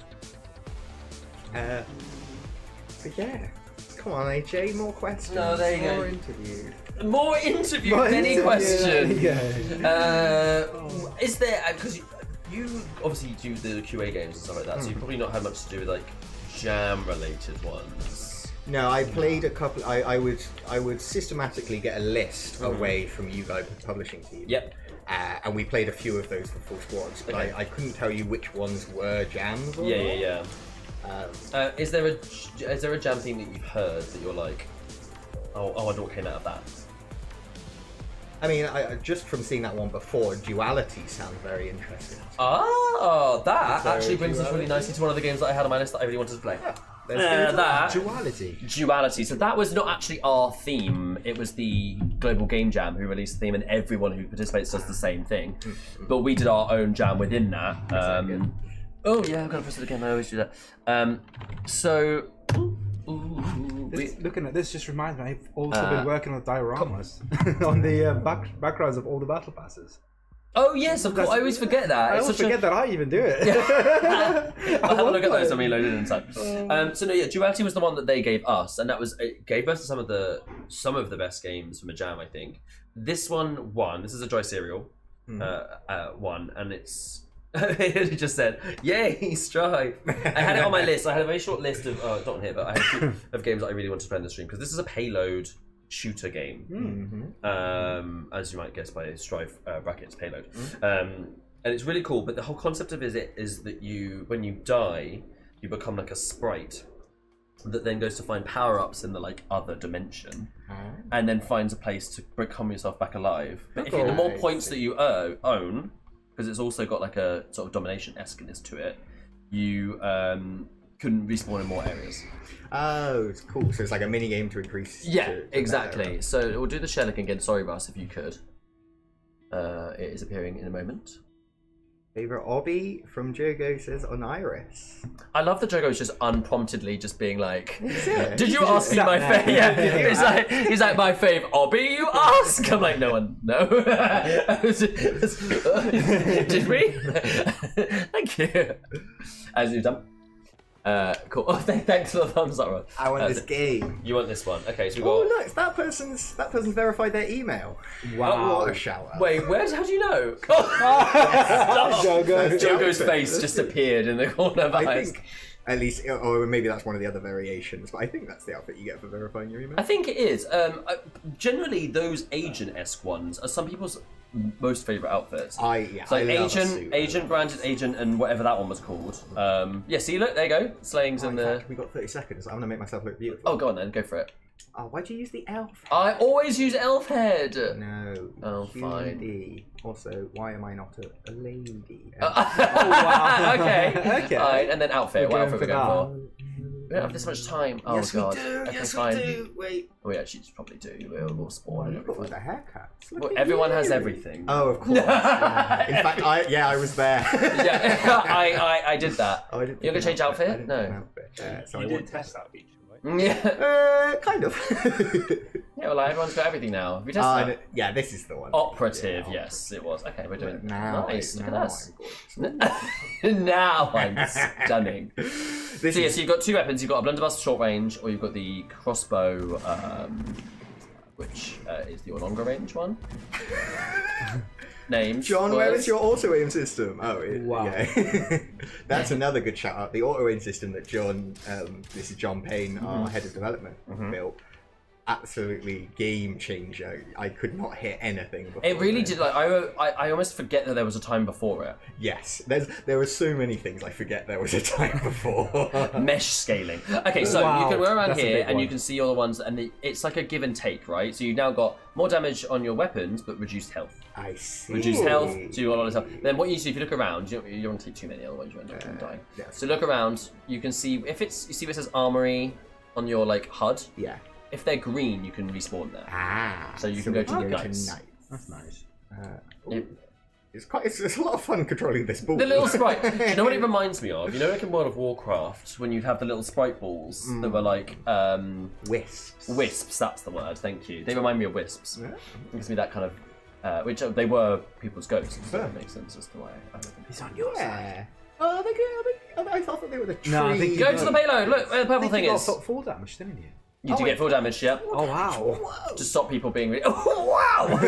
But yeah, come on, AJ, more questions. No, there you go. More interviews. More interview, More many interview, questions. yeah. Is there, because you obviously do the QA games and stuff like that, so you've probably not had much to do with like jam-related ones. No, I played a couple. I would systematically get a list away from you guys, the publishing team. Yep. And we played a few of those for full squads, but Okay. I couldn't tell you which ones were jams. Or Yeah. not. Is there a jam theme that you've heard that you're like, oh, I wonder what came out of that? I mean, just from seeing that one before, Duality sounds very interesting. Oh, that Is there actually a brings us really Duality? nicely to one of the games that I had on my list that I really wanted to play. There's That Duality. Duality. So that was not actually our theme. It was the Global Game Jam who released the theme, and everyone who participates does the same thing. But we did our own jam within that. Oh yeah, I've got to press it again. I always do that. So. Looking at this just reminds me, I've also been working on dioramas on the backgrounds of all the battle passes. Oh yes, of course. I always forget that. I It's always such a- forget that I even do it. I'll have a look at those. I mean, loaded inside. So no, yeah, Duality was the one that they gave us, and it gave us some of the best games from a jam. I think this one won. This is a dry cereal one, and it's. It just said, "Yay, Strive!" I had it on my list. I had a very short list of not on here, but I had a few of games that I really wanted to play in the stream because this is a Payload shooter game. As you might guess by Strive brackets Payload, and it's really cool. But the whole concept of it is that when you die, you become like a sprite that then goes to find power-ups in the like other dimension, and then finds a place to become yourself back alive. But if the more points that you own, because it's also got like a sort of domination-esqueness to it, you can respawn in more areas. Oh, it's cool. So it's like a mini game to increase. Yeah, to exactly. better. So we'll do the Sherlock again. Sorry, Russ, if you could. It is appearing in a moment. Favorite hobby from Jogo says on Iris. I love that Jogo's just unpromptedly just being like, it? "Did you ask me my Sat favorite?" Yeah, he's like my fave hobby. You ask? I'm like, no one, no. Did we? Thank you. As you've done. Cool. Oh, thanks for the thumbs up, Rod. I want this game. You want this one? Okay, so we Oh, got. look, that person's verified their email. Wow. What a shout out. Wait, how do you know? Jogo. Jogo's face just appeared in the corner of I eyes. think, at least, or maybe that's one of the other variations, but I think that's the outfit you get for verifying your email. I think it is. Generally, those agent-esque ones are some people's most favorite outfits. So So agent, branded agent, and whatever that one was called. Yeah, see, look, there you go. Slaying's in the. We got 30 seconds. I'm gonna make myself look beautiful. Oh, go on then, go for it. Oh, why'd you use the elf? I always use elf head. No. Oh, fine. cutie. Also, why am I not a lady? wow. Okay. Okay. Alright, and then outfit. What We're outfit we going going for for? We don't have this much time. Oh yes, god. we do. Okay, Yes, fine. we do. Wait. We actually probably do. We'll spawn and You've got all everything. the haircuts. Look Well, at everyone has you. everything. Oh, of course. Yeah. In fact, I was there. Yeah, I did that. Oh, I didn't You're gonna pick change an outfit? I didn't No. pick an outfit. So You I did want test that feature, right? Yeah. kind of. Yeah, well, everyone's got everything now. Have you tested that? Yeah, this is the one. Operative, Yeah, yes, it was. Okay, we're doing now. nice. Look at now us. I'm gorgeous. Now I'm stunning. This So yeah, is so you've got two weapons. You've got a blunderbuss short range, or you've got the crossbow, which is the longer range one. Names. John, where words. is your auto aim system? Oh, Wow. yeah. That's another good shout out. The auto aim system that John, this is John Payne, our head of development, built. Absolutely game changer. I could not hit anything before. It really this. did. Like I almost forget that there was a time before it. Yes, there were so many things I forget there was a time before. Mesh scaling. Okay, so Wow, you can go around that's a here big and you one. can see all the ones, and it's like a give and take, right? So you've now got more damage on your weapons, but reduced health. I see. Reduced health, so you got a lot of health. Then what you do if you look around, you don't want to take too many, otherwise you end up dying. yeah. So look around, you can see if it's you see where it says armory on your like HUD. Yeah. If they're green, you can respawn there. Ah. So you can go to the we knights. That's nice. It's a lot of fun controlling this ball. The little sprite. Do you know what it reminds me of? You know, like in World of Warcraft, when you'd have the little sprite balls that were like Wisps. wisps. That's the word. Thank you. They remind me of wisps. Yeah. It gives me that kind of, which they were people's ghosts. So that makes sense as to why I don't think. He's on your side. Yeah. Oh, are they good? I thought they were the tree. No, I think Go to the payload. Look where the purple thing You is. got full damage, didn't you? You do get full damage. Yeah. Oh wow. To stop people being really. Oh wow!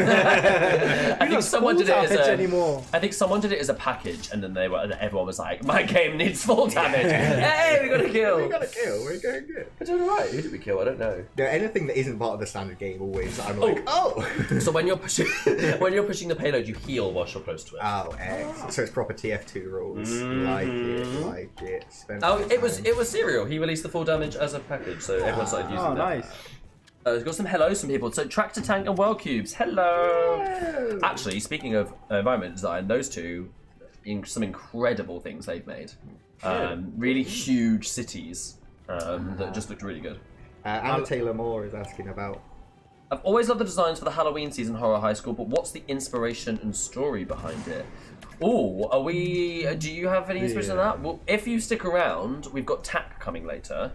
I think someone did it as a. anymore. I think someone did it as a package, and then everyone was like, "My game needs full damage." Hey, we got a kill. We got a kill. We're going good. I don't know. Right? Who did we kill? I don't know. No, anything that isn't part of the standard game, always I'm like, oh. So when you're pushing the payload, you heal whilst you're close to it. Oh, X. So it's proper TF2 rules. Like it. Spend Oh, some it was time. Serial. He released the full damage as a package, so everyone started using Oh, that. nice. We've got some hellos from people. So Tractor Tank and World Cubes. Hello. Actually, speaking of environment design, those two, some incredible things they've made. Really huge cities that just looked really good. Anna Taylor Moore is asking about. I've always loved the designs for the Halloween season Horror High School, but what's the inspiration and story behind it? Oh, do you have any inspiration on that? Well, if you stick around, we've got TAC coming later.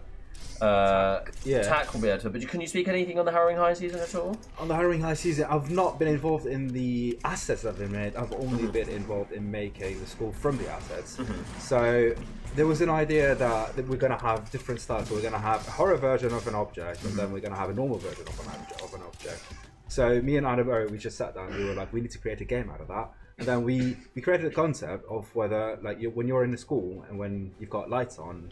TAC will be able to, but can you speak anything on the Harrowing High season at all? On the Harrowing High season, I've not been involved in the assets that have been made. I've only been involved in making the school from the assets. So there was an idea that we're going to have different styles. So we're going to have a horror version of an object, and then we're going to have a normal version of an object. So me and Annabelle, we just sat down. We were like, we need to create a game out of that. And then we created a concept of whether, like, when you're in the school and when you've got lights on,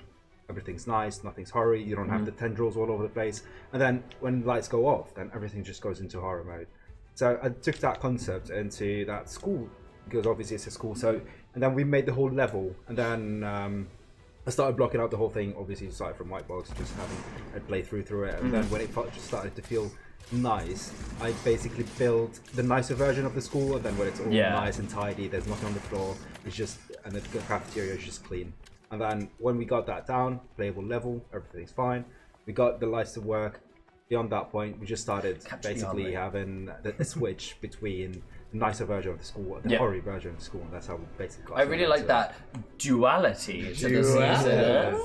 everything's nice, nothing's horror, you don't have the tendrils all over the place. And then when lights go off, then everything just goes into horror mode. So I took that concept into that school, because obviously it's a school. So, and then we made the whole level, and then I started blocking out the whole thing. Obviously, started from white box, just having a playthrough through it. And then when it just started to feel nice, I basically built the nicer version of the school. And then when it's all nice and tidy, there's nothing on the floor. It's just, and the cafeteria is just clean. And then when we got that down, playable level, everything's fine. We got the lights to work. Beyond that point, we just started basically having a switch between nicer version of the school, the Yeah. horror version of the school, and that's how we basically got I really like that duality to the season.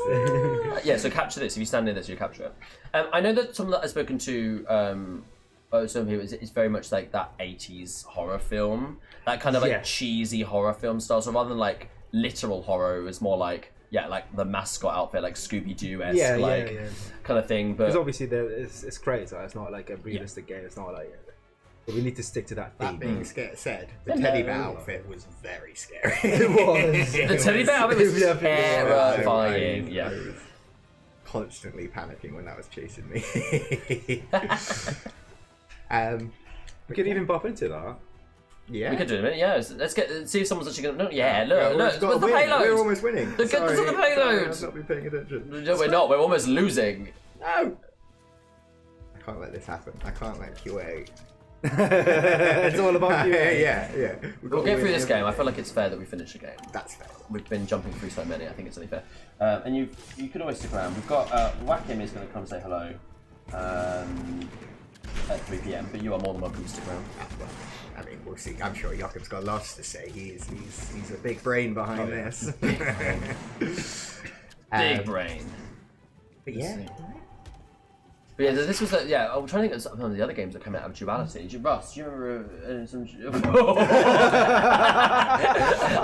Yeah, so capture this. If you stand near this, you capture it. I know that someone that I've spoken to, some people, it's very much like that 80s horror film, that kind of like Yeah. cheesy horror film style. So rather than like literal horror, it was more like like the mascot outfit, like Scooby-Doo-esque, Yeah, like yeah. kind of thing. Because But obviously it's Crayta. It's not like a realistic game. It's not like. But we need to stick to that theme. That being said, the teddy bear outfit was very scary. It was. the teddy bear outfit was Yeah, terrifying. Yeah. I was constantly panicking when that was chasing me. We could even buff into that. Yeah. We could do it in a minute, yeah. Let's see if someone's actually gonna. Yeah, look, Yeah, look, we've got where's the to win. payload? We're almost winning. Look at the Sorry, payload. I've not been paying attention. No, we're not. We're almost losing. No. I can't let this happen. I can't let QA. It's all about you. yeah. We'll get through this game. I feel like it's fair that we finish the game. That's fair. We've been jumping through so many. I think it's only fair. And you could always stick around. We've got Whackim is going to come say hello at 3 PM, but you are more than welcome to stick around. Well, I mean, we'll see. I'm sure Joachim's got lots to say. He's a big brain behind this. Big brain. But yeah. But yeah, this was I'm trying to think of some of the other games that came out of Duality. Russ, do you remember some?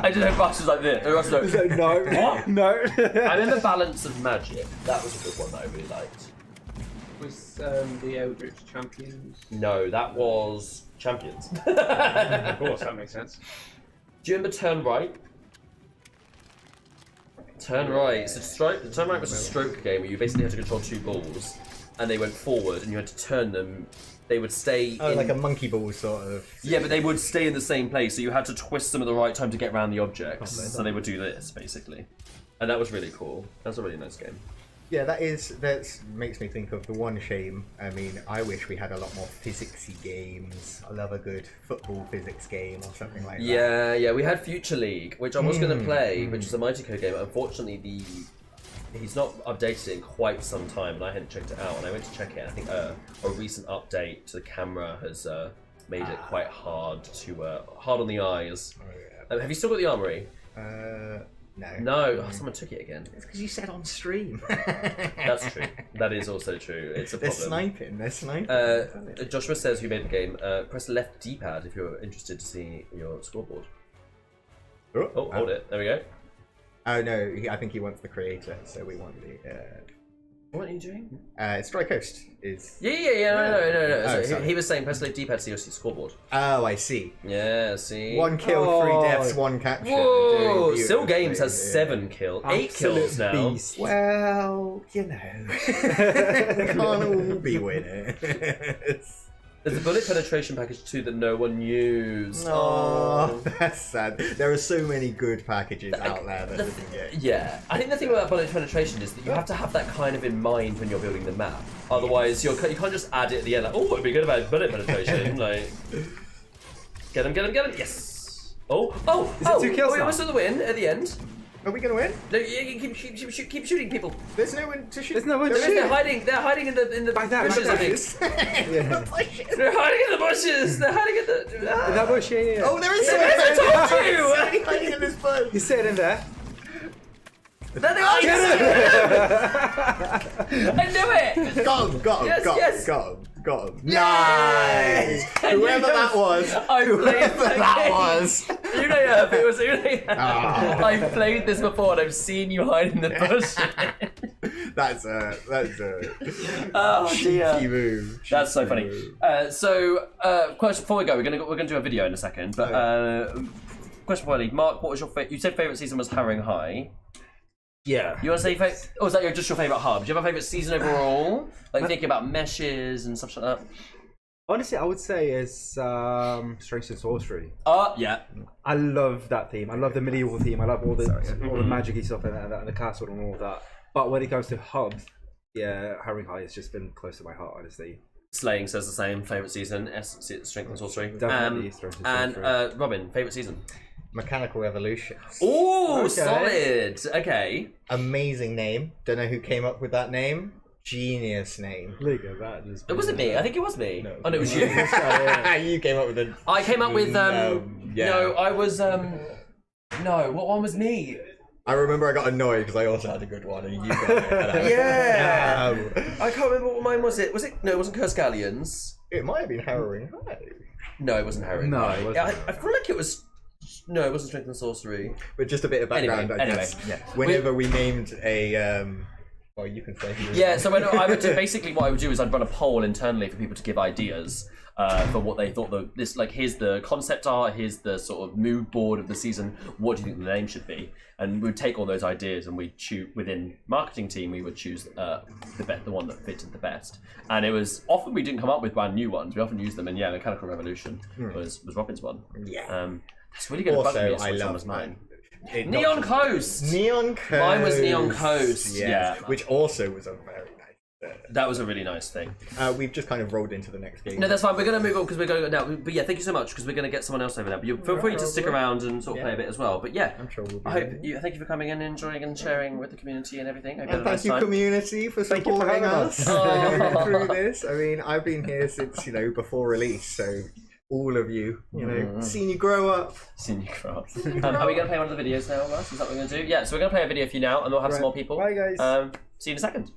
I just know Russ was like this. Russ was like, No. What? No. I remember Balance of Magic. That was a good one that I really liked. Was the Eldritch Champions? No, that was Champions. Of course, that makes sense. Do you remember Turn Right? Turn Right. So Turn Right was a stroke game where you basically had to control two balls, and they went forward, and you had to turn them. They would stay. Oh, in... like a monkey ball sort of. Yeah, but they would stay in the same place, so you had to twist them at the right time to get around the objects. So they would do this basically, and that was really cool. That's a really nice game. Yeah, that makes me think of the one shame. I mean, I wish we had a lot more physicsy games. I love a good football physics game or something like that. Yeah, we had Future League, which I was going to play, which is a Mighty Code game. Unfortunately, he's not updated it in quite some time, and I hadn't checked it out. And I went to check it. I think a recent update to the camera has made it quite hard on the eyes. Oh, yeah. Have you still got the armory? No. No, someone took it again. It's because you said on stream. That's true. That is also true. It's a They're problem. sniping. Joshua says, who made the game, press the left D-pad if you're interested to see your scoreboard. Oh, hold it. There we go. Oh no, I think he wants the creator, so we want the. What are you doing? Strike Coast is. Yeah. No. Oh, So sorry. he was saying, press the left D-pad to see your scoreboard. Oh, I see. Yeah, see. 1 kill, 3 deaths, 1 capture. Whoa! Doing Still Games beautifully, has yeah. 7 kills. 8 kills now. Beast. Well, you know, they can't all be winners. There's a bullet penetration package too that no one used. Oh, that's sad. There are so many good packages out there that didn't get. Yeah, I think the thing about bullet penetration is that you have to have that kind of in mind when you're building the map. Otherwise, you can't just add it at the end like, oh, it'd be good about bullet penetration. Like, get him, yes. Oh, Is it 2 kills we now? almost got the win at the end. Are we gonna win? No, you keep shooting people. There's no one to shoot. There's no one to They're shoot. hiding in the Back that, bushes. back I that. think. Yeah. They're hiding in the bushes. They're hiding in the. In that bush, yeah. Oh, there is Yes, someone I told you! Somebody hiding in this bush. He's sitting in there. There they are! I knew it! Got him, got him, Yes, got yes. him, got him. Yay! Nice! Whoever that was. I played Whoever that was. Unayef, it was Unayef. Ah. I've played this before and I've seen you hide in the bush. That's a Oh dear. cheeky move. That's so Cheeky funny. move. Question before we go, we're gonna do a video in a second. But question for you, Mark, what was your favorite? You said favorite season was Harrowing High. Yeah. You want to say favorite? Or is that just your favorite hub? Do you have a favorite season overall? Like thinking about meshes and stuff like that. Honestly, I would say it's Strength and Sorcery. Yeah. I love that theme. I love the medieval theme. I love all the magic-y stuff and the castle and all of that. But when it comes to hubs, yeah, Harrowing High has just been close to my heart, honestly. Slaying says the same. Favorite season, Strength and Sorcery. Definitely Strength and Sorcery. And Robin, favorite season. Mechanical Evolutions. Oh, Okay. solid. Okay. Amazing name. Don't know who came up with that name. genius name. Luca, that is. It wasn't me. I think it was me. No. Oh, no, it was you. You came up with a. I came up with yeah. No, I was No, what one was me? I remember I got annoyed because I also had a good one, and you got it. And I was Yeah. like, "Damn." I can't remember what mine was. It was it? No, it wasn't Curse Galleons. It might have been Harrowing High, No, it wasn't Harry. No, it wasn't. I feel like it was. No, it wasn't Strength and Sorcery. but just a bit of background. I Anyway, guess. Whenever we named a, well, you can say. Who Yeah, so when I would do, basically what I would do is I'd run a poll internally for people to give ideas for what they thought here's the concept art, here's the sort of mood board of the season. What do you think the name should be? And we'd take all those ideas and we'd choose within marketing team. We would choose the one that fitted the best. And it was often we didn't come up with brand new ones. We often used them. And yeah, Mechanical Revolution was Robin's one. Yeah. That's really going to bug me. Also, I Which one love was mine? Neon Coast. Neon Coast. Mine was Neon Coast. Yeah. Which also was a very nice. That was a really nice thing. We've just kind of rolled into the next game. No, that's fine. We're going to move on because we're going now. But yeah, thank you so much because we're going to get someone else over now. But you feel free to stick around and sort of play a bit as well. But yeah, I'm sure we'll be I hope you. Thank you for coming and enjoying and sharing with the community and everything. I hope you had And a thank nice you, time. community, for you for supporting having us us. Oh. through this. I mean, I've been here since before release, so all of you, seen you grow up. Senior Cross. Are we going to play one of the videos now, Russ? Is that what we're going to do? Yeah. So we're going to play a video for you now, and we'll have some more people. Bye, guys. See you in a second.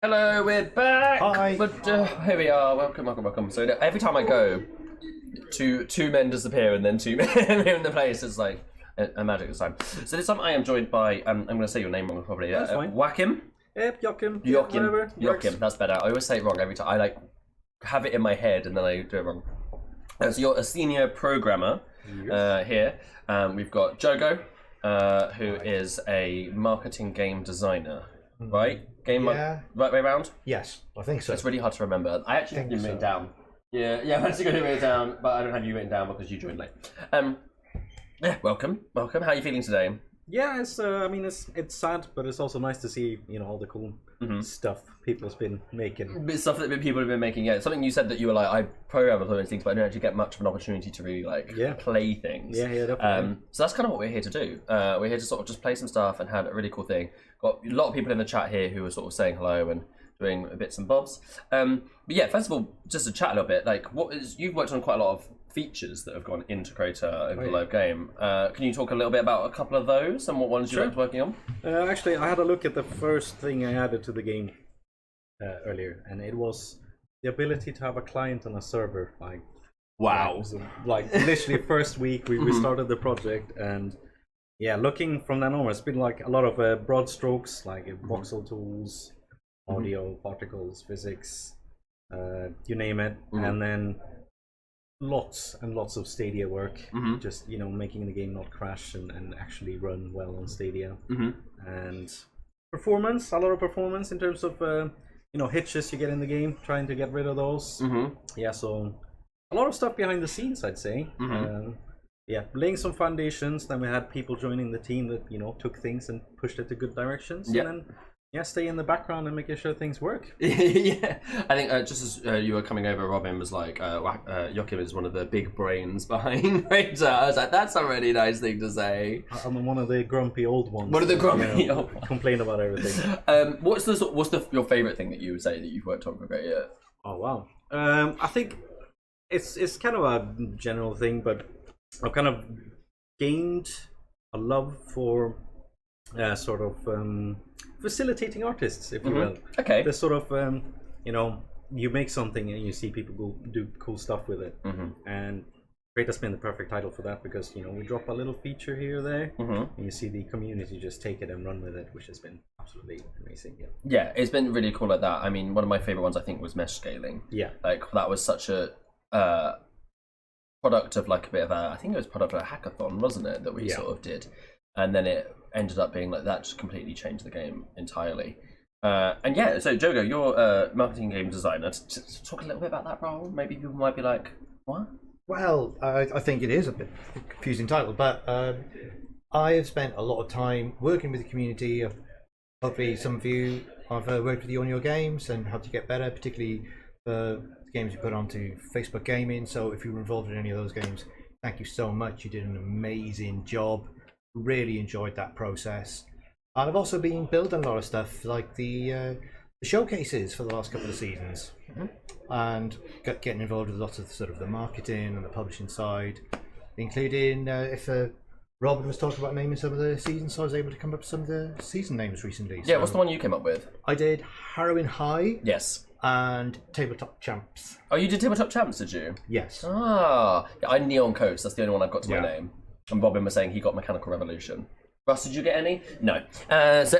Hello, we're back. Hi. But here we are. Welcome. So every time I go, two men disappear and then two men in the place. It's like a magic this time. So this time I am joined by I'm going to say your name wrong probably. That's fine. Whackim. Yep, Joachim. Joachim. That's better. I always say it wrong every time. I like have it in my head and then I do it wrong. So you're a senior programmer here. We've got Jogo, who is a marketing game designer, right? Right way around? Yes, I think so. It's really hard to remember. I actually have you written down. Yeah, I'm actually going to write it down, but I don't have you written down because you joined late. Yeah, welcome. How are you feeling today? Yeah, it's I mean it's sad, but it's also nice to see all the cool stuff people's been making. Stuff that people have been making. Yeah, something you said that you were like, I program all those things, but I don't actually get much of an opportunity to really play things. Yeah, definitely. So that's kind of what we're here to do. We're here to sort of just play some stuff and had a really cool thing. Got a lot of people in the chat here who are sort of saying hello and doing bits and bobs. But yeah, first of all, just to chat a little bit, like you've worked on quite a lot of features that have gone into Crayta over the live game. Can you talk a little bit about a couple of those and what ones you liked working on? Actually, I had a look at the first thing I added to the game earlier, and it was the ability to have a client on a server. Wow! Like literally first week we started the project, and yeah, looking from then on, it's been like a lot of broad strokes, like voxel tools, audio, particles, physics, you name it, and then lots and lots of Stadia work, just making the game not crash and actually run well on Stadia, and performance, a lot of performance in terms of hitches you get in the game, trying to get rid of those. Yeah, so a lot of stuff behind the scenes, I'd say. Yeah, laying some foundations. Then we had people joining the team that took things and pushed it to good directions, and then stay in the background and making sure things work. Yeah, I think just as you were coming over, Robin was like, Joachim is one of the big brains behind Crayta. I was like, that's a really nice thing to say. I'm one of the grumpy old ones. One of the grumpy old ones. Complain about everything. What's your favourite thing that you would say that you've worked on for Crayta? Oh wow. I think it's kind of a general thing, but I've kind of gained a love for sort of facilitating artists, if you will. Okay. This sort of you make something and you see people go do cool stuff with it, and Crayta's been the perfect title for that, because we drop a little feature here or there, and you see the community just take it and run with it, which has been absolutely amazing. Yeah, it's been really cool like that. I mean, one of my favorite ones I think was mesh scaling. Yeah, like that was such a product of like a bit of I think it was product of a hackathon, wasn't it, that we sort of did, and then it ended up being like that just completely changed the game entirely. And yeah, so Jogo, you're a marketing game designer. Talk a little bit about that role. Maybe people might be like, what? Well, I think it is a bit confusing title, but I have spent a lot of time working with the community. Hopefully some of you, I've worked with you on your games and helped you get better, particularly the games you put onto Facebook Gaming. So if you were involved in any of those games, thank you so much. You did an amazing job. Really enjoyed that process. And I've also been building a lot of stuff like the showcases for the last couple of seasons, and getting involved with lots of sort of the marketing and the publishing side, including if Robin was talking about naming some of the seasons, so I was able to come up with some of the season names recently. Yeah, what's the one you came up with? I did Harrowing High. Yes. And Tabletop Champs. Oh, you did Tabletop Champs, did you? Yes. Ah, yeah, I Neon Coast. That's the only one I've got to my name. And Robin was saying he got Mechanical Revolution. Russ, did you get any? No. So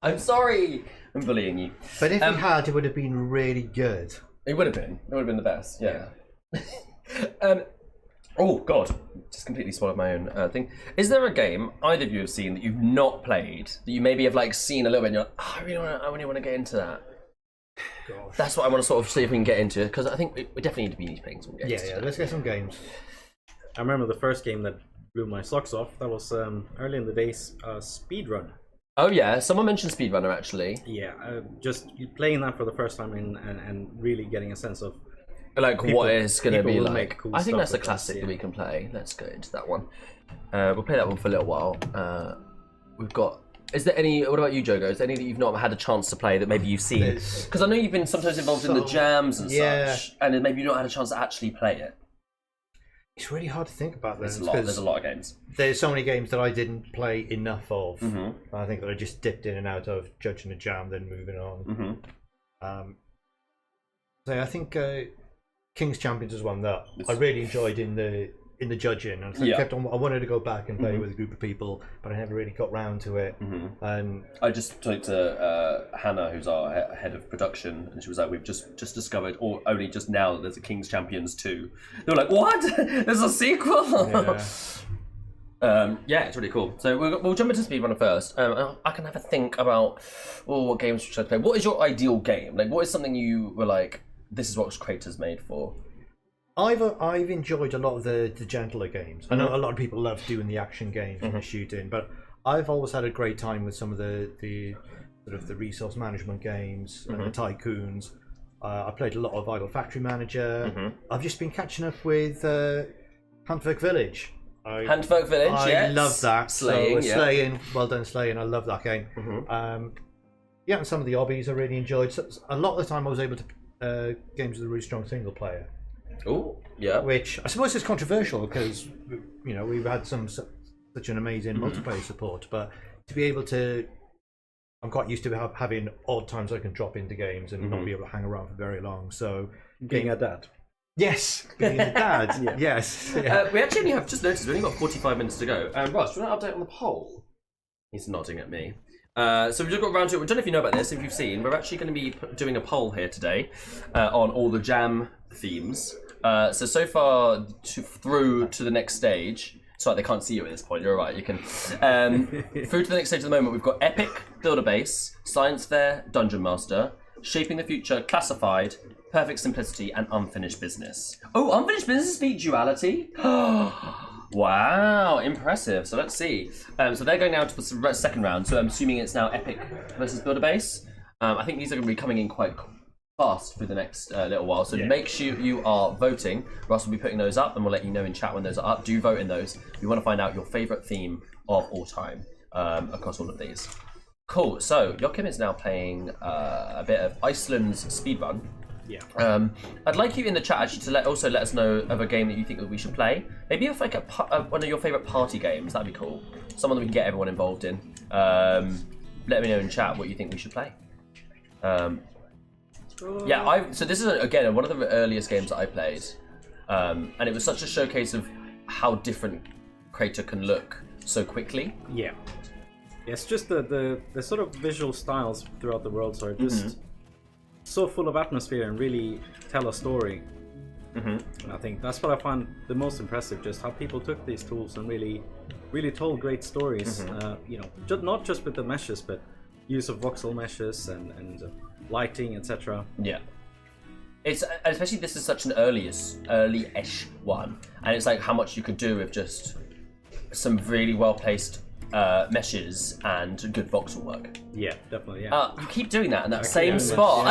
I'm sorry. I'm bullying you. But if you had, it would have been really good. It would have been. It would have been the best. Yeah. Oh God! Just completely spoiled my own thing. Is there a game either of you have seen that you've not played that you maybe have like seen a little bit? And you're like, oh, I really want to get into that. Gosh. That's what I want to sort of see if we can get into, because I think we definitely need to be playing some games. Yeah. Let's get some games. I remember the first game that blew my socks off. That was early in the days, Speedrun. Oh yeah, someone mentioned Speedrunner actually. Yeah, just playing that for the first time and really getting a sense of like what it's going to be like. Cool, I think that's a classic that we can play. Let's go into that one. We'll play that one for a little while. We've got. Is there any? What about you, Jogo? Is there any that you've not had a chance to play that maybe you've seen? Because I know you've been sometimes involved in the jams and such, and maybe you've not had a chance to actually play it. It's really hard to think about this. There's a lot of games. There's so many games that I didn't play enough of. Mm-hmm. I think that I just dipped in and out of, judging a jam, then moving on. Mm-hmm. So I think King's Champions was one that I really enjoyed in the judging, and I kept on. I wanted to go back and play with a group of people, but I never really got round to it. And I just talked to Hannah, who's our head of production, and she was like, "We've just discovered, or only just now, that there's a King's Champions 2." They were like, "What? There's a sequel?" Yeah, it's really cool. So we'll jump into Speedrunner first. I can have a think about what games should I play. What is your ideal game? Like, what is something you were like, this is what Crayta's made for? I've enjoyed a lot of the gentler games. I know a lot of people love doing the action games and the shooting, but I've always had a great time with some of the sort of the resource management games and the tycoons. I played a lot of Idle Factory Manager. I've just been catching up with Handwerk Village. Handwerk Village, I love that. Slaying, Slaying, well done, Slaying. I love that game. Yeah, and some of the hobbies I really enjoyed. So, a lot of the time I was able to games with a really strong single player. Oh, yeah. Which I suppose is controversial because we've had such an amazing multiplayer support, but to be able to, I'm quite used to having odd times I can drop into games and not be able to hang around for very long. So Being a dad. Yes, being a dad. Yes. Yeah. We actually only have just noticed we've only got 45 minutes to go. Ross, do you want to update on the poll? He's nodding at me. So we've just got around to it. I don't know if you know about this, if you've seen, we're actually going to be doing a poll here today on all the jam themes. So far through to the next stage. Sorry, they can't see you at this point. You're all right. You can. Through to the next stage at the moment, we've got Epic, Builder Base, Science Fair, Dungeon Master, Shaping the Future, Classified, Perfect Simplicity, and Unfinished Business. Oh, Unfinished Business beat Duality? Wow, impressive. So let's see. So they're going down to the second round. So I'm assuming it's now Epic versus Builder Base. I think these are going to be coming in quite fast for the next little while. So make sure you are voting. Ross will be putting those up, and we'll let you know in chat when those are up. Do vote in those. We want to find out your favourite theme of all time across all of these. Cool. So Joachim is now playing a bit of Iceland's Speedrun. Yeah. I'd like you in the chat actually to let us know of a game that you think that we should play. Maybe if like one of your favourite party games, that'd be cool. Someone that we can get everyone involved in. Let me know in chat what you think we should play. So this is again one of the earliest games that I played, and it was such a showcase of how different Crayta can look so quickly. Yeah. It's just the sort of visual styles throughout the world are just so full of atmosphere and really tell a story. And I think that's what I find the most impressive, just how people took these tools and really told great stories. Not just with the meshes, but use of voxel meshes and lighting, etc. Yeah. It's especially this is such an early-ish one, and it's like how much you could do with just some really well-placed meshes and good voxel work. Yeah, definitely. Yeah. You keep doing that in that same spot.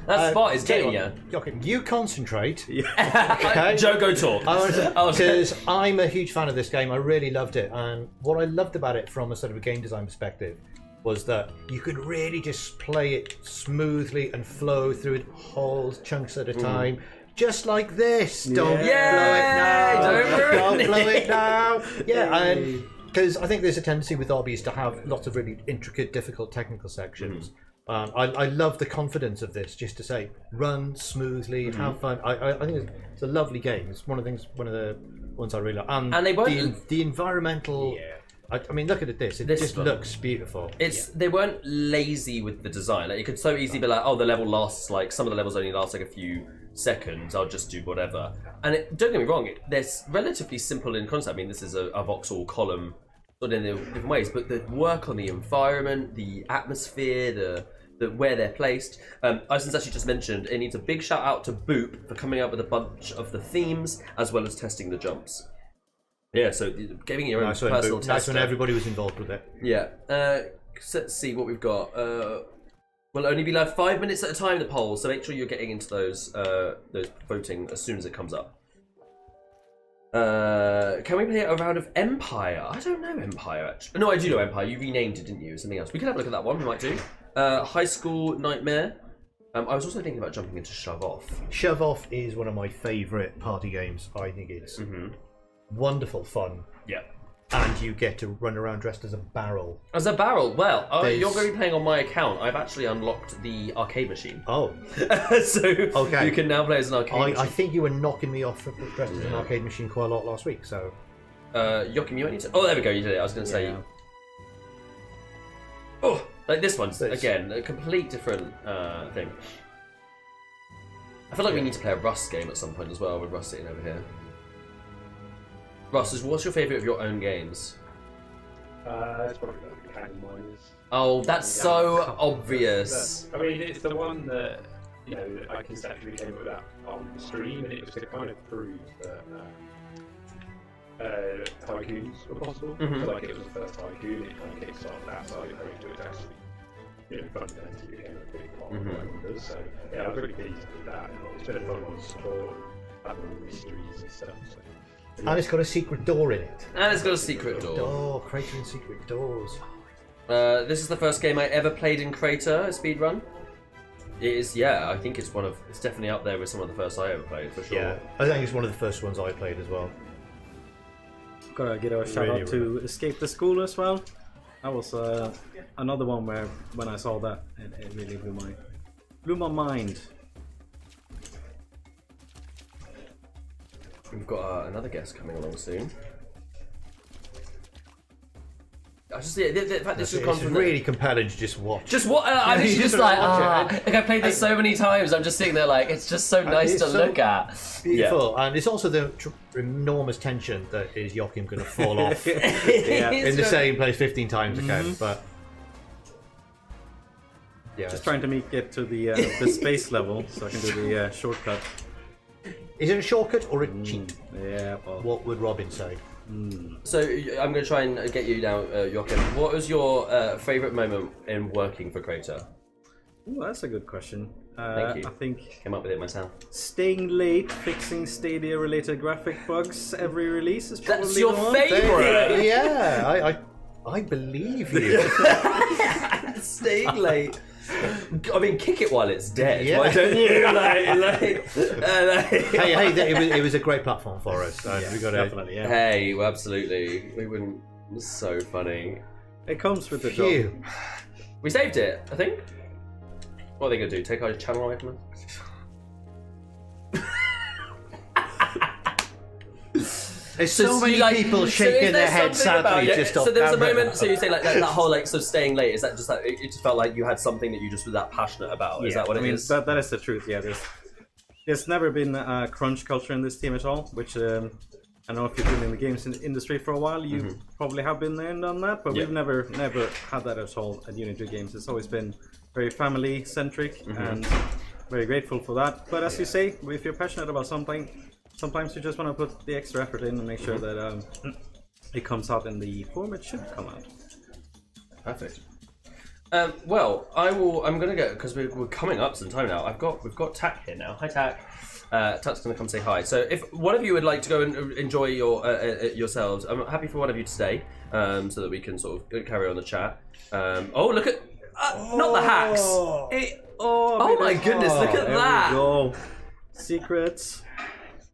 That spot is getting you. Okay, you concentrate. Okay. Joe, go talk. Because I'm a huge fan of this game. I really loved it, and what I loved about it from a sort of a game design perspective was that you could really just play it smoothly and flow through it whole chunks at a time. Just like this. Don't blow it now. Don't blow it now. Yeah, and because I think there's a tendency with hobbies to have lots of really intricate, difficult technical sections. I love the confidence of this, just to say, run smoothly, have fun. I think it's a lovely game. It's one of the ones I really like. And they weren't the environmental. Yeah. I mean, look at this. It just looks beautiful. They weren't lazy with the design. Like, you could so easily be like, oh, the level lasts like some of the levels only last like a few seconds. I'll just do whatever. And don't get me wrong, they're relatively simple in concept. I mean, this is a voxel column, sort of in different ways, but the work on the environment, the atmosphere, the where they're placed. Iceland's actually just mentioned it needs a big shout out to Boop for coming up with a bunch of the themes as well as testing the jumps. Yeah, so giving your own personal test. Nice when everybody was involved with it. Yeah. So let's see what we've got. We'll only be live 5 minutes at a time, the poll, so make sure you're getting into those voting as soon as it comes up. Can we play a round of Empire? I don't know Empire, actually. No, I do know Empire. You renamed it, didn't you? Something else. We can have a look at that one. We might do. High School Nightmare. I was also thinking about jumping into Shove Off. Shove Off is one of my favourite party games. I think it's wonderful fun. Yeah. And you get to run around dressed as a barrel. As a barrel? Well, There's- you're going to be playing on my account. I've actually unlocked the arcade machine. Oh. So Okay. you can now play as an arcade I machine. think you were knocking me off for dressed as an arcade machine quite a lot last week, so... Joachim, you want to... Oh, there we go, you did it. I was going to say... Yeah. Oh, like this one's, This. again, a complete different thing. I feel like we need to play a Rust game at some point as well, with Rust sitting over here. Ross, what's your favourite of your own games? It's probably the Candy Miners. Oh, that's so obvious. I mean, it's the one that, you know, I conceptually came up with that on the stream, and it was to kind of prove that tycoons were possible. Mhm. So, like, it was the first tycoon, it kind of kickstarted that side of it to it actually, you know, fundamentally became a big part of what everyone does. So, yeah, I was really pleased with that. It's been a fun one to support, having all the mysteries and stuff. So. And it's got a secret door in it. And it's got a secret door. Oh, Crayta and secret doors. This is the first game I ever played in Crayta, a speedrun. It is, yeah, I think it's definitely up there with some of the first I ever played, for sure. Yeah, I think it's one of the first ones I played as well. Gotta give a shout out to Escape the School as well. That was another one where when I saw that, it really blew my mind. We've got another guest coming along soon. I just the fact this has gone It's from really compelling to just watch. just what I'm You just just like watch it. like I played this so many times. I'm just sitting there like it's just so nice it's to so look at. Beautiful, and it's also the enormous tension that is Joachim going to fall off Yeah. in the same place 15 times again. But yeah, Just trying to get to the space level so I can do the shortcut. is it a shortcut or a cheat? Yeah, well, What would Robin say? So I'm going to try and get you now, Joachim. What was your favourite moment in working for Crayta? ooh, that's a good question. Thank you. I think Came up with it myself. staying late, fixing Stadia-related graphic bugs every release is probably That's your the one. favourite. Yeah, I believe you. Staying late. I mean, kick it while it's dead. Yeah. Why don't you? Hey, it was a great platform for us. And we got Definitely, yeah. Hey, well, absolutely. We wouldn't. It's so funny. It comes with the job. Phew. We saved it, I think. What are they going to do? Take our channel away from us? There's so many people is shaking there their heads something about sadly it? just So off there was a camera. moment. So you say like that whole like so staying late. Is that just like it just felt like you had something that you just were that passionate about? Is that what I it mean, is? that is the truth. Yeah, there's never been a crunch culture in this team at all. Which I don't know if you've been in the games industry for a while. You probably have been there and done that, but Yeah. we've never had that at all at Unity Games. It's always been very family centric and very grateful for that. But as you say, if you're passionate about something, sometimes you just want to put the extra effort in and make sure that it comes out in the form it should come out. Perfect. Well, I'm gonna go because we're coming up some time now. We've got Tack here now. Hi, Tack. Tack's gonna come say hi. So if one of you would like to go and enjoy yourselves, I'm happy for one of you to stay, so that we can sort of carry on the chat. Oh, look at not the hacks. Oh my goodness! Look at There that. we go. Secrets.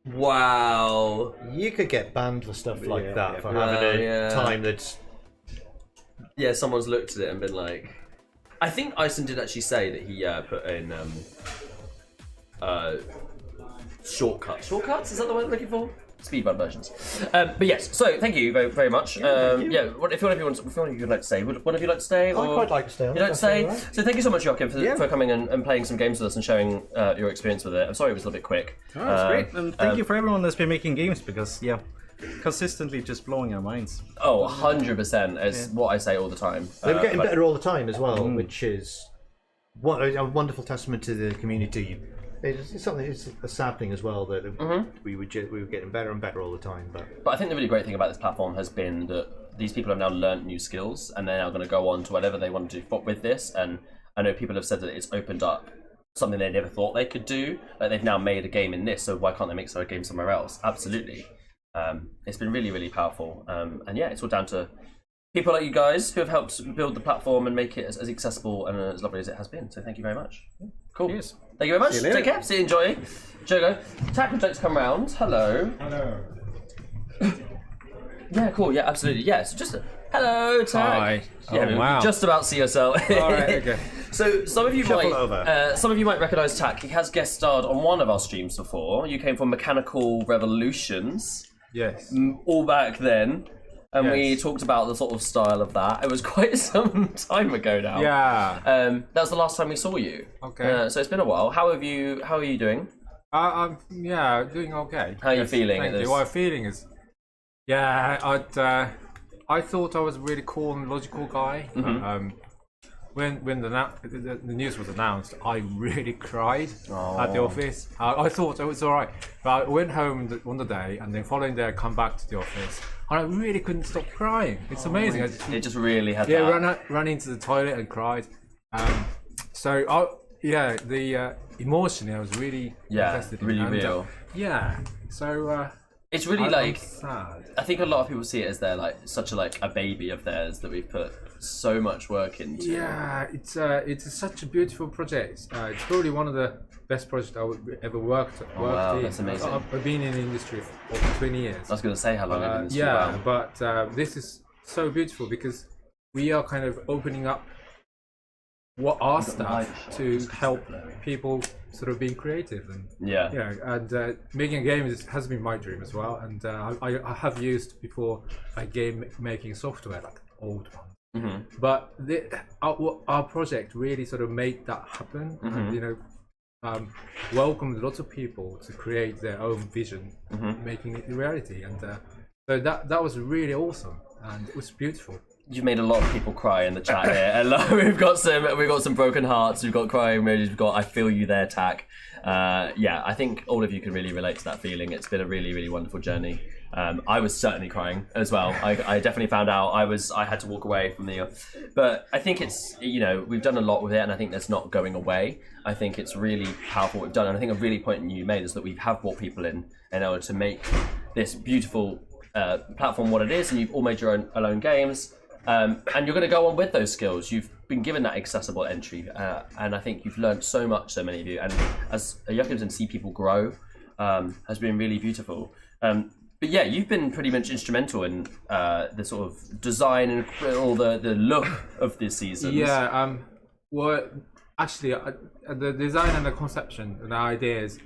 Wow. You could get banned for stuff like Yeah, that yeah. for Well, having a yeah. time that's. Yeah, someone's looked at it and been like, I think Ison did actually say that he put in shortcuts. Shortcuts? Is that the word I'm looking for? Speedrun versions. But yes, so thank you very, very much. If one of you would like to stay, would one of you like to stay? I'd quite like to stay on. You'd like to if that's stay? all right. So thank you so much, Joachim, for coming and playing some games with us and sharing your experience with it. I'm sorry it was a little bit quick. Oh, that's great. And thank you for everyone that's been making games because, consistently just blowing our minds. Oh, 100% is what I say all the time. They were getting but- better all the time as well, which is a wonderful testament to the community. It's something. It's a sad thing as well that we were getting better and better all the time. But I think the really great thing about this platform has been that these people have now learnt new skills and they're now going to go on to whatever they want to do with this. And I know people have said that it's opened up something they never thought they could do. Like they've now made a game in this, so why can't they make a game somewhere else? Absolutely. It's been really, really powerful. And yeah, it's all down to people like you guys who have helped build the platform and make it as accessible and as lovely as it has been. So thank you very much. Cool. Cheers. Thank you very much. See you later. Take care. See you. Enjoy. Jogo. Tack would like to come round. Hello. Hello. Yeah, cool. Yeah, absolutely. Yes. Just hello, Tack. Hi. Yeah, Oh, we wow. just about see yourself. All right, okay. So some of you Shuffle over. might recognise Tack. He has guest starred on one of our streams before. You came from Mechanical Revolutions, Yes. all back then, and we Yes. talked about the sort of style of that. It was quite some time ago now. Yeah. That was the last time we saw you. Okay. So it's been a while. How are you doing? I'm doing okay. How are you feeling Thank at you. this? What I'm feeling is, I thought I was a really cool and logical guy. Mm-hmm. When the news was announced, I really cried at the Oh. office. I thought it was all right, but I went home on the day, and then following day I come back to the office, and I really couldn't stop crying. It's amazing. I just, It just really had yeah, that. ran into the toilet and cried. The emotionally I was really invested in really it. And, real. yeah, so It's really I'm like sad. I think a lot of people see it as they're like such a baby of theirs that we've put so much work into. Yeah, it's such a beautiful project. It's probably one of the best projects I would ever worked wow, in. that's amazing. I've been in the industry for over 20 years. I was going to say how long I've been in this Yeah, for. but this is so beautiful because we are kind of opening up what our stuff to help people sort of being creative and Yeah. and making a game has been my dream as well. And I have used before game making software like old ones. Mm-hmm. But our project really sort of made that happen, and welcomed lots of people to create their own vision, making it a reality. And so that was really awesome, and it was beautiful. You've made a lot of people cry in the chat here. We've got some broken hearts. We've got crying emojis. We've got I feel you there, Tack. Yeah, I think all of you can really relate to that feeling. It's been a really, really wonderful journey. I was certainly crying as well. I definitely found out I had to walk away from the, but I think it's we've done a lot with it, and I think that's not going away. I think it's really powerful what we've done, and I think a really point you made is that we have brought people in order to make this beautiful platform what it is, and you've all made your own games. And you're going to go on with those skills. You've been given that accessible entry, and I think you've learned so much, so many of you. And as a youngsters and see people grow, has been really beautiful. But yeah, you've been pretty much instrumental in the sort of design and all the look of this season. Yeah. Well, actually, the design and the conception and the ideas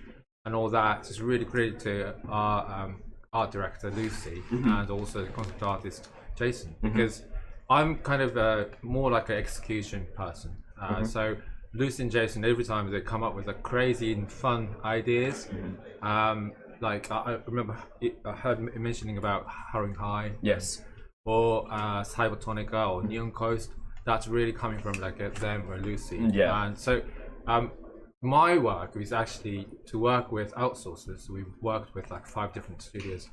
and all that is really credit to our art director Lucy and also the concept artist Jason, because I'm kind of more like an execution person. So Lucy and Jason, every time they come up with a crazy and fun ideas, like I remember I heard mentioning about Hurrying High, Yes. or Cybertonica or Neon Coast. That's really coming from like them or Lucy. Yeah. And so my work is actually to work with outsourcers. We've worked with like 5 different studios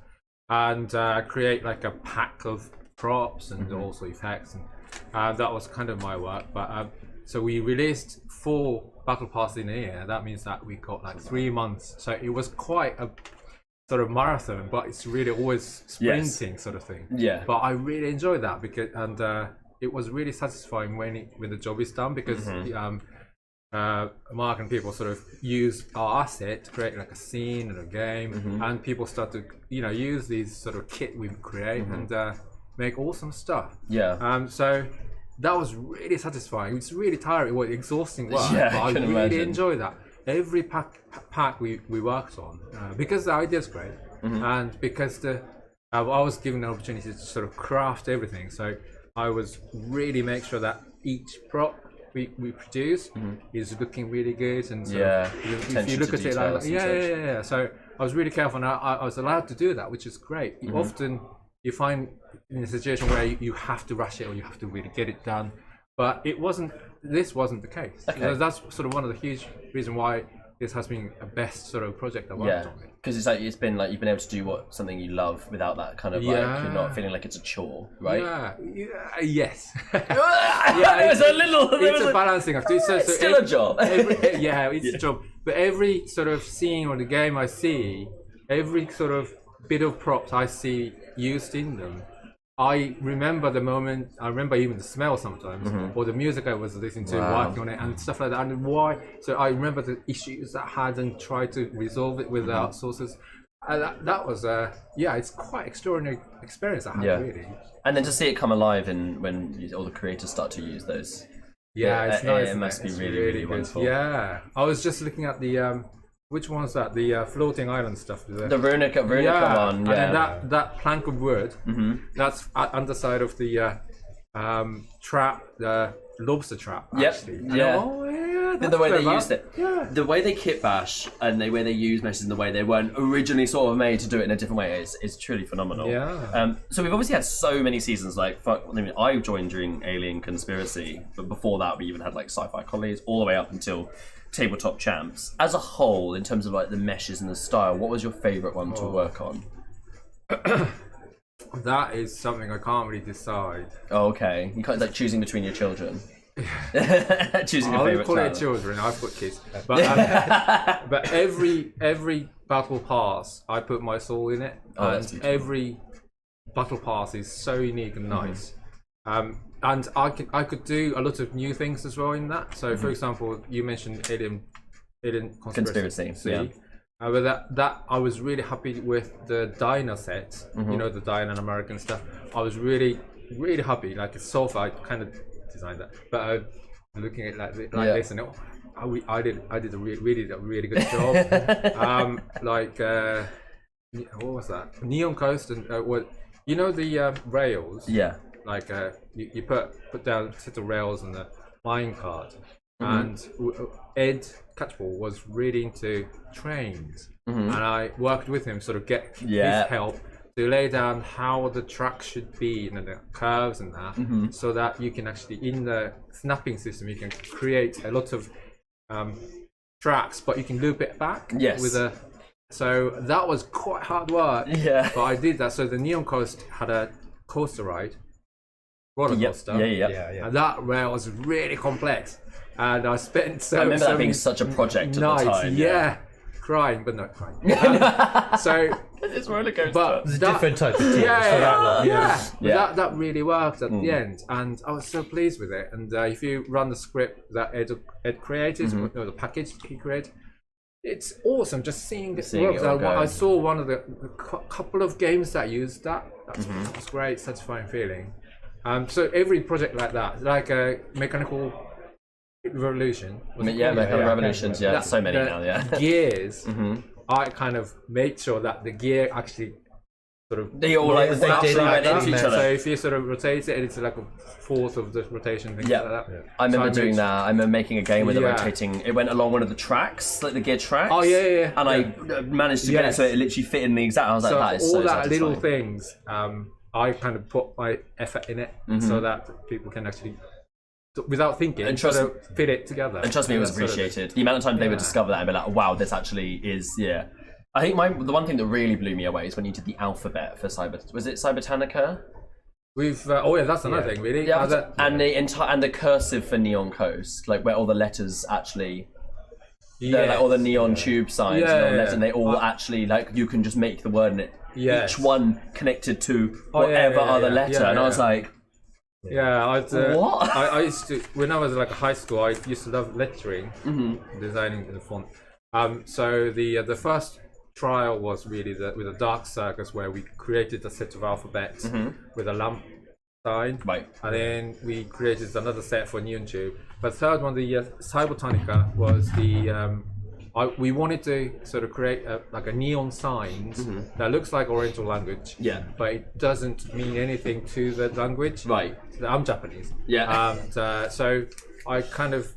and create like a pack of props and also effects, and that was kind of my work. But so we released 4 battle passes in a year. That means that we got like 3 months. So it was quite a sort of marathon, but it's really always sprinting sort of thing. Yeah. But I really enjoyed that because it was really satisfying when the job is done, because Mark and people sort of use our asset to create like a scene and a game, and people start to use these sort of kit we create and make awesome stuff. Yeah. So that was really satisfying. It's really tiring, exhausting work, Yeah, but I I can really imagine. enjoy that. Every pack we worked on, because the idea's great, and because I was given an opportunity to sort of craft everything. So I was really make sure that each prop we produce is looking really good, and sort of, if attention you look to at it detail like and yeah. So I was really careful, and I was allowed to do that, which is great. Often you find in a situation where you have to rush it or you have to really get it done, but this wasn't the case. Okay. That's sort of one of the huge reasons why this has been a best sort of project I worked on. Because it's been like you've been able to do something you love without that kind of like you're not feeling like it's a chore, right? Yes. There was a little. It's a balancing act. It's still a job. It's a job. But every sort of scene or the game I see, every sort of bit of props I see used in them, I remember the moment. I remember even the smell sometimes, or the music I was listening to, working on it, and stuff like that. And why? So I remember the issues that I had and tried to resolve it with the outsourcers. That was it's quite extraordinary experience I had really. And then to see it come alive when all the creators start to use those. It's nice. It must be really good. wonderful. Yeah, I was just looking at the which one's that? The floating island stuff. The Runica one. And then that plank of wood. That's underside of the trap, the lobster trap. Actually. The way they used it, the way they kit bash and the way they use meshes and the way they weren't originally sort of made to do it in a different way is truly phenomenal. So we've obviously had so many seasons. I joined during Alien Conspiracy, but before that we even had like Sci-Fi Colonies all the way up until Tabletop Champs. As a whole, in terms of like the meshes and the style, what was your favourite one to work on? That is something I can't really decide. Oh, okay. You can't like choosing between your children. Choosing your I favourite would call it children. I've got kids, but every battle pass, I put my soul in it, and every battle pass is so unique and nice. And I could do a lot of new things as well in that. So, for example, you mentioned Alien Conspiracy. But that I was really happy with the diner set. You know, the diner and American stuff. I was really happy. Like it's so far, I kind of designed that, but looking at like this and I did a really good job. What was that? Neon Coast and you know the rails. Yeah. Like you put down a set of rails on the mine cart, and Ed Catchball was really into trains, and I worked with him sort of get his help to lay down how the track should be and the curves and that, so that you can actually in the snapping system you can create a lot of tracks, but you can loop it back with a. So that was quite hard work. But I did that. So the Neon Coast had a coaster ride. Roller coaster. And that rail was really complex, and I spent I remember that being such a project at the time. Crying, but not crying. So it's roller coaster. But there's a different type of tears for that. That really worked at the end, and I was so pleased with it. And if you run the script that Ed created, or the package he created, it's awesome just seeing it work. I saw one of the couple of games that used that. That's great, satisfying feeling. So every project like that, like a Mechanical Revolution. Mechanical Revolutions. There's so many now. Gears. I kind of made sure that the gear actually sort of they all like right into each other. So if you sort of rotate it, it's like a fourth of the rotation. Things like that. I remember doing that. I remember making a game with the rotating. It went along one of the tracks, like the gear tracks. Oh yeah. And I managed to get it so it literally fit in the exact. I was like, that is so satisfying. All that little things. I kind of put my effort in it so that people can actually, without thinking, and sort of fit it together. And trust me, it was appreciated. The amount of times they would discover that and be like, wow, this actually is, I think the one thing that really blew me away is when you did the alphabet for was it Cybertanica? We've that's another thing really. And the cursive for Neon Coast, like where all the letters actually. Like all the neon tube signs and they all actually like you can just make the word in it. Each one connected to whatever other letter, and I was like, what? I used to when I was like high school. I used to love lettering, designing the font. So the first trial was really with a Dark Circus where we created a set of alphabets with a lamp sign, and then we created another set for Neon Tube. But the third one, the Cybertanica, was the we wanted to sort of create like a neon signs that looks like Oriental language, but it doesn't mean anything to the language. I'm Japanese. So I kind of,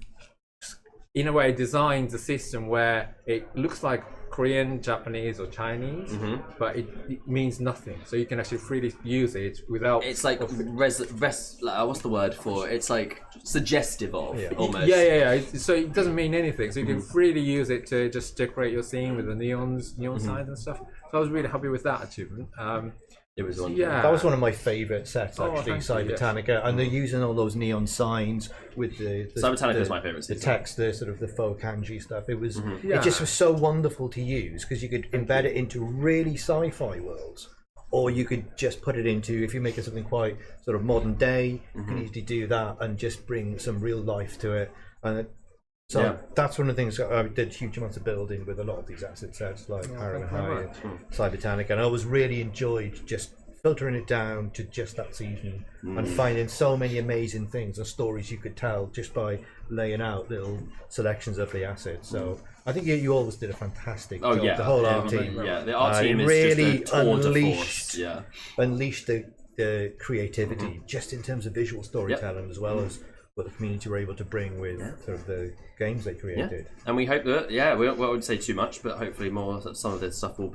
in a way, designed the system where it looks like Korean, Japanese, or Chinese, but it means nothing. So you can actually freely use it without. It's like what's the word for it? It's like suggestive of almost. So it doesn't mean anything. So you can freely use it to just decorate your scene with the neon signs and stuff. So I was really happy with that achievement. It was wonderful. That was one of my favourite sets actually, Cybertanica, and they're using all those neon signs with the Cybertanica is my favourite. The text, the sort of the faux kanji stuff. It was it just was so wonderful to use because you could embed it into really sci-fi worlds or you could just put it into, if you're making something quite sort of modern day, you can easily do that and just bring some real life to it. And so that's one of the things. I did huge amounts of building with a lot of these asset sets like Harrow and High and Cybertanic, and I always really enjoyed just filtering it down to just that season and finding so many amazing things and stories you could tell just by laying out little selections of the assets. So I think you always did a fantastic job. The whole art team. Yeah, the art team is really just a tour de unleashed, force. unleashed the creativity just in terms of visual storytelling as well as what the community were able to bring with sort of the games they created. And we hope that we won't say too much, but hopefully some of this stuff will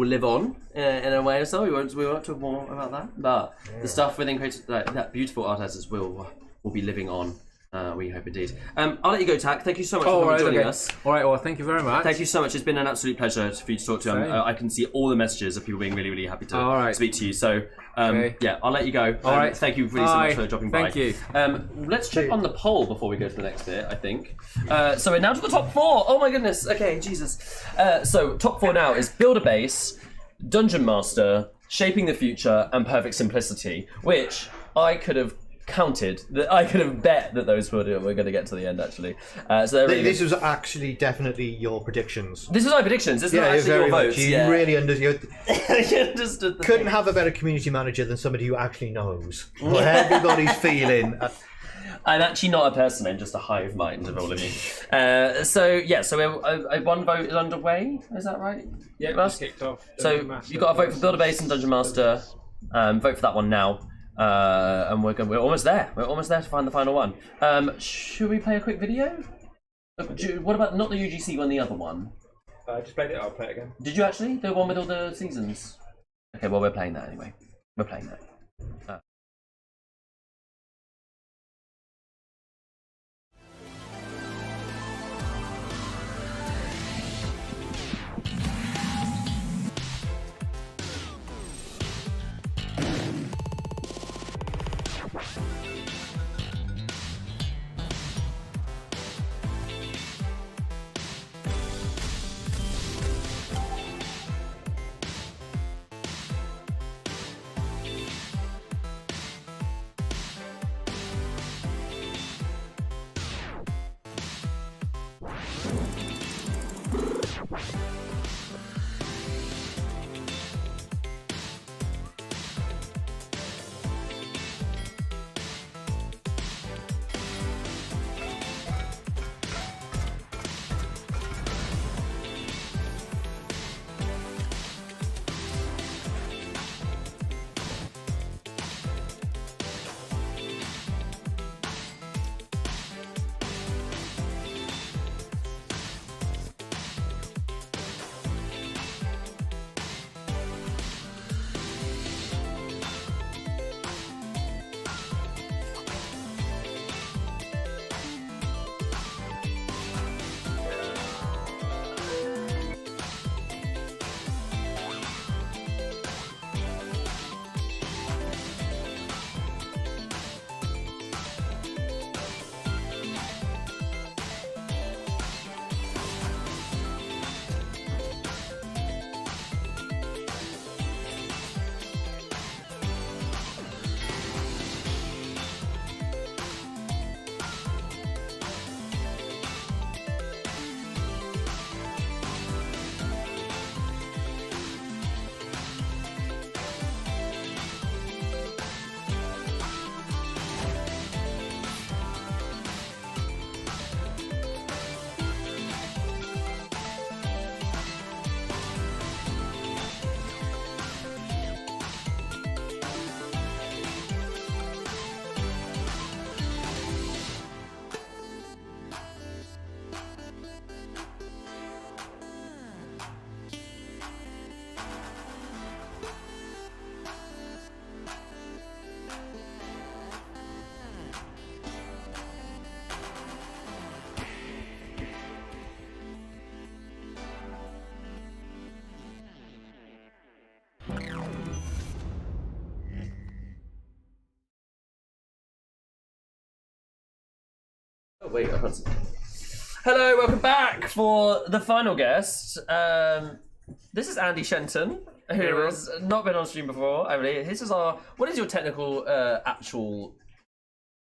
live on in a way or so. We won't talk more about that, but the stuff within Crayta, that beautiful art assets will be living on. We hope indeed. I'll let you go, Tak. Thank you so much for joining us. All right, well, thank you very much. Thank you so much. It's been an absolute pleasure for you to talk to. I can see all the messages of people being really, really happy to speak to you. So, I'll let you go. All right. Thank you really so much for dropping by. Thank you. Let's check on the poll before we go to the next bit, I think. So we're now to the top 4. Oh my goodness. Okay, Jesus. So top 4 now is Build a Base, Dungeon Master, Shaping the Future, and Perfect Simplicity, which I could have bet that those were going to get to the end, actually. So this was actually definitely your predictions. This is my predictions. This is not actually your votes. You really understood. You understood. Couldn't have a better community manager than somebody who actually knows what everybody's feeling. I'm actually not a person. I'm just a hive mind of all of you. So one vote is underway. Is that right? Yeah, it was kicked off. So you've got to vote for Build a Base and Dungeon Master. Vote for that one now. And we're almost there. We're almost there to find the final one. Should we play a quick video? What about not the UGC one, the other one? I just played it. I'll play it again. Did you actually? The one with all the seasons? Okay, well we're playing that anyway. We're playing that. Oh, hello, welcome back for the final guest. This is Andy Shenton, who Hey, everyone. has not been on stream before. I mean, this is our. What is your technical, actual,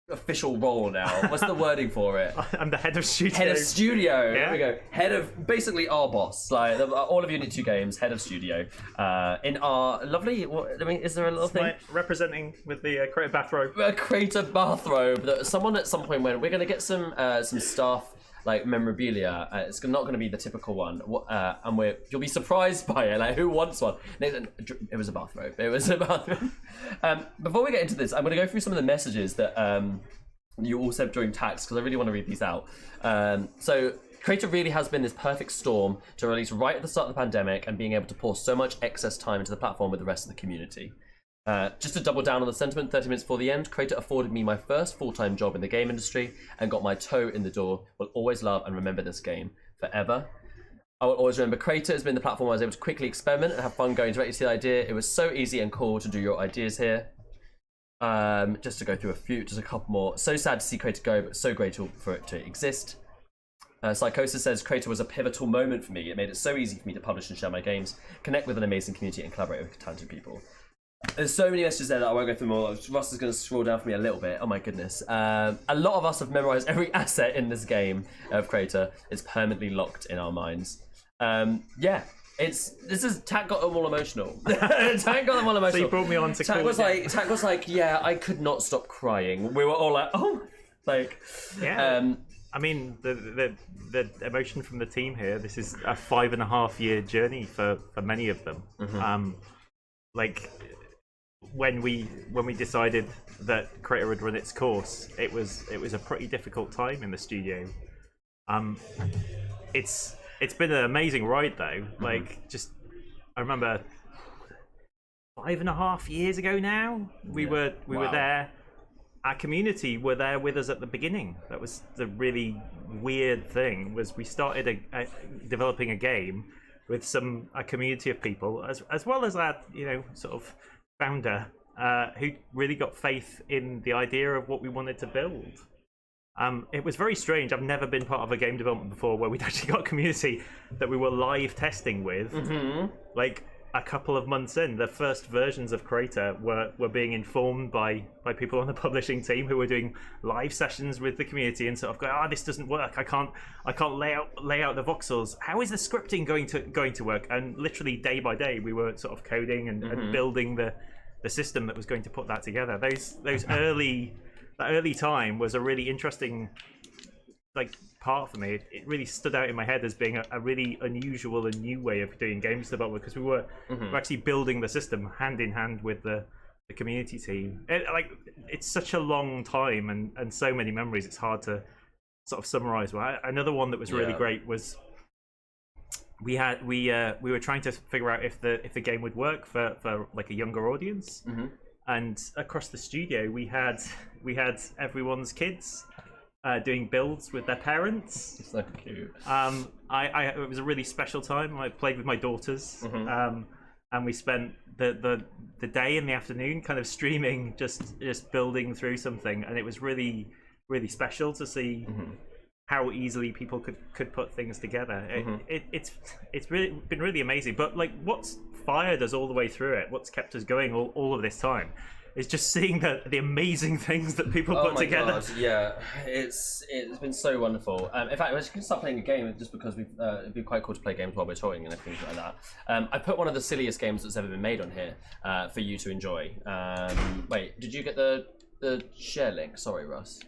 official role now? What's the wording for it? I'm the head of studio. Head of studio. Yeah. There we go. Head of basically our boss. Like all of Unit 2 Games, head of studio. In our lovely. What, I mean, is there a little thing? Representing with the Crayta bathrobe. A Crayta bathrobe that someone at some point went. We're going to get some staff like memorabilia. It's not going to be the typical one, and you'll be surprised by it. Like, who wants one? It was a bathrobe. It was a bathrobe. Before we get into this, I'm going to go through some of the messages that you all sent during tax, because I really want to read these out. So Crayta really has been this perfect storm to release right at the start of the pandemic and being able to pour so much excess time into the platform with the rest of the community. Just to double down on the sentiment, 30 minutes before the end, Crayta afforded me my first full-time job in the game industry and got my toe in the door. Will always love and remember this game forever. I will always remember Crayta has been the platform I was able to quickly experiment and have fun going directly to the idea. It was so easy and cool to do your ideas here. Just to go through just a couple more. So sad to see Crayta go, but so grateful for it to exist. Psychosis says Crayta was a pivotal moment for me. It made it so easy for me to publish and share my games, connect with an amazing community, and collaborate with talented people. There's so many messages there that I won't go through them all. Russ is going to scroll down for me a little bit. Oh my goodness. A lot of us have memorized every asset in this game of Crayta. It's permanently locked in our minds. Tack got them all emotional. Tack got them all emotional. So you brought me on to Tack call was it. Tack was like, yeah, I could not stop crying. We were all like, oh, like, Yeah. I mean, the emotion from the team here. This is a 5.5 year journey for many of them. Like when we decided that Crayta would run its course, it was a pretty difficult time in the studio. It's been an amazing ride though. Like I remember 5.5 years ago now, we were there. Our community were there with us at the beginning. That was the really weird thing, was we started developing a game with a community of people, as well as our sort of founder, who really got faith in the idea of what we wanted to build. It was very strange. I've never been part of a game development before where we'd actually got a community that we were live testing with. Like a couple of months in, the first versions of Crayta were being informed by people on the publishing team who were doing live sessions with the community and sort of going, this doesn't work. I can't lay out the voxels. How is the scripting going to work? And literally day by day, we were sort of coding and building the system that was going to put that together. That early time was a really interesting part for me. It really stood out in my head as being a really unusual and new way of doing games development, because we were actually building the system hand in hand with the community team. It's such a long time and so many memories. It's hard to sort of summarize. Another one that was really great was we were trying to figure out if the game would work for like a younger audience. And across the studio we had everyone's kids doing builds with their parents. So cute. It was a really special time. I played with my daughters, and we spent the day and the afternoon kind of streaming, just building through something, and it was really, really special to see how easily people could put things together. It's really been really amazing. But like, what's fired us all the way through it, what's kept us going all of this time, is just seeing the amazing things that people put together. God, yeah, it's been so wonderful. In fact, we're just going to start playing a game just because it'd be quite cool to play games while we're talking and things like that. I put one of the silliest games that's ever been made on here for you to enjoy. Wait, did you get the share link? Sorry, Russ.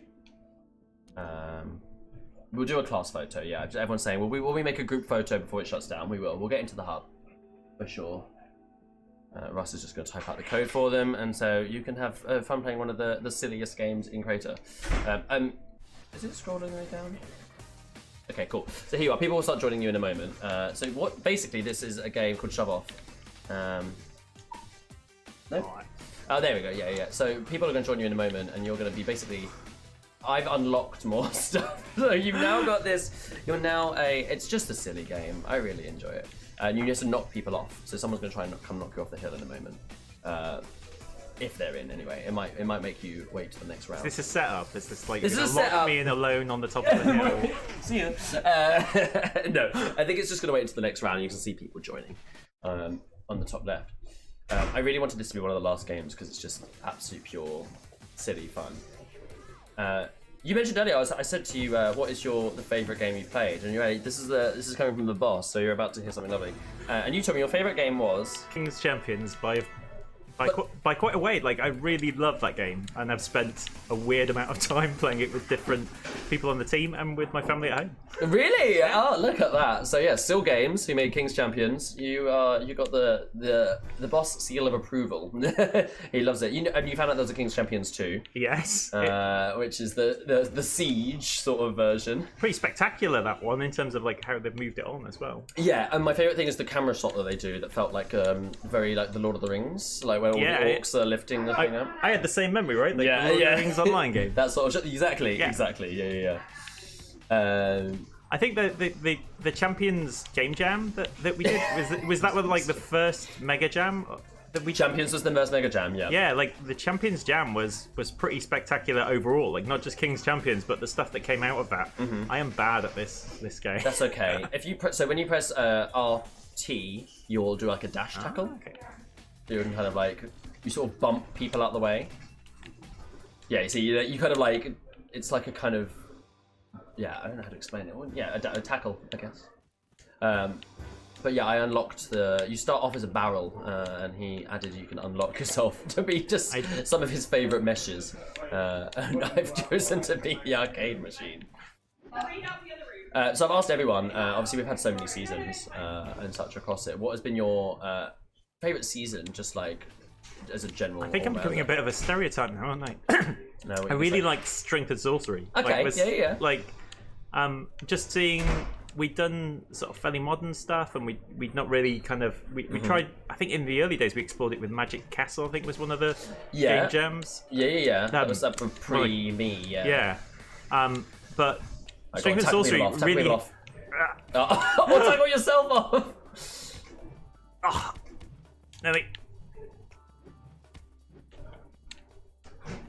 We'll do a class photo. Yeah, everyone's saying, will we make a group photo before it shuts down? We will. We'll get into the hub for sure. Russ is just going to type out the code for them, and so you can have fun playing one of the silliest games in Crayta. Is it scrolling all the way down? Okay, cool. So here you are. People will start joining you in a moment. So what? Basically, this is a game called Shove Off. No? Oh, there we go. Yeah. So people are going to join you in a moment, and you're going to be basically. I've unlocked more stuff. So you've now got this. You're now it's just a silly game. I really enjoy it. And you need to knock people off. So someone's going to try and come knock you off the hill in a moment. if they're in anyway. It might make you wait to the next round. Is this a setup? Is this like This you're is gonna a lock setup. me in alone on the top of the hill? See ya. No, I think it's just going to wait until the next round. You can see people joining on the top left. I really wanted this to be one of the last games because it's just absolute pure silly fun. You mentioned earlier, I said to you, what is the favourite game you've played? And you're ready. This is coming from the boss, so you're about to hear something lovely. And you told me your favourite game was King's Champions by quite a way. Like, I really love that game, and I've spent a weird amount of time playing it with different people on the team and with my family at home. Really? Oh, look at that! So yeah, Still Games, who made King's Champions. You got the boss seal of approval. He loves it. And you found out there's a King's Champions 2. Yes, which is the Siege sort of version. pretty spectacular, that one, in terms of like how they've moved it on as well. Yeah, and my favourite thing is the camera shot that they do that felt like very like the Lord of the Rings, like where all the orcs are lifting the thing up. I had the same memory, right? Like Yeah, the Lord yeah. of the Rings online game. That sort of shot. Exactly. Yeah. I think the Champions game jam that we did was that like the first mega jam that we Champions was the first mega jam. Yeah. Yeah, like the Champions jam was pretty spectacular overall. Like not just King's Champions, but the stuff that came out of that. I am bad at this game. That's okay. If you when you press RT, you'll do like a dash tackle. Okay. You can kind of like you sort of bump people out the way. Yeah, you see, you kind of like it's like a kind of I don't know how to explain it. Yeah, a tackle, I guess. But yeah, I unlocked you start off as a barrel, and he added you can unlock yourself to be just some of his favourite meshes. And I've chosen to be the arcade machine. So I've asked everyone, obviously we've had so many seasons and such across it. What has been your favourite season, just like as a general? I think I'm becoming a bit of a stereotype now, aren't I? No, I really like Strength and Sorcery. Okay, like, yeah. Like, just seeing we'd done sort of fairly modern stuff, and we'd not really kind of we tried. I think in the early days we explored it with Magic Castle. I think was one of the game jams. Yeah. That was up for pre me. Yeah. But Strength and Sorcery really. Or tackle yourself off. No, wait.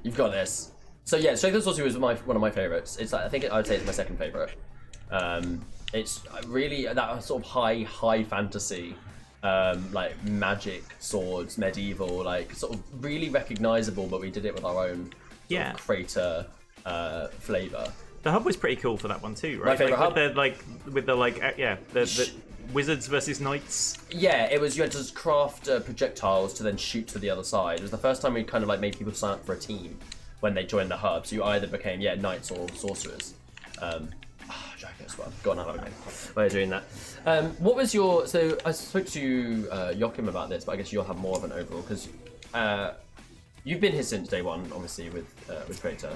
You've got this. So yeah, Strength and Sorcery was one of my favorites. It's I think I would say it's my second favorite. It's really that sort of high fantasy, like magic, swords, medieval, like sort of really recognizable, but we did it with our own sort of Crayta flavor. The hub was pretty cool for that one too, right? My favorite hub. With the wizards versus knights. Yeah, it was. You had to craft projectiles to then shoot to the other side. It was the first time we kind of like made people sign up for a team when they joined the hub. So you either became knights or sorcerers. As well. Go on, okay. While you're doing that, what was your? So I spoke to Joachim about this, but I guess you'll have more of an overall because you've been here since day one, obviously with Crayta.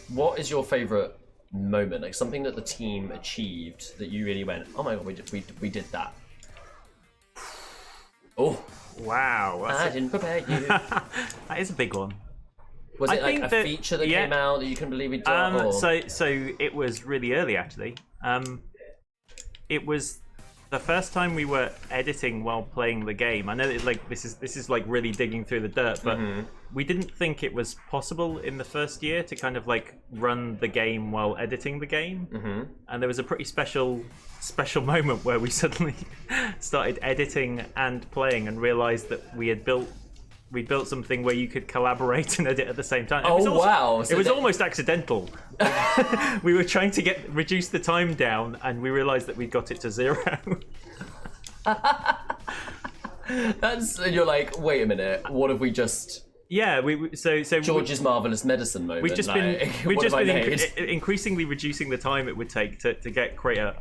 What is your favourite moment, like something that the team achieved that you really went, oh my god, we did that? Oh wow, I didn't prepare you. That is a big one. Was it like a feature that came out that you couldn't believe we'd done? So it was really early actually. It was the first time we were editing while playing the game. I know that like this is like really digging through the dirt, but we didn't think it was possible in the first year to kind of like run the game while editing the game. And there was a pretty special moment where we suddenly started editing and playing and realized that we built something where you could collaborate and edit at the same time. Wow! So it was almost accidental. We were trying to reduce the time down, and we realised that we'd got it to 0. And you're like, wait a minute, what have we just? Yeah, so George's marvelous medicine moment. We've just been increasingly reducing the time it would take to get Crayta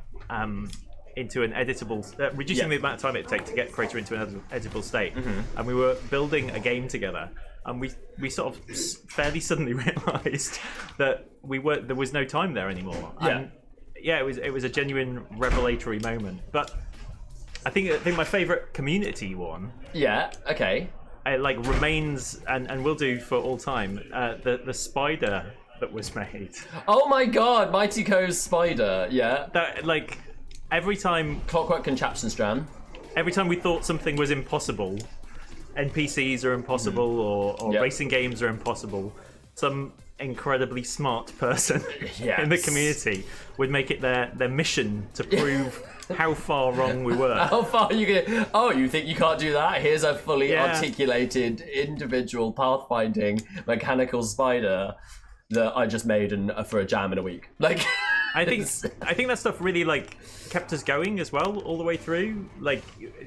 into an editable, reducing the amount of time it would take to get Crayta into an editable state. And we were building a game together, and we sort of fairly suddenly realised that there was no time there anymore. And it was a genuine revelatory moment. But I think my favourite community one. Yeah. Okay. It like remains and will do for all time. The spider that was made. Oh my god, Mighty Co's spider. Yeah. That like. Every time Clockwork Contraption Strand. Every time we thought something was impossible, NPCs are impossible or Yep. racing games are impossible, some incredibly smart person Yes. in the community would make it their mission to prove how far wrong we were. How far are you going? Oh, you think you can't do that? Here's a fully Yeah. articulated, individual pathfinding mechanical spider that I just made for a jam in a week. Like, I think that stuff really like kept us going as well all the way through. Like,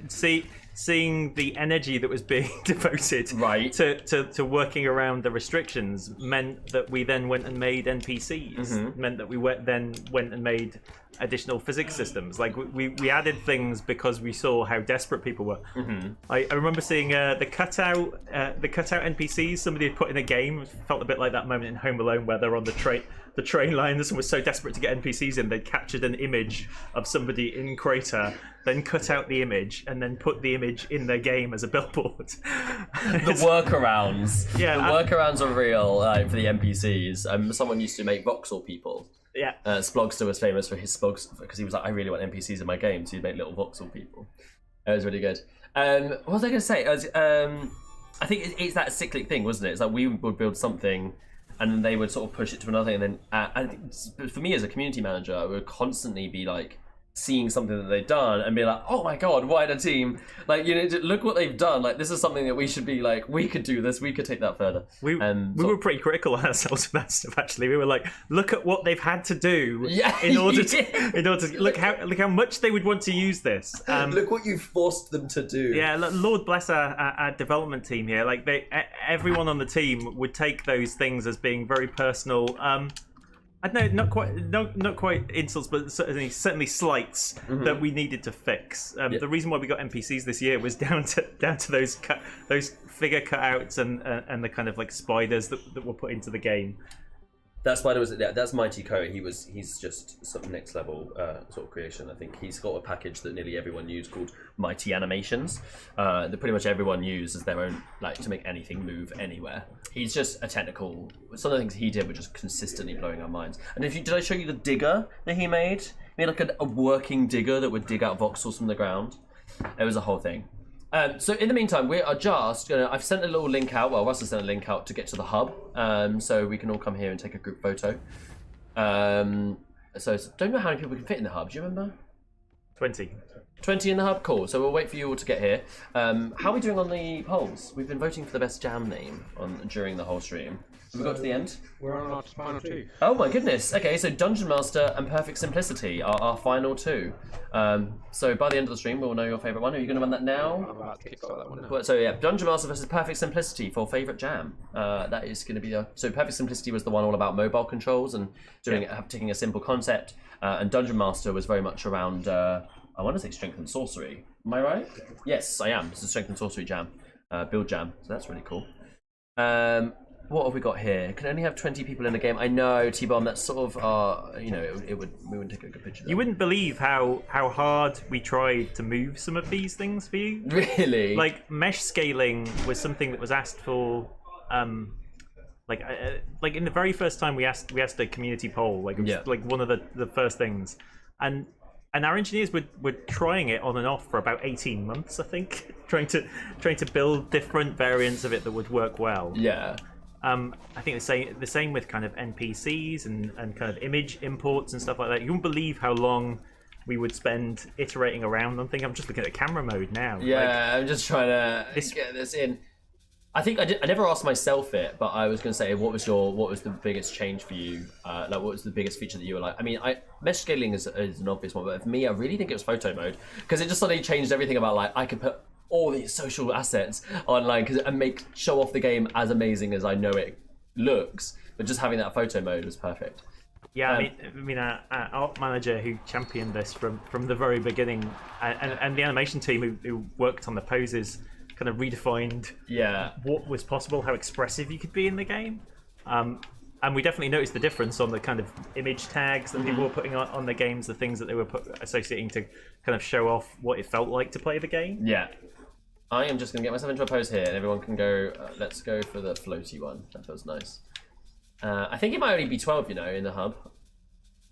seeing the energy that was being devoted Right. to working around the restrictions meant that we then went and made NPCs. Meant that we then went and made additional physics systems. Like we added things because we saw how desperate people were. I remember seeing the cutout NPCs somebody had put in a game. It felt a bit like that moment in Home Alone where they're on the train lines and was so desperate to get NPCs in, they captured an image of somebody in Crayta, then cut out the image and then put the image in their game as a billboard. The workarounds. Yeah, the workarounds are real for the NPCs. Someone used to make voxel people. Yeah. Splogster was famous for his Splogs because he was like, I really want NPCs in my game, so he'd make little voxel people. It was really good. What was I going to say? I think it's that cyclic thing, wasn't it? It's like we would build something and then they would sort of push it to another thing. And then I think for me as a community manager, I would constantly be like, seeing something that they've done and be like, oh my god, wider team, like, you know, look what they've done, like this is something that we should be like, we could do this, we could take that further. We were pretty critical of ourselves for that stuff, actually. We were like, look at what they've had to do in order to look how much they would want to use this. Look what you've forced them to do. Yeah, Lord bless our development team here. Like everyone on the team would take those things as being very personal. I don't know, not quite insults, but certainly slights that we needed to fix. The reason why we got NPCs this year was down to those figure cutouts and the kind of like spiders that were put into the game. That spider that's Mighty Co. He's just some next level sort of creation. I think he's got a package that nearly everyone used called Mighty Animations. That pretty much everyone uses their own, like, to make anything move anywhere. He's just a technical. Some of the things he did were just consistently blowing our minds. And did I show you the digger that he made? He made like a working digger that would dig out voxels from the ground. It was a whole thing. So in the meantime, we are just gonna. I've sent a little link out. Well, Russell sent a link out to get to the hub, so we can all come here and take a group photo. So don't know how many people can fit in the hub. Do you remember? 20. 20 in the hub. Cool. So we'll wait for you all to get here. How are we doing on the polls? We've been voting for the best jam name during the whole stream. Have we got to the end? We're on our final two. Oh my goodness. Okay, so Dungeon Master and Perfect Simplicity are our final two. So by the end of the stream, we'll know your favourite one. Are you going to run that now? I'm about to kickstart that one now. So yeah, Dungeon Master versus Perfect Simplicity for favourite jam. That is going to be so Perfect Simplicity was the one all about mobile controls and taking a simple concept, and Dungeon Master was very much around I want to say strength and sorcery. Am I right? Yes, I am. It's a strength and sorcery jam, build jam. So that's really cool. What have we got here? Can only have 20 people in the game. I know, T-Bomb. That's sort of we wouldn't take a good picture. You wouldn't believe how hard we tried to move some of these things for you. Really? Like mesh scaling was something that was asked for. Like in the very first time we asked a community poll. Like it was like one of the first things, and our engineers were trying it on and off for about 18 months, I think, trying to build different variants of it that would work well. Yeah. I think the same with kind of NPCs and kind of image imports and stuff like that. You wouldn't believe how long we would spend iterating around on things. I'm just looking at camera mode now. Yeah, I'm just trying to get this in. I think I never asked myself it, but I was going to say, what was the biggest change for you? Like, what was the biggest feature that you were like? I mean, mesh scaling is an obvious one, but for me, I really think it was photo mode, because it just suddenly changed everything about, like, I could put all these social assets online and show off the game as amazing as I know it looks, but just having that photo mode was perfect. Yeah, I mean, our art manager who championed this from the very beginning, and the animation team who worked on the poses, kind of redefined what was possible, how expressive you could be in the game. And we definitely noticed the difference on the kind of image tags that people were putting on the games, the things that they were associating to kind of show off what it felt like to play the game. Yeah. I am just going to get myself into a pose here, and everyone can go, let's go for the floaty one. That feels nice. I think it might only be 12, in the hub.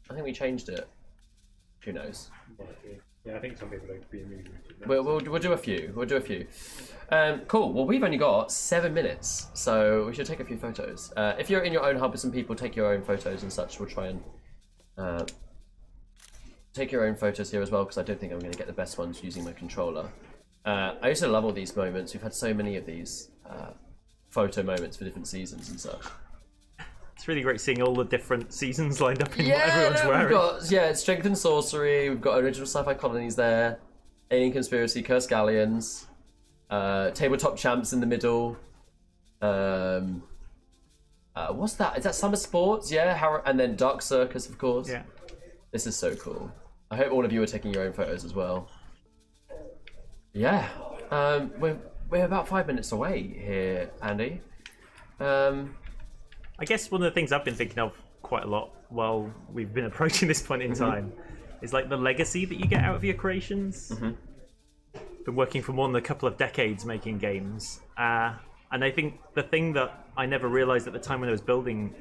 I think we changed it. Who knows? Yeah, I think some people don't be moving. We'll do a few. We'll do a few. Cool. Well, we've only got 7 minutes, so we should take a few photos. If you're in your own hub with some people, take your own photos and such. We'll try and take your own photos here as well, because I don't think I'm going to get the best ones using my controller. I used to love all these moments. We've had so many of these photo moments for different seasons and such. It's really great seeing all the different seasons lined up in what everyone's wearing. We've got, Strength and Sorcery, we've got Original Sci-Fi Colonies there, Alien Conspiracy, Cursed Galleons, Tabletop Champs in the middle. What's that? Is that Summer Sports? Yeah, and then Dark Circus, of course. Yeah. This is so cool. I hope all of you are taking your own photos as well. Yeah, we're about 5 minutes away here, Andy. I guess one of the things I've been thinking of quite a lot while we've been approaching this point in time is like the legacy that you get out of your creations. Been working for more than a couple of decades making games, and I think the thing that I never realized at the time when I was building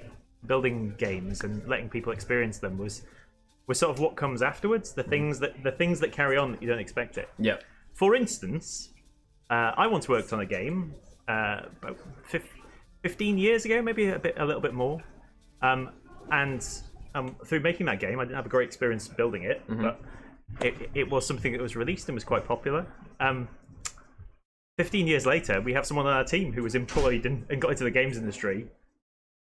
games and letting people experience them was sort of what comes afterwards, the things that carry on that you don't expect it. Yeah. For instance, I once worked on a game about 15 years ago, maybe a little bit more, and through making that game, I didn't have a great experience building it, but it was something that was released and was quite popular. 15 years later, we have someone on our team who was employed and got into the games industry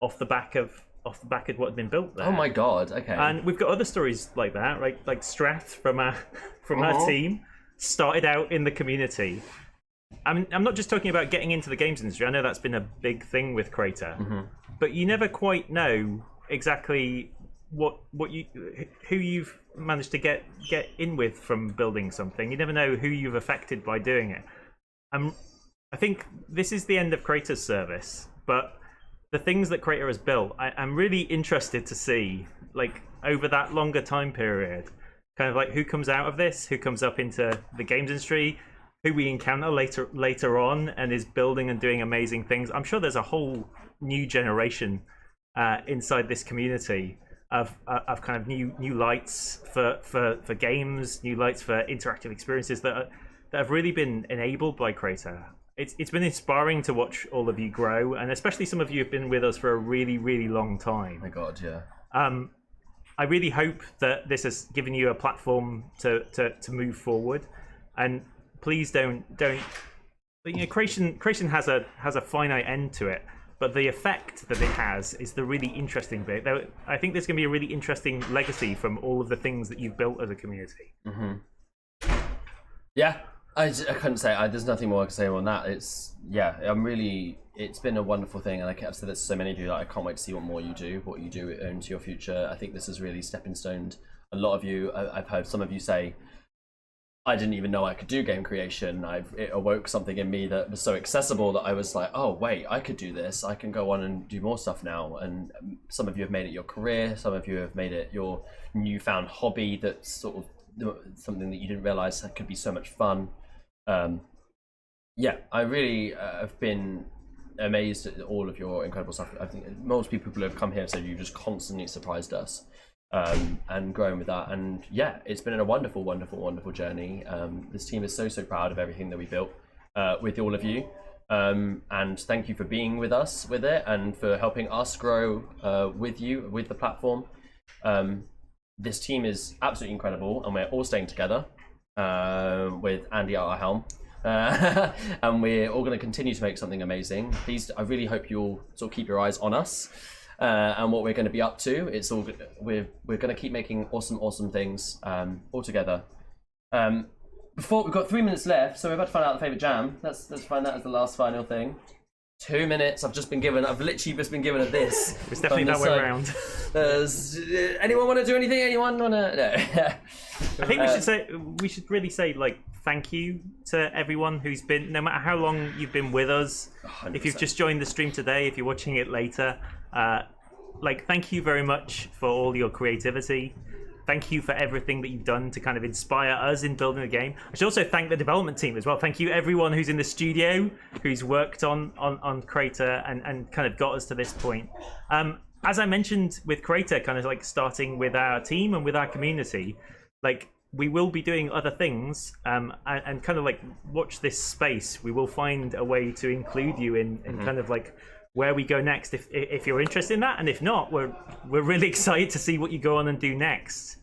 off the back of what had been built there. Oh my god! Okay. And we've got other stories like that, right? Like Strath from our team started out in the community. I'm not just talking about getting into the games industry. I know that's been a big thing with Crayta, but you never quite know exactly who you've managed to get in with from building something. You never know who you've affected by doing it. I think this is the end of Crayta's service, but the things that Crayta has built, I'm really interested to see, like over that longer time period, kind of like who comes out of this, who comes up into the games industry, who we encounter later on and is building and doing amazing things. I'm sure there's a whole new generation inside this community of kind of new lights for games, new lights for interactive experiences that have really been enabled by Crayta. It's been inspiring to watch all of you grow, and especially some of you have been with us for a really, really long time. Oh my god, yeah. I really hope that this has given you a platform to move forward, and please don't. You know, creation has a finite end to it, but the effect that it has is the really interesting bit. I think there's going to be a really interesting legacy from all of the things that you've built as a community. Yeah, I couldn't say. There's nothing more I can say on that. It's been a wonderful thing, and I've said this to so many of you that I can't wait to see what more you do, what you do into your future. I think this has really stepping stoned a lot of you. I've heard some of you say, I didn't even know I could do game creation. It awoke something in me that was so accessible that I was like, oh wait, I could do this. I can go on and do more stuff now. And some of you have made it your career. Some of you have made it your newfound hobby. That's sort of something that you didn't realize could be so much fun. Yeah, I really have been amazed at all of your incredible stuff. I think most people who have come here said you just constantly surprised us. And growing with that, and yeah, it's been a wonderful journey. This team is so proud of everything that we built with all of you, and thank you for being with us with it and for helping us grow with you with the platform. This team is absolutely incredible, and we're all staying together with Andy at our helm. And we're all going to continue to make something amazing. Please, I really hope you'll sort of keep your eyes on us and what we're going to be up to. It's all good. We're going to keep making awesome things all together. Before we've got 3 minutes left, so we're about to find out the favorite jam. Let's find that as the last final thing. 2 minutes. I've literally just been given a this. It's definitely that way around. Anyone want to do anything? Anyone want to? No. I think we should really say like thank you to everyone who's been, no matter how long you've been with us. 100%. If you've just joined the stream today, if you're watching it later, like thank you very much for all your creativity. Thank you for everything that you've done to kind of inspire us in building the game. I should also thank the development team as well. Thank you everyone who's in the studio, who's worked on Crayta and kind of got us to this point. As I mentioned with Crayta, kind of like starting with our team and with our community, like we will be doing other things, and kind of like watch this space. We will find a way to include you in kind of like where we go next, if you're interested in that, and if not, we're really excited to see what you go on and do next.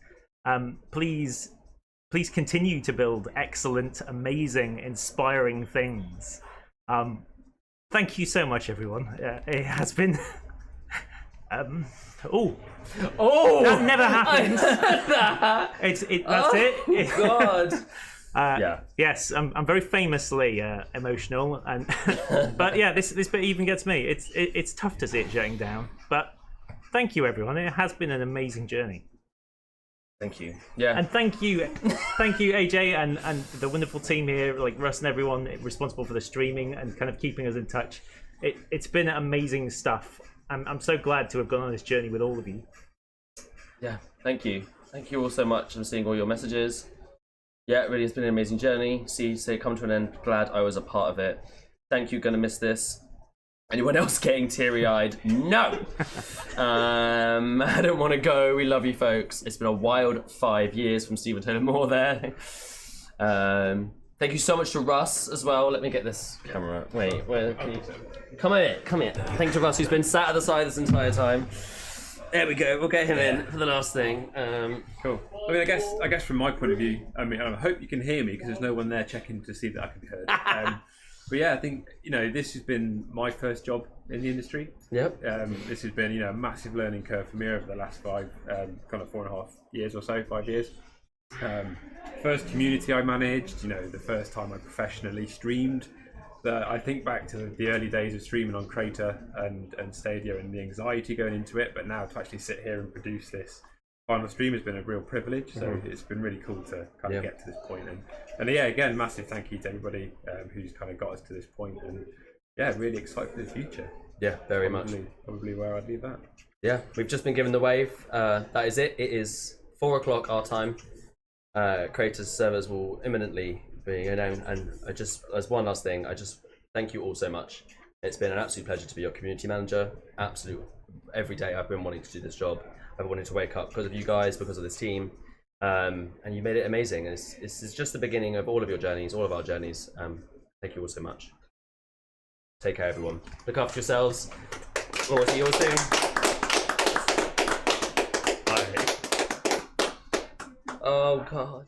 Please continue to build excellent, amazing, inspiring things. Thank you so much, everyone. It has been. Oh, that never happens. That's it. God. Yeah. Yes, I'm very famously emotional, and but yeah, this bit even gets me. It's tough to see it shutting down, but thank you, everyone. It has been an amazing journey. Thank you. Yeah. And thank you, AJ, and the wonderful team here, like Russ and everyone responsible for the streaming and kind of keeping us in touch. It's been amazing stuff. I'm so glad to have gone on this journey with all of you. Yeah, thank you. Thank you all so much. I'm seeing all your messages. Yeah, it really has been an amazing journey. See it come to an end. Glad I was a part of it. Thank you. Gonna miss this. Anyone else getting teary-eyed? No! I don't want to go. We love you, folks. It's been a wild 5 years from Stephen Taylor Moore there. Thank you so much to Russ as well. Let me get this camera. Wait, where can you... Come here. Thank you to Russ, who's been sat at the side this entire time. There we go. We'll get him in for the last thing. Cool. I mean, I guess from my point of view, I mean, I hope you can hear me because there's no one there checking to see that I can be heard. But yeah, I think this has been my first job in the industry. Yep. This has been a massive learning curve for me over the last 4.5 years or so, 5 years. First community I managed, the first time I professionally streamed. I think back to the early days of streaming on Crayta and Stadia and the anxiety going into it, but now to actually sit here and produce this final stream has been a real privilege. So it's been really cool to kind of get to this point. And yeah, again, massive thank you to everybody who's kind of got us to this point. And yeah, really excited for the future. Yeah, very much. Probably where I'd leave that. Yeah, we've just been given the wave. That is it. It is 4 o'clock our time. Crayta's servers will imminently be known. And as one last thing, I just thank you all so much. It's been an absolute pleasure to be your community manager. Every day I've been wanting to do this job. I've wanted to wake up because of you guys, because of this team, and you made it amazing. And it's just the beginning of all of your journeys, all of our journeys. Thank you all so much. Take care, everyone. Look after yourselves. We'll see you all soon. Bye. Oh God.